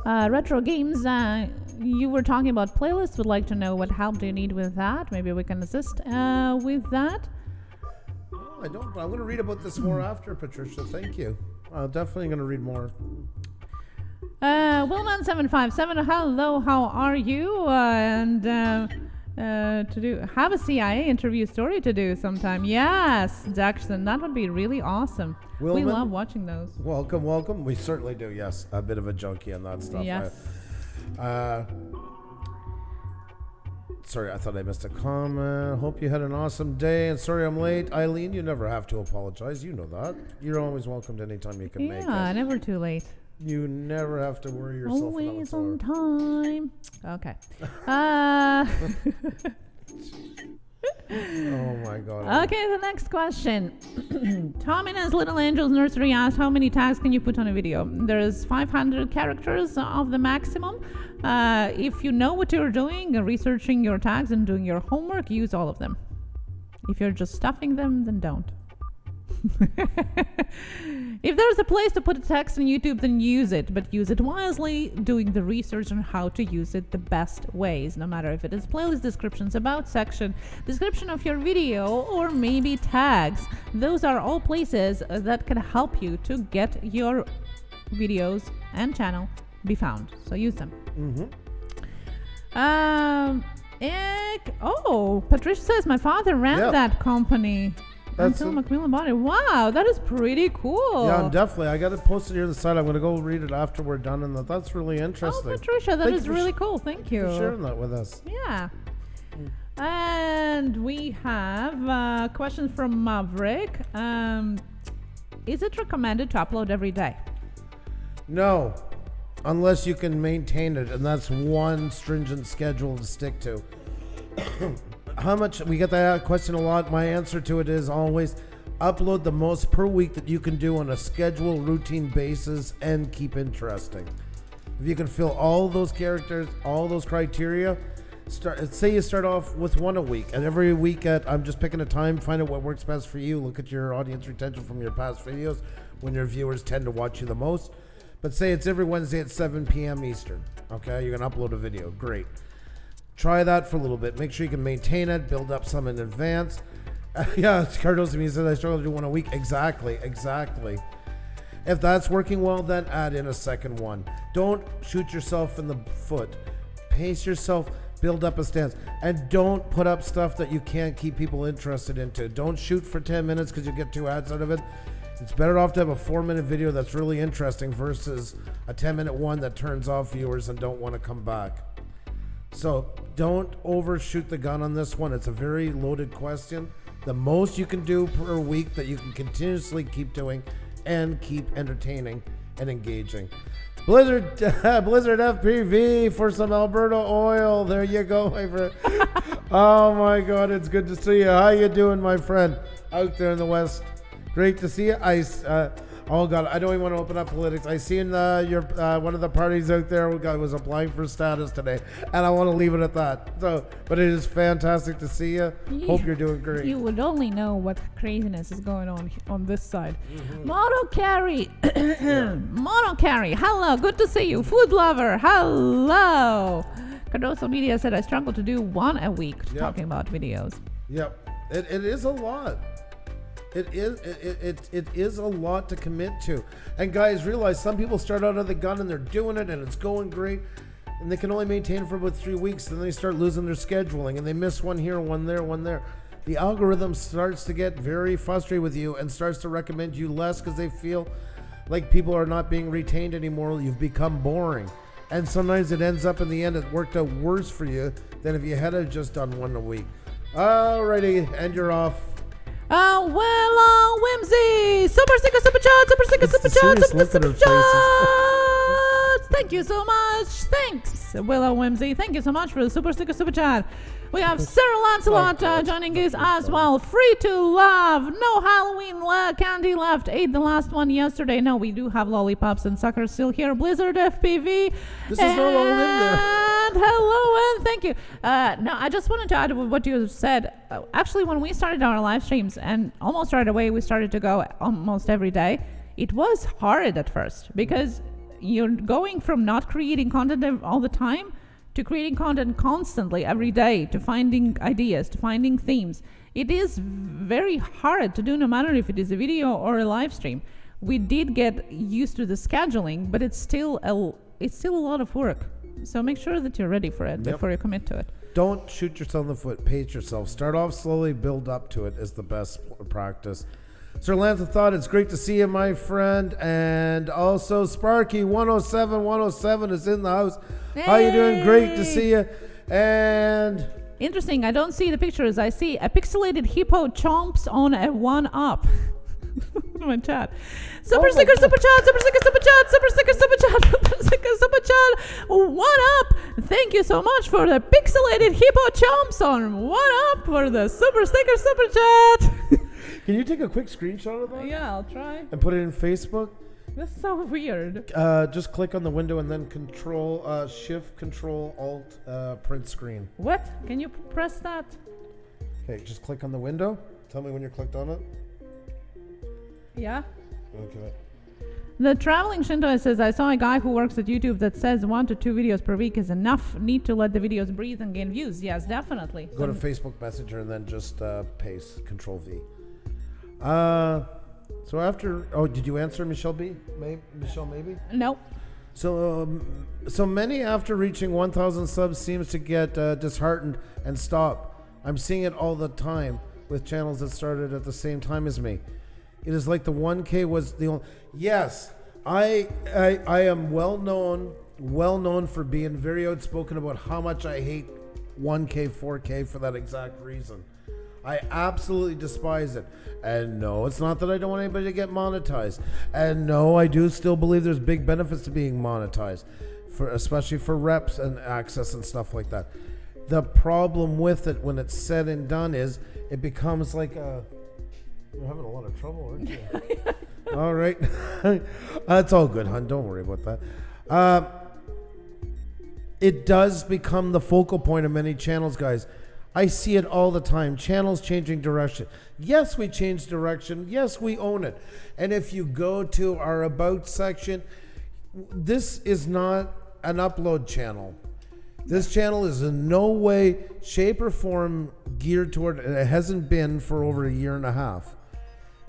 Retro Games, you were talking about playlists. Would like to know what help do you need with that? Maybe we can assist with that. I don't. I'm going to read about this more after, Patricia. Thank you. I'm definitely going to read more. Willman757, hello, how are you? Have a CIA interview story to do sometime. Yes, Jackson, that would be really awesome. Willman, we love watching those. Welcome. We certainly do, yes. A bit of a junkie on that stuff. Yes. Sorry, I thought I missed a comment. Hope you had an awesome day. And sorry I'm late. Eileen, you never have to apologize. You know that. You're always welcomed anytime you can make it. Yeah, never too late. You never have to worry yourself. Always on time. Okay. Oh my God. Okay, the next question. Tom in his Little Angels Nursery asked, how many tags can you put on a video? There's 500 characters of the maximum. If you know what you're doing, researching your tags and doing your homework, use all of them. If you're just stuffing them, then don't. If there's a place to put a text on YouTube, then use it, but use it wisely, doing the research on how to use it the best ways, no matter if it is playlist descriptions, about section, description of your video, or maybe tags. Those are all places that can help you to get your videos and channel be found. So use them. Patricia says my father ran that company. Until Macmillan bought it. Wow, that is pretty cool. Yeah, definitely. I got it posted here on the side. I'm going to go read it after we're done, and that's really interesting. Oh, Patricia, that is really cool. Thank you for sharing that with us. Yeah. And we have a question from Maverick. Is it recommended to upload every day? No, unless you can maintain it, and that's one stringent schedule to stick to. How much? We get that question a lot. My answer to it is always upload the most per week that you can do on a schedule, routine basis, and keep interesting. If you can fill all those characters, all those criteria, say you start off with one a week, and every week I'm just picking a time, find out what works best for you, look at your audience retention from your past videos when your viewers tend to watch you the most. But say it's every Wednesday at 7 p.m. Eastern. Okay, you're going to upload a video. Great. Try that for a little bit. Make sure you can maintain it, build up some in advance. Yeah, Cardos to me says I struggle to do one a week. Exactly. If that's working well, then add in a second one. Don't shoot yourself in the foot. Pace yourself, build up a stance, and don't put up stuff that you can't keep people interested into. Don't shoot for 10 minutes because you get 2 ads out of it. It's better off to have a 4-minute video that's really interesting versus a 10-minute one that turns off viewers and don't want to come back. So don't overshoot the gun on this one. It's a very loaded question. The most you can do per week that you can continuously keep doing and keep entertaining and engaging. Blizzard FPV for some Alberta oil. There you go, my friend. Oh my God, it's good to see you. How you doing, my friend, out there in the West? Great to see you. Oh God, I don't even want to open up politics. I seen your one of the parties out there was applying for status today, and I want to leave it at that. So, but it is fantastic to see you. Hope you're doing great. You would only know what craziness is going on this side. Moto Carry, Moto Carry. Hello, good to see you. Food Lover. Hello. Cardoso Media said I struggle to do one a week. Talking about videos. Yep, it is a lot. It is a lot to commit to. And guys, realize some people start out of the gun and they're doing it and it's going great, and they can only maintain for about 3 weeks. Then they start losing their scheduling and they miss one here, one there, one there. The algorithm starts to get very frustrated with you and starts to recommend you less because they feel like people are not being retained anymore. You've become boring. And sometimes it ends up in the end, it worked out worse for you than if you had just done one a week. Alrighty, and you're off. Whimsy! Super sticker, super chat, super sticker, super chat, super chat! Thank you so much. Thanks, Willow Whimsy. Thank you so much for the super sticker super chat. We have Sarah Lancelot joining us as well. Free to love. No Halloween candy left. Ate the last one yesterday. No, we do have lollipops and suckers still here. Blizzard FPV. This is not all in there. And hello and thank you. No, I just wanted to add what you said. Actually, when we started our live streams, and almost right away we started to go almost every day, it was hard at first because you're going from not creating content all the time to creating content constantly every day, to finding ideas, to finding themes. It is very hard to do, no matter if it is a video or a live stream. We did get used to the scheduling, but it's still a lot of work. So make sure that you're ready for it before you commit to it. Don't shoot yourself in the foot. Pace yourself. Start off slowly, build up to it is the best practice. Sir Lance Thought, it's great to see you, my friend. And also Sparky 107 is in the house. Hey. How you doing? Great to see you. And interesting, I don't see the pictures. I see a pixelated hippo chomps on a 1-up. My chat. Super sticker, super chat, super sticker, super chat, super sticker, super chat, super sticker, super chat. 1-up. Thank you so much for the pixelated hippo chomps on 1-up for the super sticker, super chat. Can you take a quick screenshot of that? Yeah, I'll try. And put it in Facebook? That's so weird. Just click on the window and then Shift, Control, Alt, print screen. What? Can you press that? Okay, just click on the window. Tell me when you're clicked on it. Yeah. Okay. The traveling Shinto says, I saw a guy who works at YouTube that says 1 to 2 videos per week is enough. Need to let the videos breathe and gain views. Yes, definitely. Go to Facebook Messenger and then just paste Control V. So after, did you answer Michelle B? Michelle maybe? No. So many after reaching 1,000 subs seems to get disheartened and stop. I'm seeing it all the time with channels that started at the same time as me. It is like the 1K was the only. Yes, I am well known for being very outspoken about how much I hate 1K, 4K for that exact reason. I absolutely despise it. And no, it's not that I don't want anybody to get monetized. And no, I do still believe there's big benefits to being monetized, especially for reps and access and stuff like that. The problem with it when it's said and done is it becomes like a... You're having a lot of trouble, aren't you? All right. It's all good, hon. Don't worry about that. It does become the focal point of many channels, guys. I see it all the time. Channels changing direction. Yes, we change direction. Yes, we own it. And if you go to our About section, this is not an upload channel. This channel is in no way, shape, or form geared toward, and it hasn't been for over a year and a half.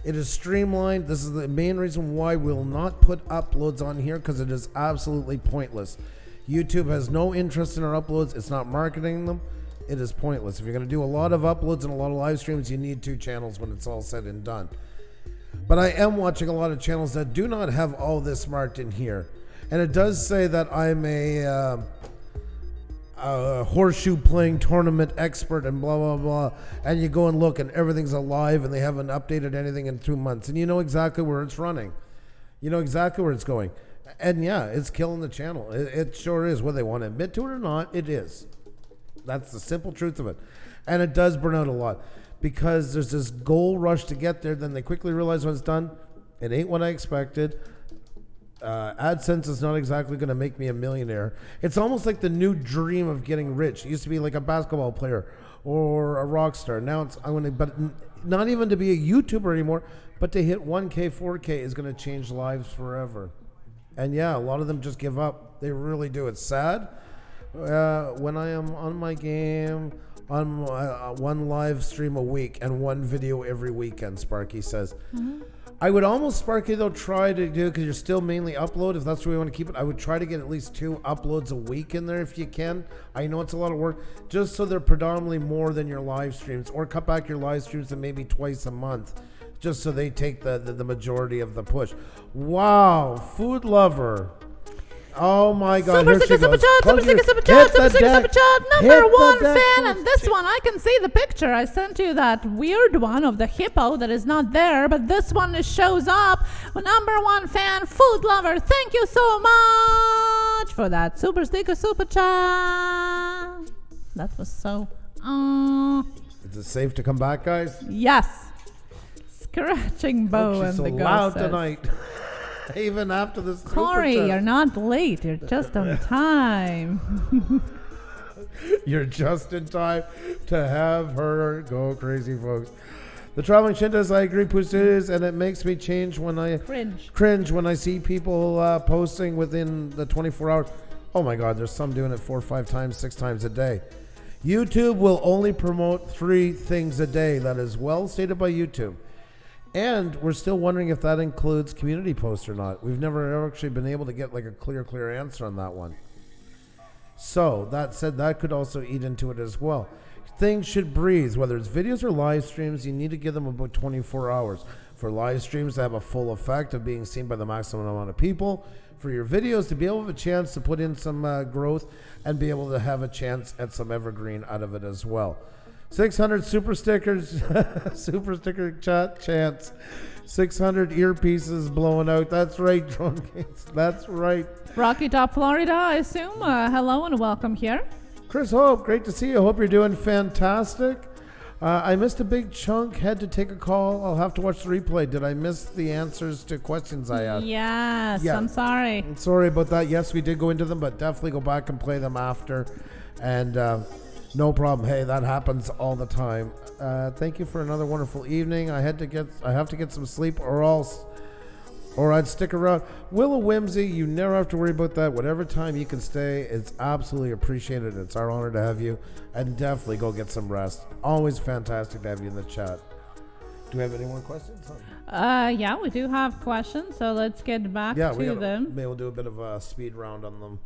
It is streamlined. This is the main reason why we'll not put uploads on here, because it is absolutely pointless. YouTube has no interest in our uploads. It's not marketing them. It is pointless. If you're going to do a lot of uploads and a lot of live streams, you need 2 channels when it's all said and done. But I am watching a lot of channels that do not have all this marked in here. And it does say that I'm a horseshoe playing tournament expert and blah, blah, blah. And you go and look and everything's alive and they haven't updated anything in 2 months. And you know exactly where it's running. You know exactly where it's going. And yeah, it's killing the channel. It sure is. Whether they want to admit to it or not, it is. That's the simple truth of it. And it does burn out a lot because there's this goal rush to get there. Then they quickly realize when it's done, it ain't what I expected. AdSense is not exactly going to make me a millionaire. It's almost like the new dream of getting rich. It used to be like a basketball player or a rock star. Now it's but not even to be a YouTuber anymore, but to hit 1K, 4K is going to change lives forever. And yeah, a lot of them just give up. They really do. It's sad. When I am on my game, on one live stream a week and 1 video every weekend, Sparky says. Mm-hmm. I would almost, Sparky, though, try to do, because you're still mainly upload, if that's where you want to keep it, I would try to get at least 2 uploads a week in there if you can. I know it's a lot of work, just so they're predominantly more than your live streams, or cut back your live streams to maybe twice a month, just so they take the majority of the push. Wow, food lover. Oh my God! Super Here she sticker, super goes. chat, super Close your- sticker, super chat, hit the super sticker, deck. super chat. Hit Number the one deck. fan, and this one I can see the picture. I sent you that weird one of the hippo that is not there, but this one shows up. Number one fan, food lover. Thank you so much for that super sticker, super chat. That was so. Is it safe to come back, guys? Yes. Scratching bow She's and so the ghost loud says, tonight. Even after this. super Corey, chat. you're not late. You're just on time. You're just in time to have her go crazy, folks. The traveling shintas, I agree, Pusa Studios, and it makes me cringe when I see people posting within the 24 hours. Oh my God, there's some doing it 4, 5 times, 6 times a day. YouTube will only promote 3 things a day. That is well stated by YouTube. And we're still wondering if that includes community posts or not. We've never actually been able to get like a clear answer on that one. So that said, that could also eat into it as well. Things should breathe, whether it's videos or live streams. You need to give them about 24 hours for live streams to have a full effect of being seen by the maximum amount of people. For your videos to be able to have a chance to put in some growth and be able to have a chance at some evergreen out of it as well. 600 super stickers, super sticker chat chance, 600 earpieces blowing out. That's right, Drone Kings. That's right. Rocky Top, Florida, I assume. Hello and welcome here. Chris Hope, great to see you. Hope you're doing fantastic. I missed a big chunk. Had to take a call. I'll have to watch the replay. Did I miss the answers to questions I had? Yes, Yeah. I'm sorry. I'm sorry about that. Yes, we did go into them, but definitely go back and play them after. And no problem. Hey, that happens all the time. Thank you for another wonderful evening. I have to get some sleep, or I'd stick around. Willow Whimsy, you never have to worry about that. Whatever time you can stay, it's absolutely appreciated. It's our honor to have you, and definitely go get some rest. Always fantastic to have you in the chat. Do we have any more questions? Yeah, we do have questions, so let's get back to them. Maybe we'll do a bit of a speed round on them.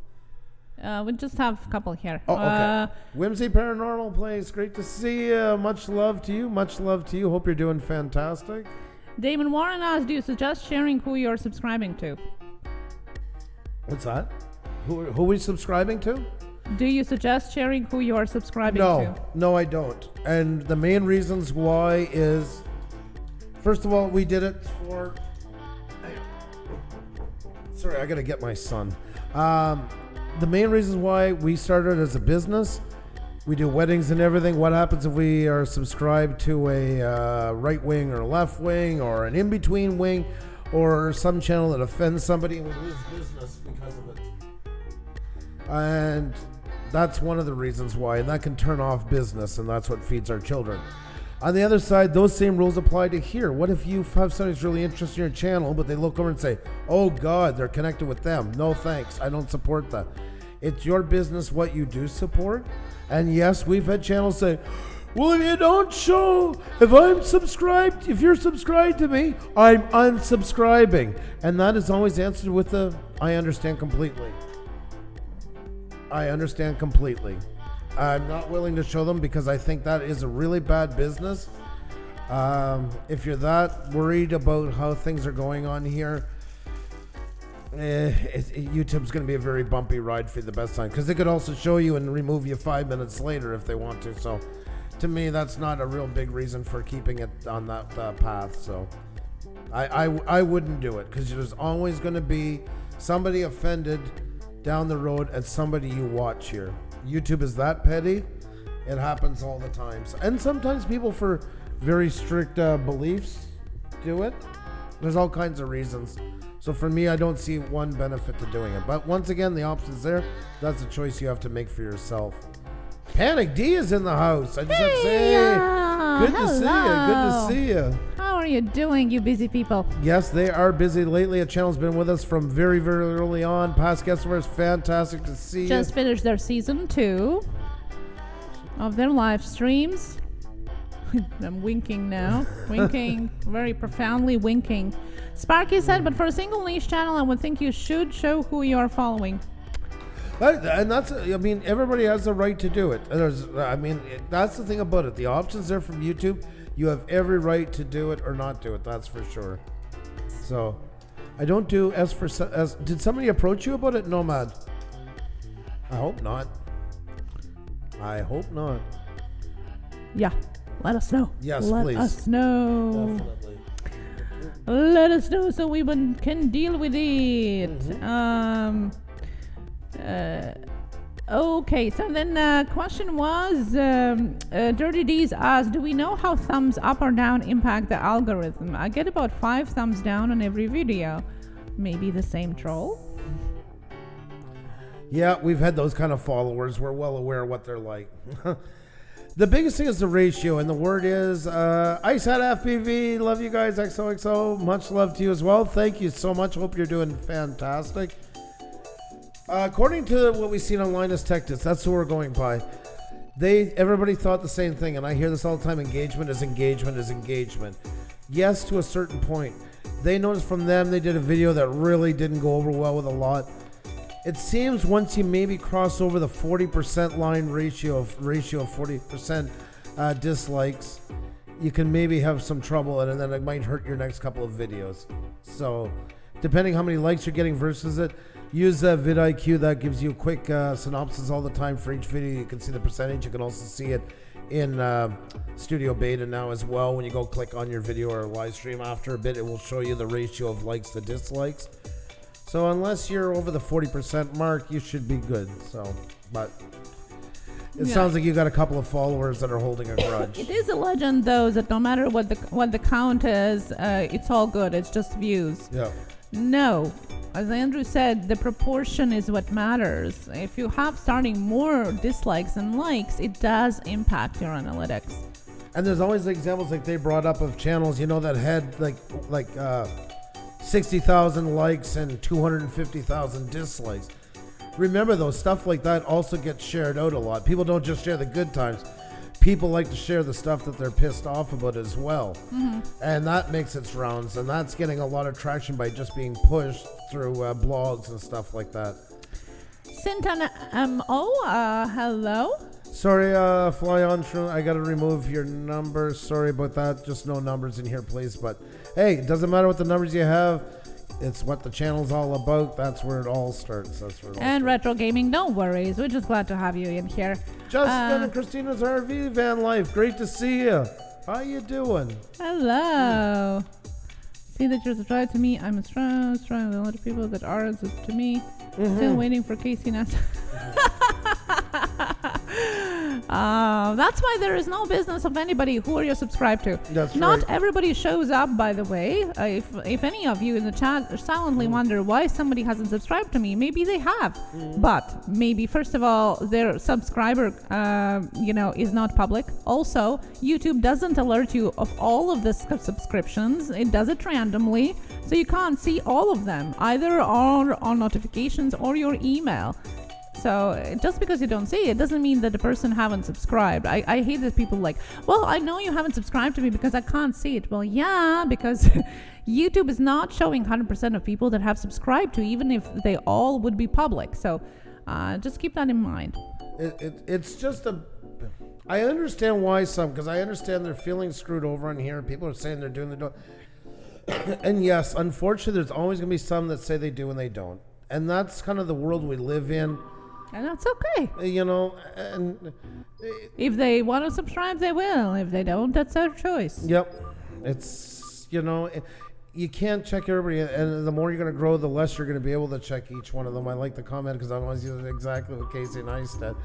We just have a couple here. Oh, okay. Whimsy Paranormal Place, great to see you. Much love to you. Much love to you. Hope you're doing fantastic. Damon Warren asked, do you suggest sharing who you're subscribing to? What's that? Who are we subscribing to? Do you suggest sharing who you're subscribing to? No, I don't. And the main reasons why is, first of all, we did it for... Sorry, I got to get my son. The main reasons why we started as a business, we do weddings and everything. What happens if we are subscribed to a right wing or left wing or an in-between wing or some channel that offends somebody and we lose business because of it? And that's one of the reasons why, and that can turn off business, and that's what feeds our children. On the other side, those same rules apply to here. What if you have somebody who's really interested in your channel, but they look over and say, oh God, they're connected with them. No thanks, I don't support that. It's your business what you do support. And yes, we've had channels say, well, if you don't show, if you're subscribed to me, I'm unsubscribing. And that is always answered with I understand completely. I understand completely. I'm not willing to show them because I think that is a really bad business. If you're that worried about how things are going on here, YouTube's going to be a very bumpy ride for you the best time, because they could also show you and remove you 5 minutes later if they want to. So to me, that's not a real big reason for keeping it on that path. So I wouldn't do it, because there's always going to be somebody offended down the road at somebody you watch here. YouTube is that petty. It happens all the time. And sometimes people for very strict beliefs do it. There's all kinds of reasons. So for me, I don't see one benefit to doing it. But once again, the option's there. That's a choice you have to make for yourself. Panic D is in the house. I just have to say, good to see you. Good to see you. How are you doing, you busy people? Yes, they are busy lately. A channel's been with us from very, very early on. Past guests of ours, fantastic to see you. Just finished their season 2 of their live streams. I'm winking now. Winking, very profoundly winking. Sparky said, but for a single niche channel, I would think you should show who you are following. And that's, I mean, everybody has the right to do it. That's the thing about it. The options there from YouTube. You have every right to do it or not do it. That's for sure. So, I don't do S for S. Did somebody approach you about it, Nomad? I hope not. I hope not. Yeah. Let us know. Yes, let please. Let us know. Definitely. Let us know so we can deal with it. Okay, so then question was, Dirty D's asked, do we know how thumbs up or down impact the algorithm? I get about 5 thumbs down on every video. Maybe the same troll? Yeah, we've had those kind of followers. We're well aware of what they're like. The biggest thing is the ratio, and the word is Ice at FPV. Love you guys, XOXO. Much love to you as well. Thank you so much. Hope you're doing fantastic. According to what we've seen online as Tek Talk, that's who we're going by. Everybody thought the same thing, and I hear this all the time. Engagement is engagement is engagement. Yes, to a certain point. They noticed from them they did a video that really didn't go over well with a lot. It seems once you maybe cross over the 40% line ratio of 40% dislikes, you can maybe have some trouble, and then it might hurt your next couple of videos. So, depending how many likes you're getting versus it, use vidIQ. That gives you a quick synopsis all the time for each video. You can see the percentage. You can also see it in Studio Beta now as well. When you go click on your video or live stream, after a bit, it will show you the ratio of likes to dislikes. So unless you're over the 40% mark, you should be good. So, but it sounds like you got a couple of followers that are holding a grudge. It is a legend, though, that no matter what the count is, it's all good. It's just views. Yeah. No, as Andrew said, the proportion is what matters. If you have starting more dislikes than likes, it does impact your analytics. And there's always examples like they brought up of channels, that had like 60,000 likes and 250,000 dislikes. Remember, though, stuff like that also gets shared out a lot. People don't just share the good times. People like to share the stuff that they're pissed off about as well. Mm-hmm. And that makes its rounds, and that's getting a lot of traction by just being pushed through blogs and stuff like that. Sintan hello? Sorry, Fly On Shroom, I gotta remove your number. Sorry about that. Just no numbers in here, please. But hey, it doesn't matter what the numbers you have. It's what the channel's all about. That's where it all starts. Retro gaming, no worries. We're just glad to have you in here. Justin and Christina's RV van life. Great to see you. How you doing? Hello. See that you're subscribed to me. I'm strong with a lot of people that are to me. Still waiting for Casey Nass. That's why there is no business of anybody who are you subscribed to. That's Not right. everybody shows up, by the way. If any of you in the chat silently wonder why somebody hasn't subscribed to me, maybe they have. But maybe, first of all, their subscriber, is not public. Also, YouTube doesn't alert you of all of the subscriptions. It does it randomly. So you can't see all of them, either on notifications or your email. So just because you don't see it doesn't mean that the person haven't subscribed. I hate that people like, well, I know you haven't subscribed to me because I can't see it. Well, yeah, because YouTube is not showing 100% of people that have subscribed to, even if they all would be public. So just keep that in mind. It's just I understand why because I understand they're feeling screwed over on here. People are saying they're doing the and yes, unfortunately, there's always going to be some that say they do and they don't. And that's kind of the world we live in. And that's okay. And if they want to subscribe, they will. If they don't, that's their choice. Yep. It's, you can't check everybody. And the more you're going to grow, the less you're going to be able to check each one of them. I like the comment because I was using exactly what Casey and I said.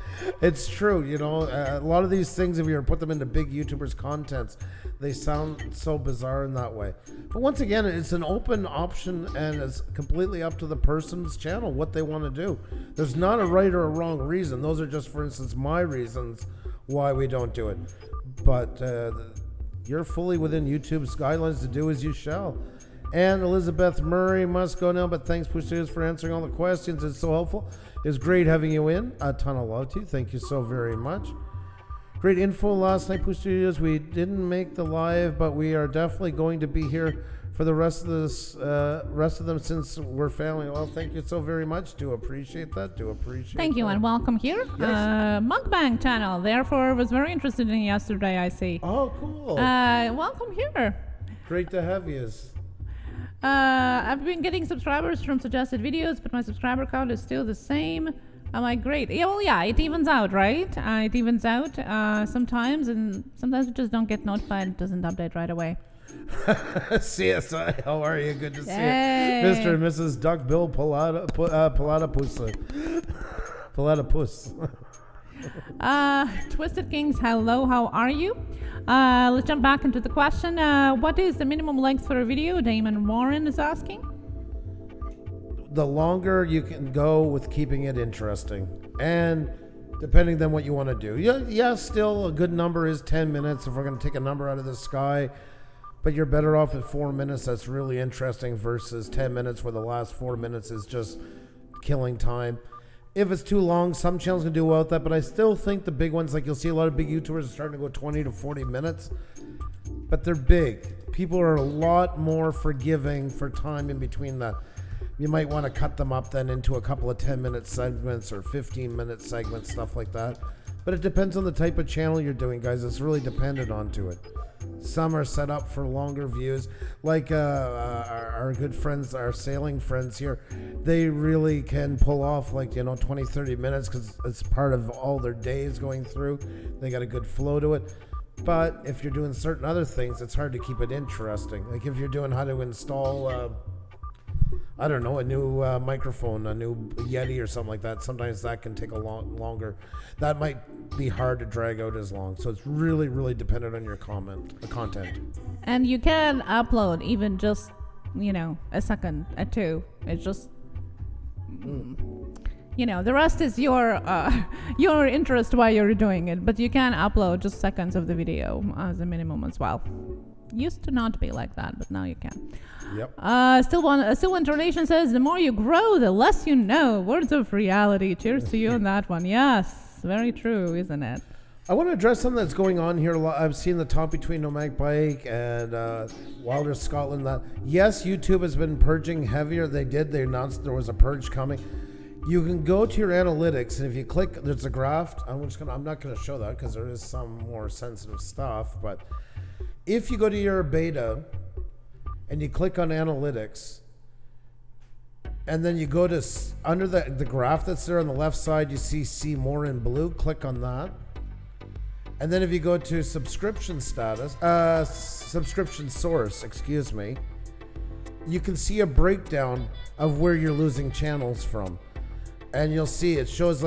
It's true. A lot of these things, if you were to put them into big YouTubers' contents, they sound so bizarre in that way. But once again, it's an open option and it's completely up to the person's channel what they want to do. There's not a right or a wrong reason. Those are just, for instance, my reasons why we don't do it. But you're fully within YouTube's guidelines to do as you shall. And Elizabeth Murray must go now, but thanks, Pusa Studios, for answering all the questions. It's so helpful. It's great having you in. A ton of love to you. Thank you so very much. Great info last night, Pusa Studios. We didn't make the live, but we are definitely going to be here for the rest of them since we're family. Well, thank you so very much. Do appreciate that. Thank you and welcome here. Yes. Mukbang channel. Therefore, was very interested in yesterday. I see. Oh, cool. Welcome here. Great to have you. I've been getting subscribers from suggested videos, but my subscriber count is still the same. I'm like, great. Yeah, well, yeah, it evens out, right? It evens out sometimes, and sometimes we just don't get notified. It doesn't update right away. CSI, how are you? Good to see Hey. you. Mr. and Mrs. Duck Bill Pusa. Puss. Twisted Kings, hello, how are you? Let's jump back into the question. What is the minimum length for a video? Damon Warren is asking. The longer you can go with keeping it interesting, and depending on what you want to do. Yeah, still a good number is 10 minutes if we're going to take a number out of the sky, but you're better off at 4 minutes. That's really interesting versus 10 minutes where the last 4 minutes is just killing time. If it's too long, some channels can do well with that, but I still think the big ones, like you'll see a lot of big YouTubers are starting to go 20 to 40 minutes, but they're big. People are a lot more forgiving for time in between that. You might want to cut them up then into a couple of 10-minute segments or 15-minute segments, stuff like that. But it depends on the type of channel you're doing, guys. It's really dependent onto it. Some are set up for longer views, like our good friends, our sailing friends here. They really can pull off 20, 30 minutes because it's part of all their days going through. They got a good flow to it. But if you're doing certain other things, it's hard to keep it interesting. Like if you're doing how to install I don't know, a new microphone, a new Yeti or something like that. Sometimes that can take a lot longer. That might be hard to drag out as long. So it's really, really dependent on your content. And you can upload even just, a second, a two. It's just, the rest is your interest while you're doing it. But you can upload just seconds of the video as a minimum as well. Used to not be like that, but now you can. Yep. Still Internation says, the more you grow, the less you know. Words of reality. Cheers to you on that one. Yes, very true, isn't it? I want to address something that's going on here. I've seen the talk between Nomadic Bike and Wilder Scotland. That yes, YouTube has been purging heavier. They announced there was a purge coming. You can go to your analytics, and if you click, there's a graph. I'm not going to show that because there is some more sensitive stuff. But if you go to your beta and you click on analytics, and then you go to under the graph that's there on the left side, you see more in blue. Click on that. And then if you go to subscription status, subscription source, you can see a breakdown of where you're losing channels from. And you'll see it shows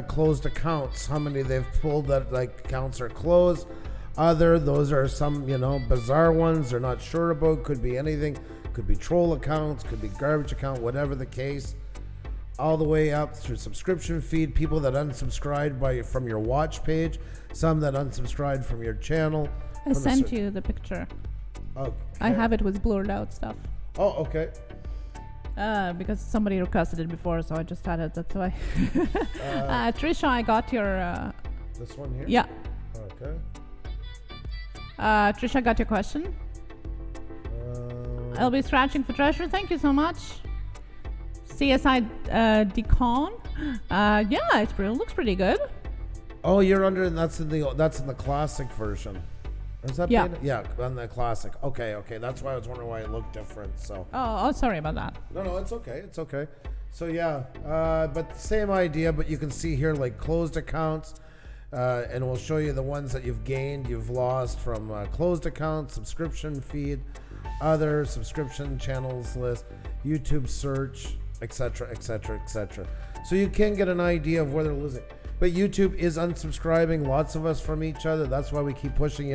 closed accounts, how many they've pulled that accounts are closed. Those are some, bizarre ones they're not sure about. Could be anything. Could be troll accounts, could be garbage account, whatever the case. All the way up through subscription feed, people that unsubscribed from your watch page, some that unsubscribed from your channel. I sent you the picture. Okay. I have it with blurred out stuff. Oh, okay. Because somebody requested it before, so I just had it. That's why. Trisha, I got your. This one here? Yeah. Okay. Trisha, got your question. I'll be scratching for treasure. Thank you so much. CSI Decon. Yeah, it looks pretty good. Oh, you're under. That's in the classic version. Is that yeah? Beta? Yeah, on the classic. Okay. That's why I was wondering why it looked different. So. Oh, sorry about that. No, it's okay. So yeah, but same idea. But you can see here closed accounts, and we'll show you the ones that you've gained, you've lost from closed accounts, subscription feed, other subscription channels list, YouTube search, etc. So you can get an idea of where they're losing. But YouTube is unsubscribing lots of us from each other. That's why we keep pushing,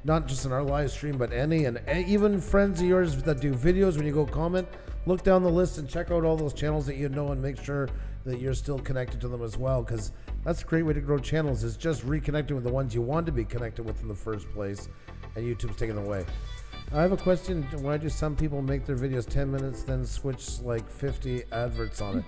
not just in our live stream, but and even friends of yours that do videos. When you go comment, look down the list and check out all those channels that and make sure that you're still connected to them as well, because that's a great way to grow channels, is just reconnecting with the ones you want to be connected with in the first place, and YouTube's taking them away. I have a question. Why do some people make their videos 10 minutes, then switch 50 adverts on it?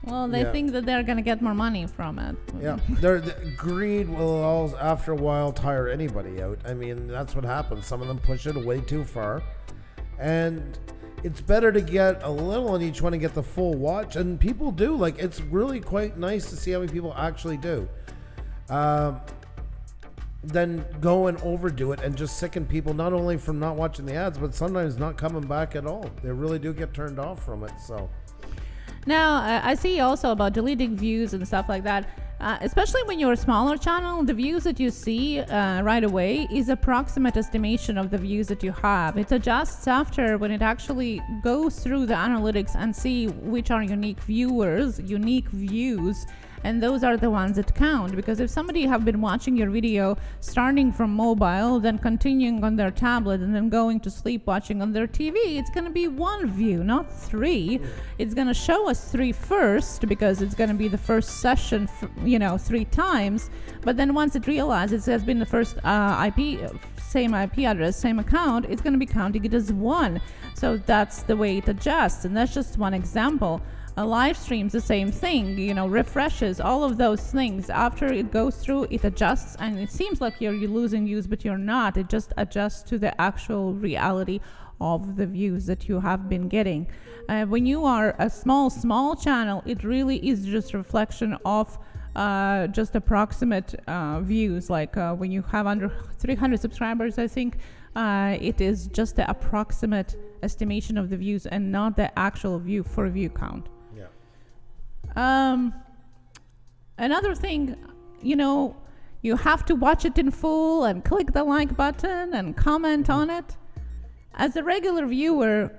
Well, they think that they're going to get more money from it. Yeah. The greed will, after a while, tire anybody out. I mean, that's what happens. Some of them push it way too far. And it's better to get a little on each one and get the full watch. And people do. It's really quite nice to see how many people actually do. than go and overdo it and just sicken people, not only from not watching the ads, but sometimes not coming back at all. They really do get turned off from it. So now I see also about deleting views and stuff like that. Especially when you're a smaller channel, the views that you see right away is approximate estimation of the views that you have. It adjusts after when it actually goes through the analytics and see which are unique viewers, unique views, and those are the ones that count. Because if somebody have been watching your video starting from mobile, then continuing on their tablet, and then going to sleep watching on their TV, it's going to be one view, not three. It's going to show us three first because it's going to be the first session, 3 times. But then once it realizes it has been the first same IP address, same account, it's going to be counting it as one. So that's the way it adjusts, and that's just one example. Live streams, the same thing, refreshes, all of those things. After it goes through, it adjusts, and it seems like you're losing views, but you're not. It just adjusts to the actual reality of the views that you have been getting. When you are a small channel, it really is just a reflection of just approximate views. Like when you have under 300 subscribers, I think it is just the approximate estimation of the views and not the actual view count. Another thing, you have to watch it in full and click the like button and comment on it. As a regular viewer,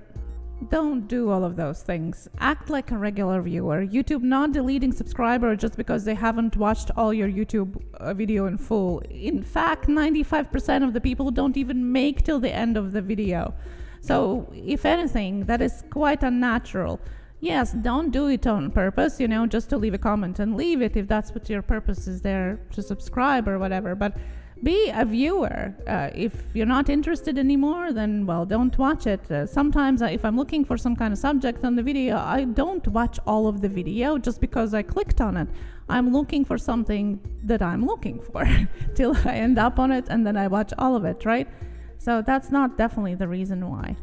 don't do all of those things. Act like a regular viewer. YouTube not deleting subscriber just because they haven't watched all your YouTube video in full. In fact, 95% of the people don't even make till the end of the video. So if anything, that is quite unnatural. Yes, don't do it on purpose, just to leave a comment and leave it if that's what your purpose is there, to subscribe or whatever. But be a viewer. If you're not interested anymore, then, don't watch it. Sometimes if I'm looking for some kind of subject on the video, I don't watch all of the video just because I clicked on it. I'm looking for something that I'm looking for till I end up on it, and then I watch all of it, right? So that's not definitely the reason why.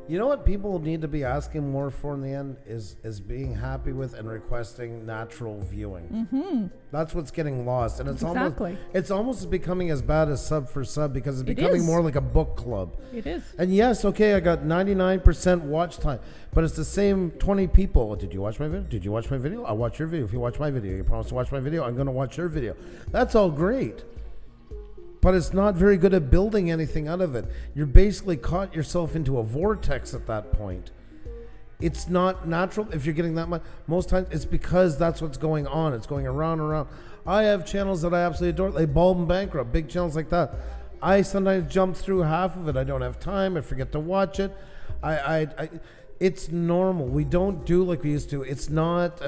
You know what people need to be asking more for in the end is being happy with and requesting natural viewing. Mm-hmm. That's what's getting lost, and it's almost becoming as bad as sub for sub because it's becoming more like a book club. It is. And yes, okay, I got 99% watch time, but it's the same 20 people. Did you watch my video? Did you watch my video? I'll watch your video. If you watch my video, you promise to watch my video, I'm going to watch your video. That's all great. But it's not very good at building anything out of it. You're basically caught yourself into a vortex at that point. It's not natural if you're getting that much. Most times it's because that's what's going on. It's going around and around. I have channels that I absolutely adore, like Bulb and Bankrupt, big channels like that. I sometimes jump through half of it. I don't have time. I forget to watch it. It's normal. We don't do like we used to. It's not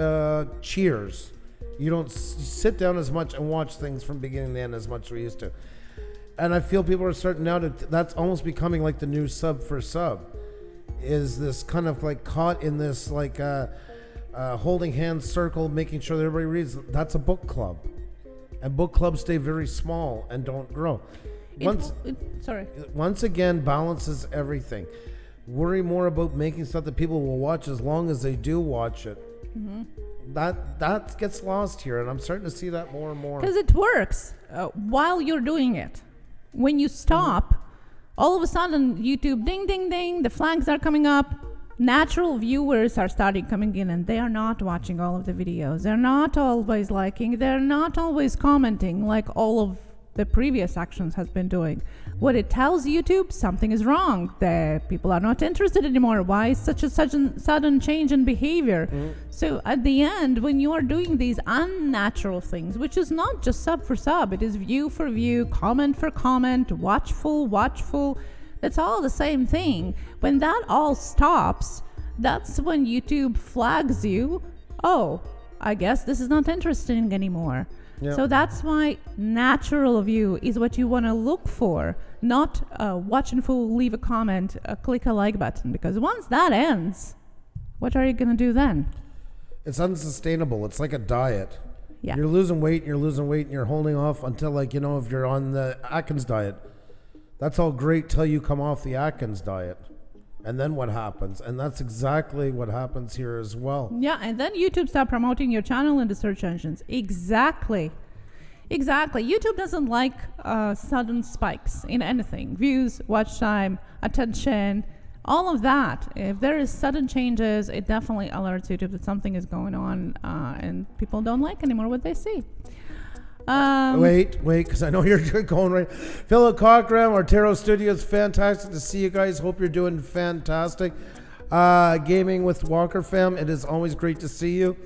Cheers. You don't sit down as much and watch things from beginning to end as much as we used to. And I feel people are starting now that's almost becoming like the new sub for sub, is this kind of like caught in this like holding hands circle, making sure that everybody reads. That's a book club, and book clubs stay very small and don't grow. Once again, balances everything. Worry more about making stuff that people will watch as long as they do watch it. Mm-hmm. That gets lost here, and I'm starting to see that more and more. Because it works while you're doing it. When you stop, all of a sudden YouTube, ding, ding, ding, the flags are coming up. Natural viewers are starting coming in, and they are not watching all of the videos. They're not always liking. They're not always commenting like all of the previous actions has been doing. What it tells YouTube, something is wrong. That people are not interested anymore. Why such a sudden change in behavior? Mm-hmm. So at the end, when you are doing these unnatural things, which is not just sub for sub, it is view for view, comment for comment, watchful. It's all the same thing. When that all stops, that's when YouTube flags you. Oh, I guess this is not interesting anymore. Yep. So that's why natural view is what you want to look for, not watch in full, leave a comment, click a like button, because once that ends, what are you going to do then? It's unsustainable. It's like a diet. Yeah. You're losing weight and you're holding off until if you're on the Atkins diet. That's all great till you come off the Atkins diet. And then what happens? And that's exactly what happens here as well. Yeah, and then YouTube start promoting your channel in the search engines. Exactly. Exactly. YouTube doesn't like sudden spikes in anything. Views, watch time, attention, all of that. If there is sudden changes, it definitely alerts YouTube that something is going on and people don't like anymore what they see. Wait, because I know you're going right. Philip Cochran, Pusa Studios, fantastic to see you guys. Hope you're doing fantastic. Gaming with Walker Fam, it is always great to see you.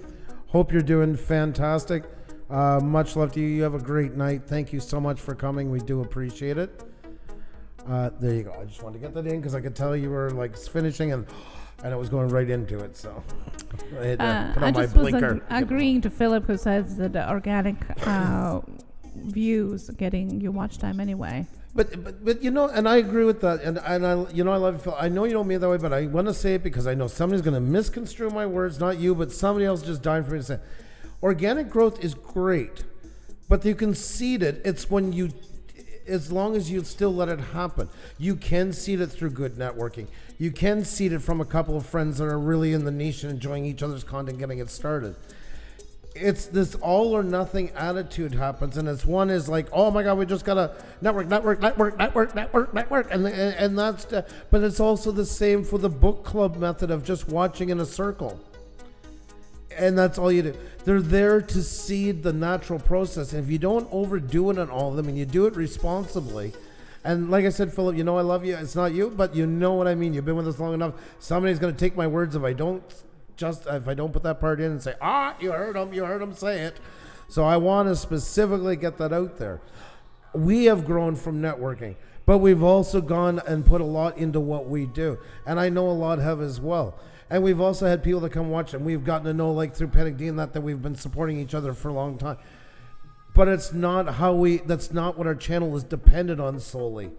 Hope you're doing fantastic. Much love to you. You have a great night. Thank you so much for coming. We do appreciate it. There you go. I just wanted to get that in because I could tell you were like finishing and it was going right into it. So I had to put on my blinker. Agreeing to Philip, who says that the organic views getting your watch time anyway. But you know, and I agree with that, and I love you, Phil. I know you don't mean it that way, but I want to say it because I know somebody's going to misconstrue my words, not you, but somebody else just dying for me to say. Organic growth is great, but you can seed it. It's when you, as long as you still let it happen, you can seed it through good networking. You can seed it from a couple of friends that are really in the niche and enjoying each other's content, getting it started. It's this all or nothing attitude happens, and it's one is like, oh my God, we just gotta network, and that's but it's also the same for the book club method of just watching in a circle, and that's all you do. They're there to seed the natural process, and if you don't overdo it on all of them and you do it responsibly, and like I said, Philip, you know I love you. It's not you, but you know what I mean. You've been with us long enough. Somebody's gonna take my words if I don't put that part in and say, you heard him say it. So I want to specifically get that out there. We have grown from networking, but we've also gone and put a lot into what we do. And I know a lot have as well. And we've also had people that come watch, and we've gotten to know, like through Panic D and that we've been supporting each other for a long time. But it's not that's not what our channel is dependent on solely.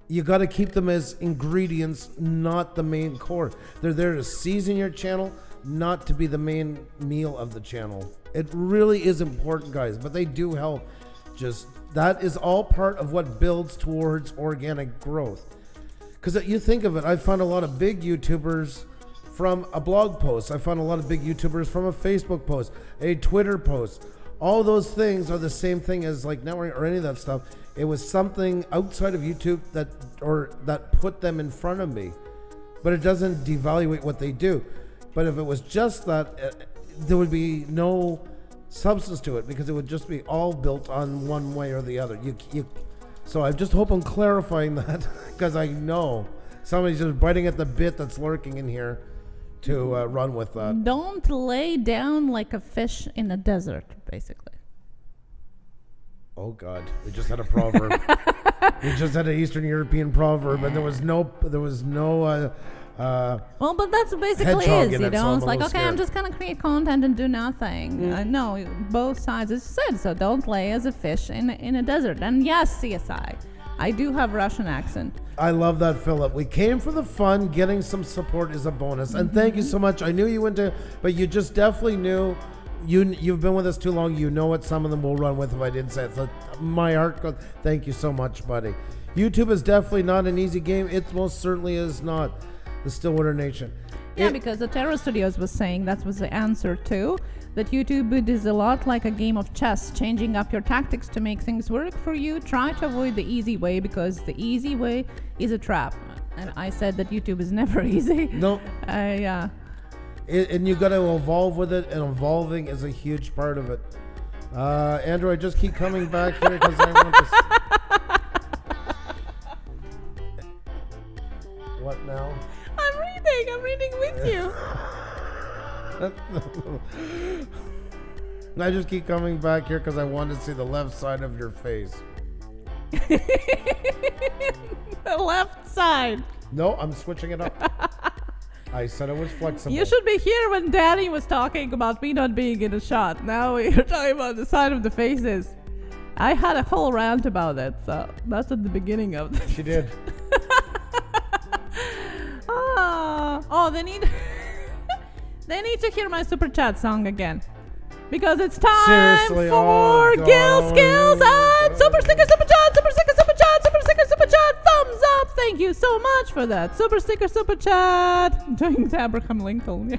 You got to keep them as ingredients, not the main core. They're there to season your channel, not to be the main meal of the channel. It really is important, guys, but they do help. Just that is all part of what builds towards organic growth. Because you think of it, I found a lot of big YouTubers from a blog post. I found a lot of big YouTubers from a Facebook post, a Twitter post. All those things are the same thing as like networking or any of that stuff. It was something outside of YouTube that put them in front of me, but it doesn't devaluate what they do. But if it was just that, there would be no substance to it because it would just be all built on one way or the other. So I just hope I'm clarifying that because I know somebody's just biting at the bit that's lurking in here to run with that. Don't lay down like a fish in a desert, basically. Oh God, we just had a proverb. We just had an Eastern European proverb, and there was no. Well, but that's basically is, you know. It's like, okay, I'm just gonna create content and do nothing. No, both sides is said. So don't lay as a fish in a desert. And yes, CSI, I do have Russian accent. I love that, Philip. We came for the fun. Getting some support is a bonus. And thank you so much. I knew you went to, but you just definitely knew. You've been with us too long. You know what some of them will run with if I didn't say it. So my heart goes, thank you so much, buddy. YouTube is definitely not an easy game. It most certainly is not. The Stillwater Nation. Yeah, because the Pusa Studios was saying that was the answer too. That YouTube is a lot like a game of chess, changing up your tactics to make things work for you. Try to avoid the easy way because the easy way is a trap. And I said that YouTube is never easy. No. Yeah. And you got to evolve with it, and evolving is a huge part of it. Andrew, I just keep coming back here because I want to. What now? I'm reading with you. I just keep coming back here because I want to see the left side of your face. The left side. No, I'm switching it up. I said it was flexible. You should be here when Danny was talking about me not being in a shot. Now you're talking about the side of the faces. I had a whole rant about it, so that's at the beginning of this. She did. They need they need to hear my super chat song again. Because it's time for Gil Skills and Super Sticker Super Chat, Super Sticker Super Chat, Super Sticker Super Chat, thumbs up. Thank you so much for that. Super Sticker Super Chat. I'm doing the Abraham Lincoln.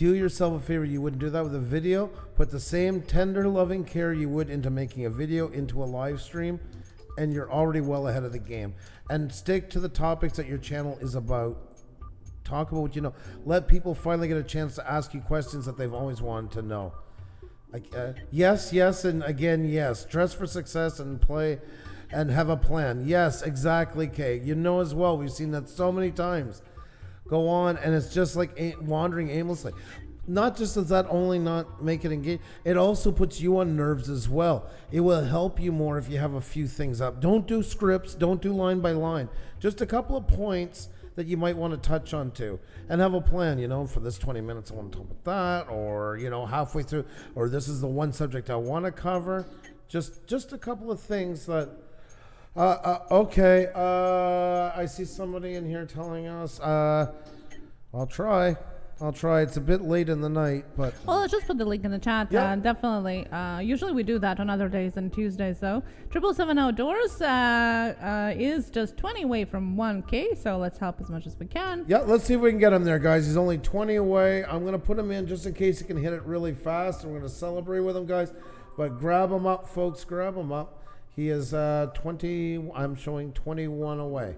do yourself a favor. You wouldn't do that with a video. Put the same tender, loving care you would into making a video into a live stream, and you're already well ahead of the game. And stick to the topics that your channel is about. Talk about what you know. Let people finally get a chance to ask you questions that they've always wanted to know. Like, yes, and again, yes. Dress for success and play and have a plan. Yes, exactly, Kay. You know as well. We've seen that so many times. Go on, and it's just like wandering aimlessly. Not just does that only not make it engage, it also puts you on nerves as well. It will help you more if you have a few things up. Don't do scripts, don't do line by line. Just a couple of points that you might want to touch on too, and have a plan, for this 20 minutes I want to talk about that, or, halfway through, or this is the one subject I want to cover. Just a couple of things that, okay, I see somebody in here telling us, I'll try. It's a bit late in the night, but... Well, let's just put the link in the chat. Yeah. Definitely. Usually we do that on other days than Tuesdays, though. 777 Outdoors is just 20 away from 1K, so let's help as much as we can. Yeah, let's see if we can get him there, guys. He's only 20 away. I'm going to put him in just in case he can hit it really fast. We're going to celebrate with him, guys. But grab him up, folks. Grab him up. He is 20... I'm showing 21 away.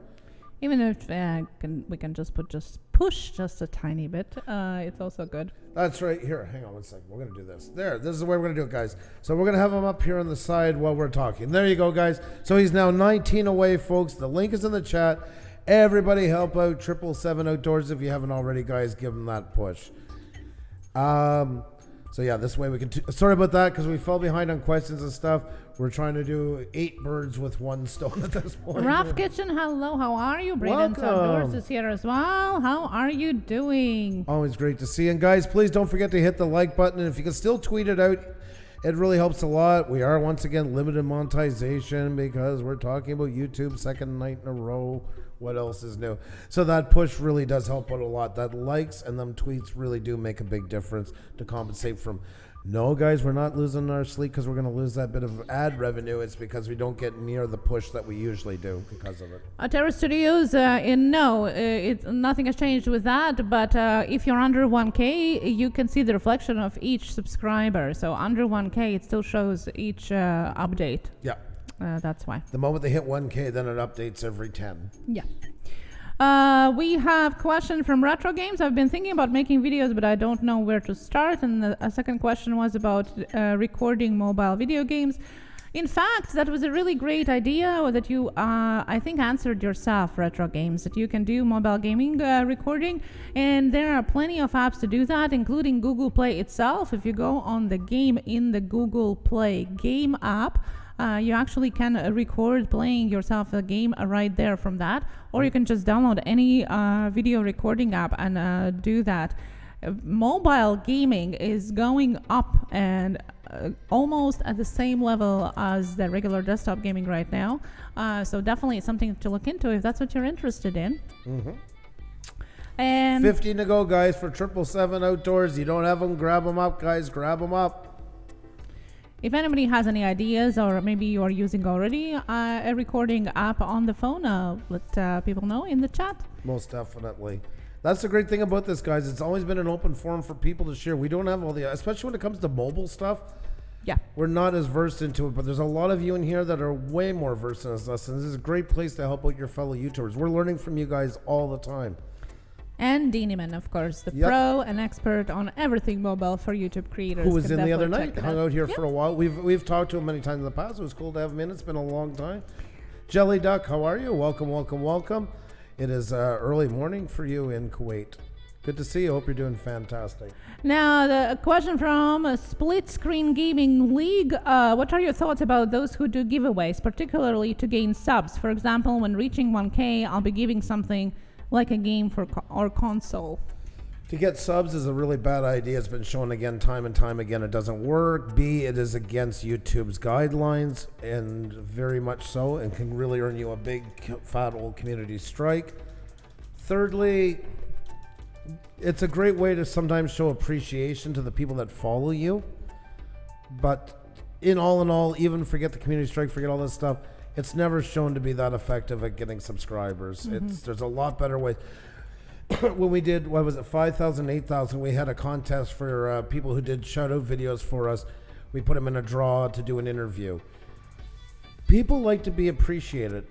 Even if we can just push just a tiny bit, it's also good. That's right. Here, hang on one second. We're going to do this. There, this is the way we're going to do it, guys. So we're going to have him up here on the side while we're talking. There you go, guys. So he's now 19 away, folks. The link is in the chat. Everybody help out 777 Outdoors if you haven't already, guys. Give him that push. So yeah, this way we can... sorry about that, because we fell behind on questions and stuff. We're trying to do 8 birds with 1 stone at this point. Rough Kitchen, hello, how are you? Braden's Outdoors is here as well. How are you doing? Always great to see you. And guys, please don't forget to hit the like button. And if you can still tweet it out, it really helps a lot. We are, once again, limited monetization because we're talking about YouTube second night in a row. What else is new? So that push really does help out a lot. That likes and them tweets really do make a big difference to compensate from... No, guys, we're not losing our sleep because we're going to lose that bit of ad revenue. It's because we don't get near the push that we usually do because of it. Pusa Studios, nothing has changed with that. But if you're under 1K, you can see the reflection of each subscriber. So under 1K, it still shows each update. Yeah. That's why. The moment they hit 1K, then it updates every 10. Yeah. We have question from Retro Games. I've been thinking about making videos, but I don't know where to start. And the second question was about recording mobile video games. In fact, that was a really great idea that you, I think, answered yourself, Retro Games, that you can do mobile gaming recording. And there are plenty of apps to do that, including Google Play itself. If you go on the game in the Google Play game app, you actually can record playing yourself a game right there from that, or you can just download any video recording app and do that. Mobile gaming is going up and almost at the same level as the regular desktop gaming right now. So definitely it's something to look into if that's what you're interested in. Mm-hmm. And 15 to go, guys, for 777 Outdoors. You don't have them, grab them up, guys. Grab them up. If anybody has any ideas, or maybe you are using already a recording app on the phone, let people know in the chat. Most definitely. That's the great thing about this, guys. It's always been an open forum for people to share. We don't have all the, especially when it comes to mobile stuff. Yeah. We're not as versed into it, but there's a lot of you in here that are way more versed than us. And this is a great place to help out your fellow YouTubers. We're learning from you guys all the time. And Deanieman, of course, the pro and expert on everything mobile for YouTube creators. Who was in the other night, hung out here for a while. We've talked to him many times in the past. It was cool to have him in. It's been a long time. Jelly Duck, how are you? Welcome. It is early morning for you in Kuwait. Good to see you. Hope you're doing fantastic. Now, the question from Split Screen Gaming League. What are your thoughts about those who do giveaways, particularly to gain subs? For example, when reaching 1K, I'll be giving something like a game for or console. To get subs is a really bad idea. It's been shown again, time and time again. It doesn't work. B, it is against YouTube's guidelines, and very much so, and can really earn you a big, fat old community strike. Thirdly, it's a great way to sometimes show appreciation to the people that follow you. But in all, even forget the community strike, forget all this stuff, it's never shown to be that effective at getting subscribers. Mm-hmm. There's a lot better ways. when we did, what was it, 5,000, 8,000, we had a contest for people who did shout-out videos for us. We put them in a draw to do an interview. People like to be appreciated,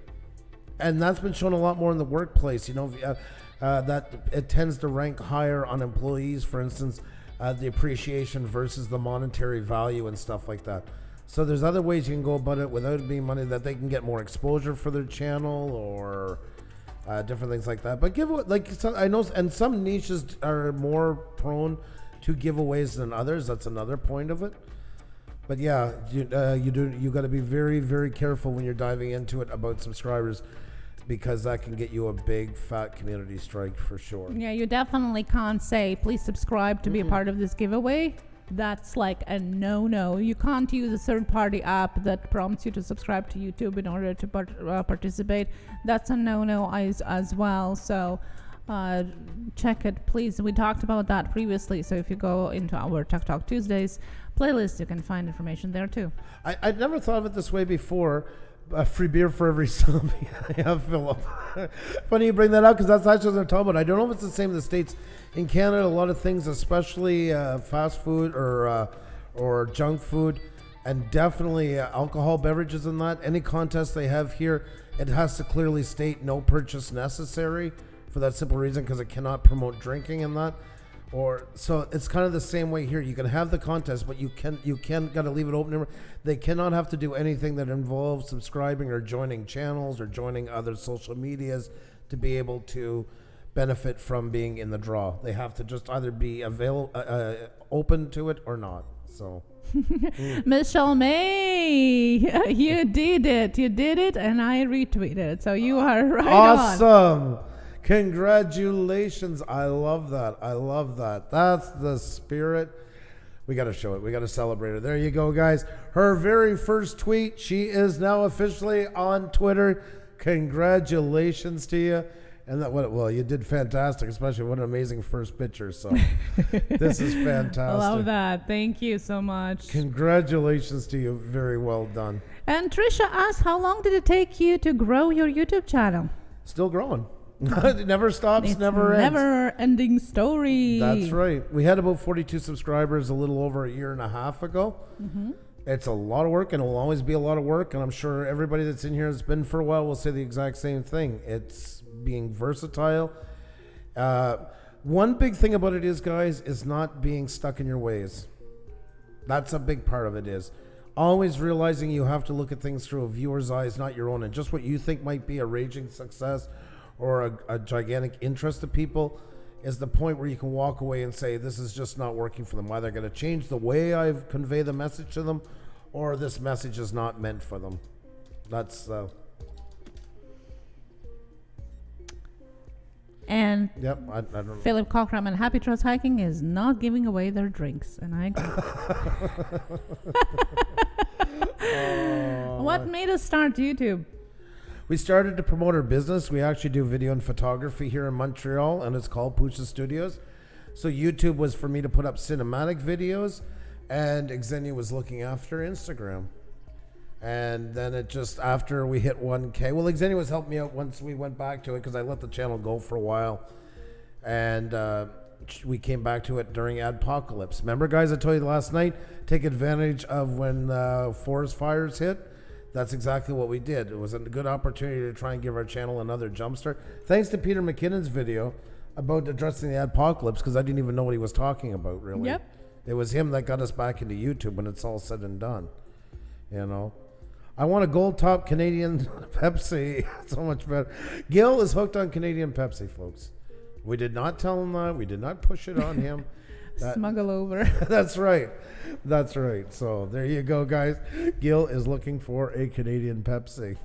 and that's been shown a lot more in the workplace. That it tends to rank higher on employees, for instance, the appreciation versus the monetary value and stuff like that. So there's other ways you can go about it without it being money, that they can get more exposure for their channel or different things like that. But I know, and some niches are more prone to giveaways than others. That's another point of it. But yeah, you got to be very, very careful when you're diving into it about subscribers, because that can get you a big fat community strike for sure. Yeah, you definitely can't say, please subscribe to be a part of this giveaway. That's like a no. You can't use a third-party app that prompts you to subscribe to YouTube in order to participate. That's a no as well. So check it, please. We talked about that previously. So if you go into our Tek Talk Tuesdays playlist, you can find information there too. I'd never thought of it this way before. A free beer for every sub. Yeah, Philip. Funny you bring that up, because that's actually what they're talking about. I don't know if it's the same in the States. In Canada, a lot of things, especially fast food or junk food, and definitely alcohol beverages and that. Any contest they have here, it has to clearly state no purchase necessary, for that simple reason, because it cannot promote drinking and that. So it's kind of the same way here. You can have the contest, but you can got to leave it open. They cannot have to do anything that involves subscribing or joining channels or joining other social medias to be able to benefit from being in the draw. They have to just either be open to it or not. So Michelle May, you did it, and I retweeted it. So you are right awesome. on. Congratulations. I love that. That's the spirit. We got to show it. We got to celebrate her. There you go, guys. Her very first tweet. She is now officially on Twitter. Congratulations to you. And you did fantastic, especially what an amazing first picture. So this is fantastic. I love that. Thank you so much. Congratulations to you. Very well done. And Trisha asked, how long did it take you to grow your YouTube channel? Still growing. It never stops, never ends. Never-ending story. That's right. We had about 42 subscribers a little over a year and a half ago. Mm-hmm. It's a lot of work, and it will always be a lot of work, and I'm sure everybody that's in here has been for a while will say the exact same thing. It's being versatile. One big thing about it is, guys, is not being stuck in your ways. That's a big part of it is. Always realizing you have to look at things through a viewer's eyes, not your own, and just what you think might be a raging success or a gigantic interest to people is the point where you can walk away and say, this is just not working for them. Either going to change the way I convey the message to them, or this message is not meant for them. That's and yep. I don't know. Philip Cockram and Happy Trust Hiking is not giving away their drinks, and I agree. What made us start YouTube? We started to promote our business. We actually do video and photography here in Montreal, and it's called Pusa Studios. So YouTube was for me to put up cinematic videos, and Xenia was looking after Instagram. And then it just, after we hit 1K, well, Xenia was helping me out once we went back to it, because I let the channel go for a while. And we came back to it during Adpocalypse. Remember, guys, I told you last night, take advantage of when forest fires hit. That's exactly what we did. It was a good opportunity to try and give our channel another jumpstart. Thanks to Peter McKinnon's video about addressing the Adpocalypse, because I didn't even know what he was talking about, really. Yep. It was him that got us back into YouTube when it's all said and done. You know? I want a gold top Canadian Pepsi. So much better. Gil is hooked on Canadian Pepsi, folks. We did not tell him that. We did not push it on him. Smuggle over. That's right. That's right. So there you go, guys. Gil is looking for a Canadian Pepsi.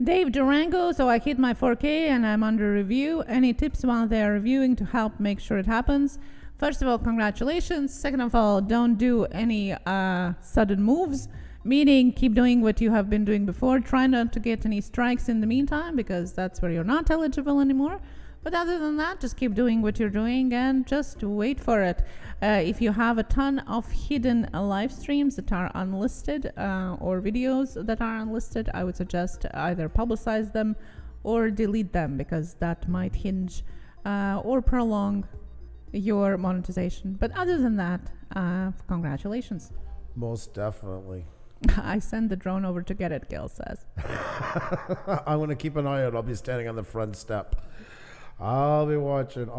Dave Durango, so I hit my 4K and I'm under review. Any tips while they are reviewing to help make sure it happens? First of all, congratulations. Second of all, don't do any sudden moves, meaning keep doing what you have been doing before. Try not to get any strikes in the meantime, because that's where you're not eligible anymore. But other than that, just keep doing what you're doing and just wait for it. If you have a ton of hidden live streams that are unlisted or videos that are unlisted, I would suggest either publicize them or delete them, because that might hinge or prolong your monetization. But other than that, congratulations. Most definitely. I send the drone over to get it, Gil says. I'm going to keep an eye out. I'll be standing on the front step. I'll be watching.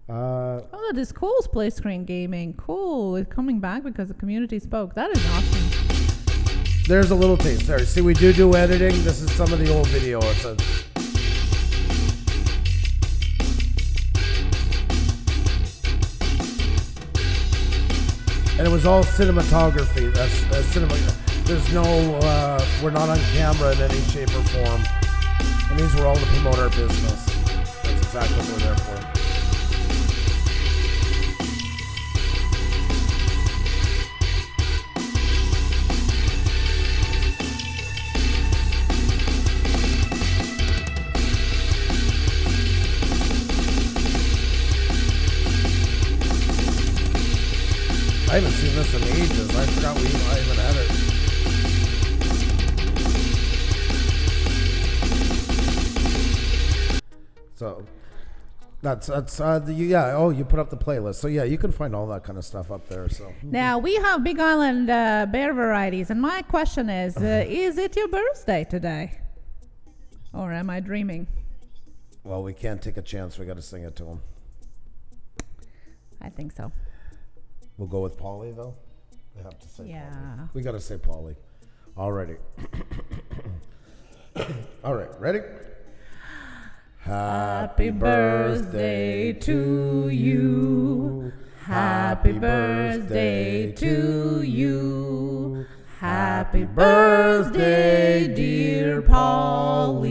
Oh, that is cool, Play Screen Gaming. Cool. It's coming back because the community spoke. That is awesome. There's a little taste there. See, we do editing. This is some of the old video. And it was all cinematography. That's cinema. There's no, we're not on camera in any shape or form. And these were all to promote our business. That's exactly what we're there for. I haven't seen this in ages. I forgot I even had it. So that's yeah. Oh, you put up the playlist. So yeah, you can find all that kind of stuff up there. So now we have Big Island beer varieties, and my question is it your birthday today, or am I dreaming? Well, we can't take a chance. We got to sing it to him. I think so. We'll go with Polly, though. We have to say Polly. We got to say Polly. Already. All right, ready? Happy birthday to you. Happy birthday to you. Happy birthday, dear Polly.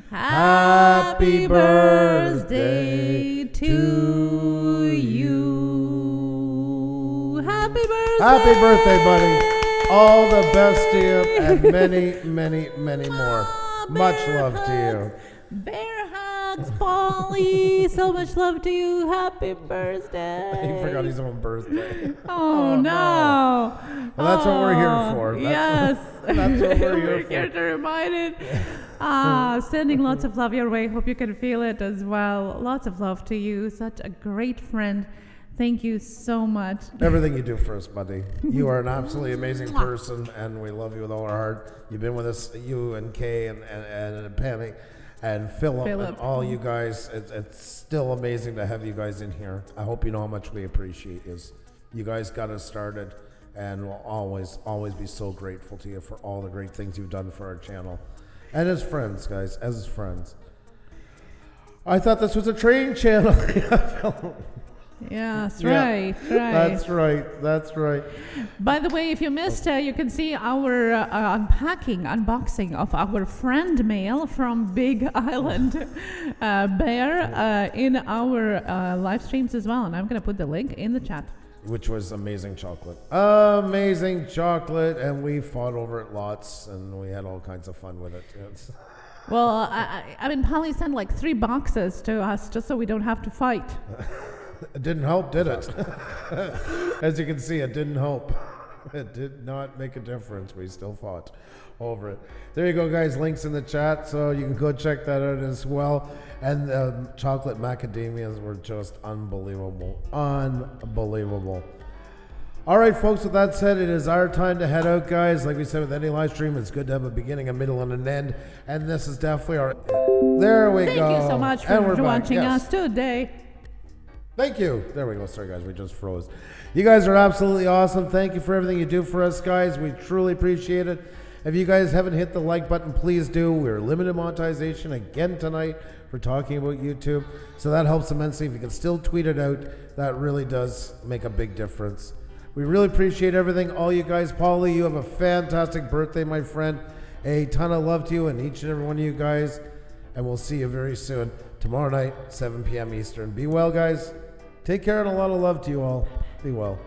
Happy birthday to you. Happy birthday. Happy birthday, buddy. All the best to you and many, many, many more. Much love to you. Bear hugs, Polly. So much love to you. Happy birthday. He forgot his own birthday. Oh, no. Well, that's what we're here for. Yes. That's what we're here for. Here to remind it. Sending lots of love your way. Hope you can feel it as well. Lots of love to you. Such a great friend. Thank you so much. Everything you do for us, buddy. You are an absolutely amazing person, and we love you with all our heart. You've been with us, you and Kay and Pammy and Philip and all you guys. It's still amazing to have you guys in here. I hope you know how much we appreciate you. You guys got us started, and we'll always, always be so grateful to you for all the great things you've done for our channel. And as friends, guys, as friends. I thought this was a trading channel. Yeah, that's right. That's right. By the way, if you missed, you can see our unboxing of our friend mail from Big Island Bear in our live streams as well. And I'm going to put the link in the chat. Which was amazing chocolate. Amazing chocolate. And we fought over it lots, and we had all kinds of fun with it. Well, I mean, Polly sent like 3 boxes to us just so we don't have to fight. It didn't help, did it? As you can see, it didn't help. It did not make a difference. We still fought over it. There you go, guys. Links in the chat, so you can go check that out as well. And the chocolate macadamias were just unbelievable. Unbelievable. All right, folks, with that said, it is our time to head out, guys. Like we said with any live stream, it's good to have a beginning, a middle, and an end. And this is definitely our... There we go. Thank you so much for watching us today. Thank you. There we go. Sorry, guys. We just froze. You guys are absolutely awesome. Thank you for everything you do for us, guys. We truly appreciate it. If you guys haven't hit the like button, please do. We're limited monetization again tonight for talking about YouTube. So that helps immensely. If you can still tweet it out, that really does make a big difference. We really appreciate everything. All you guys. Paulie, you have a fantastic birthday, my friend. A ton of love to you and each and every one of you guys. And we'll see you very soon. Tomorrow night, 7 p.m. Eastern. Be well, guys. Take care and a lot of love to you all. Be well.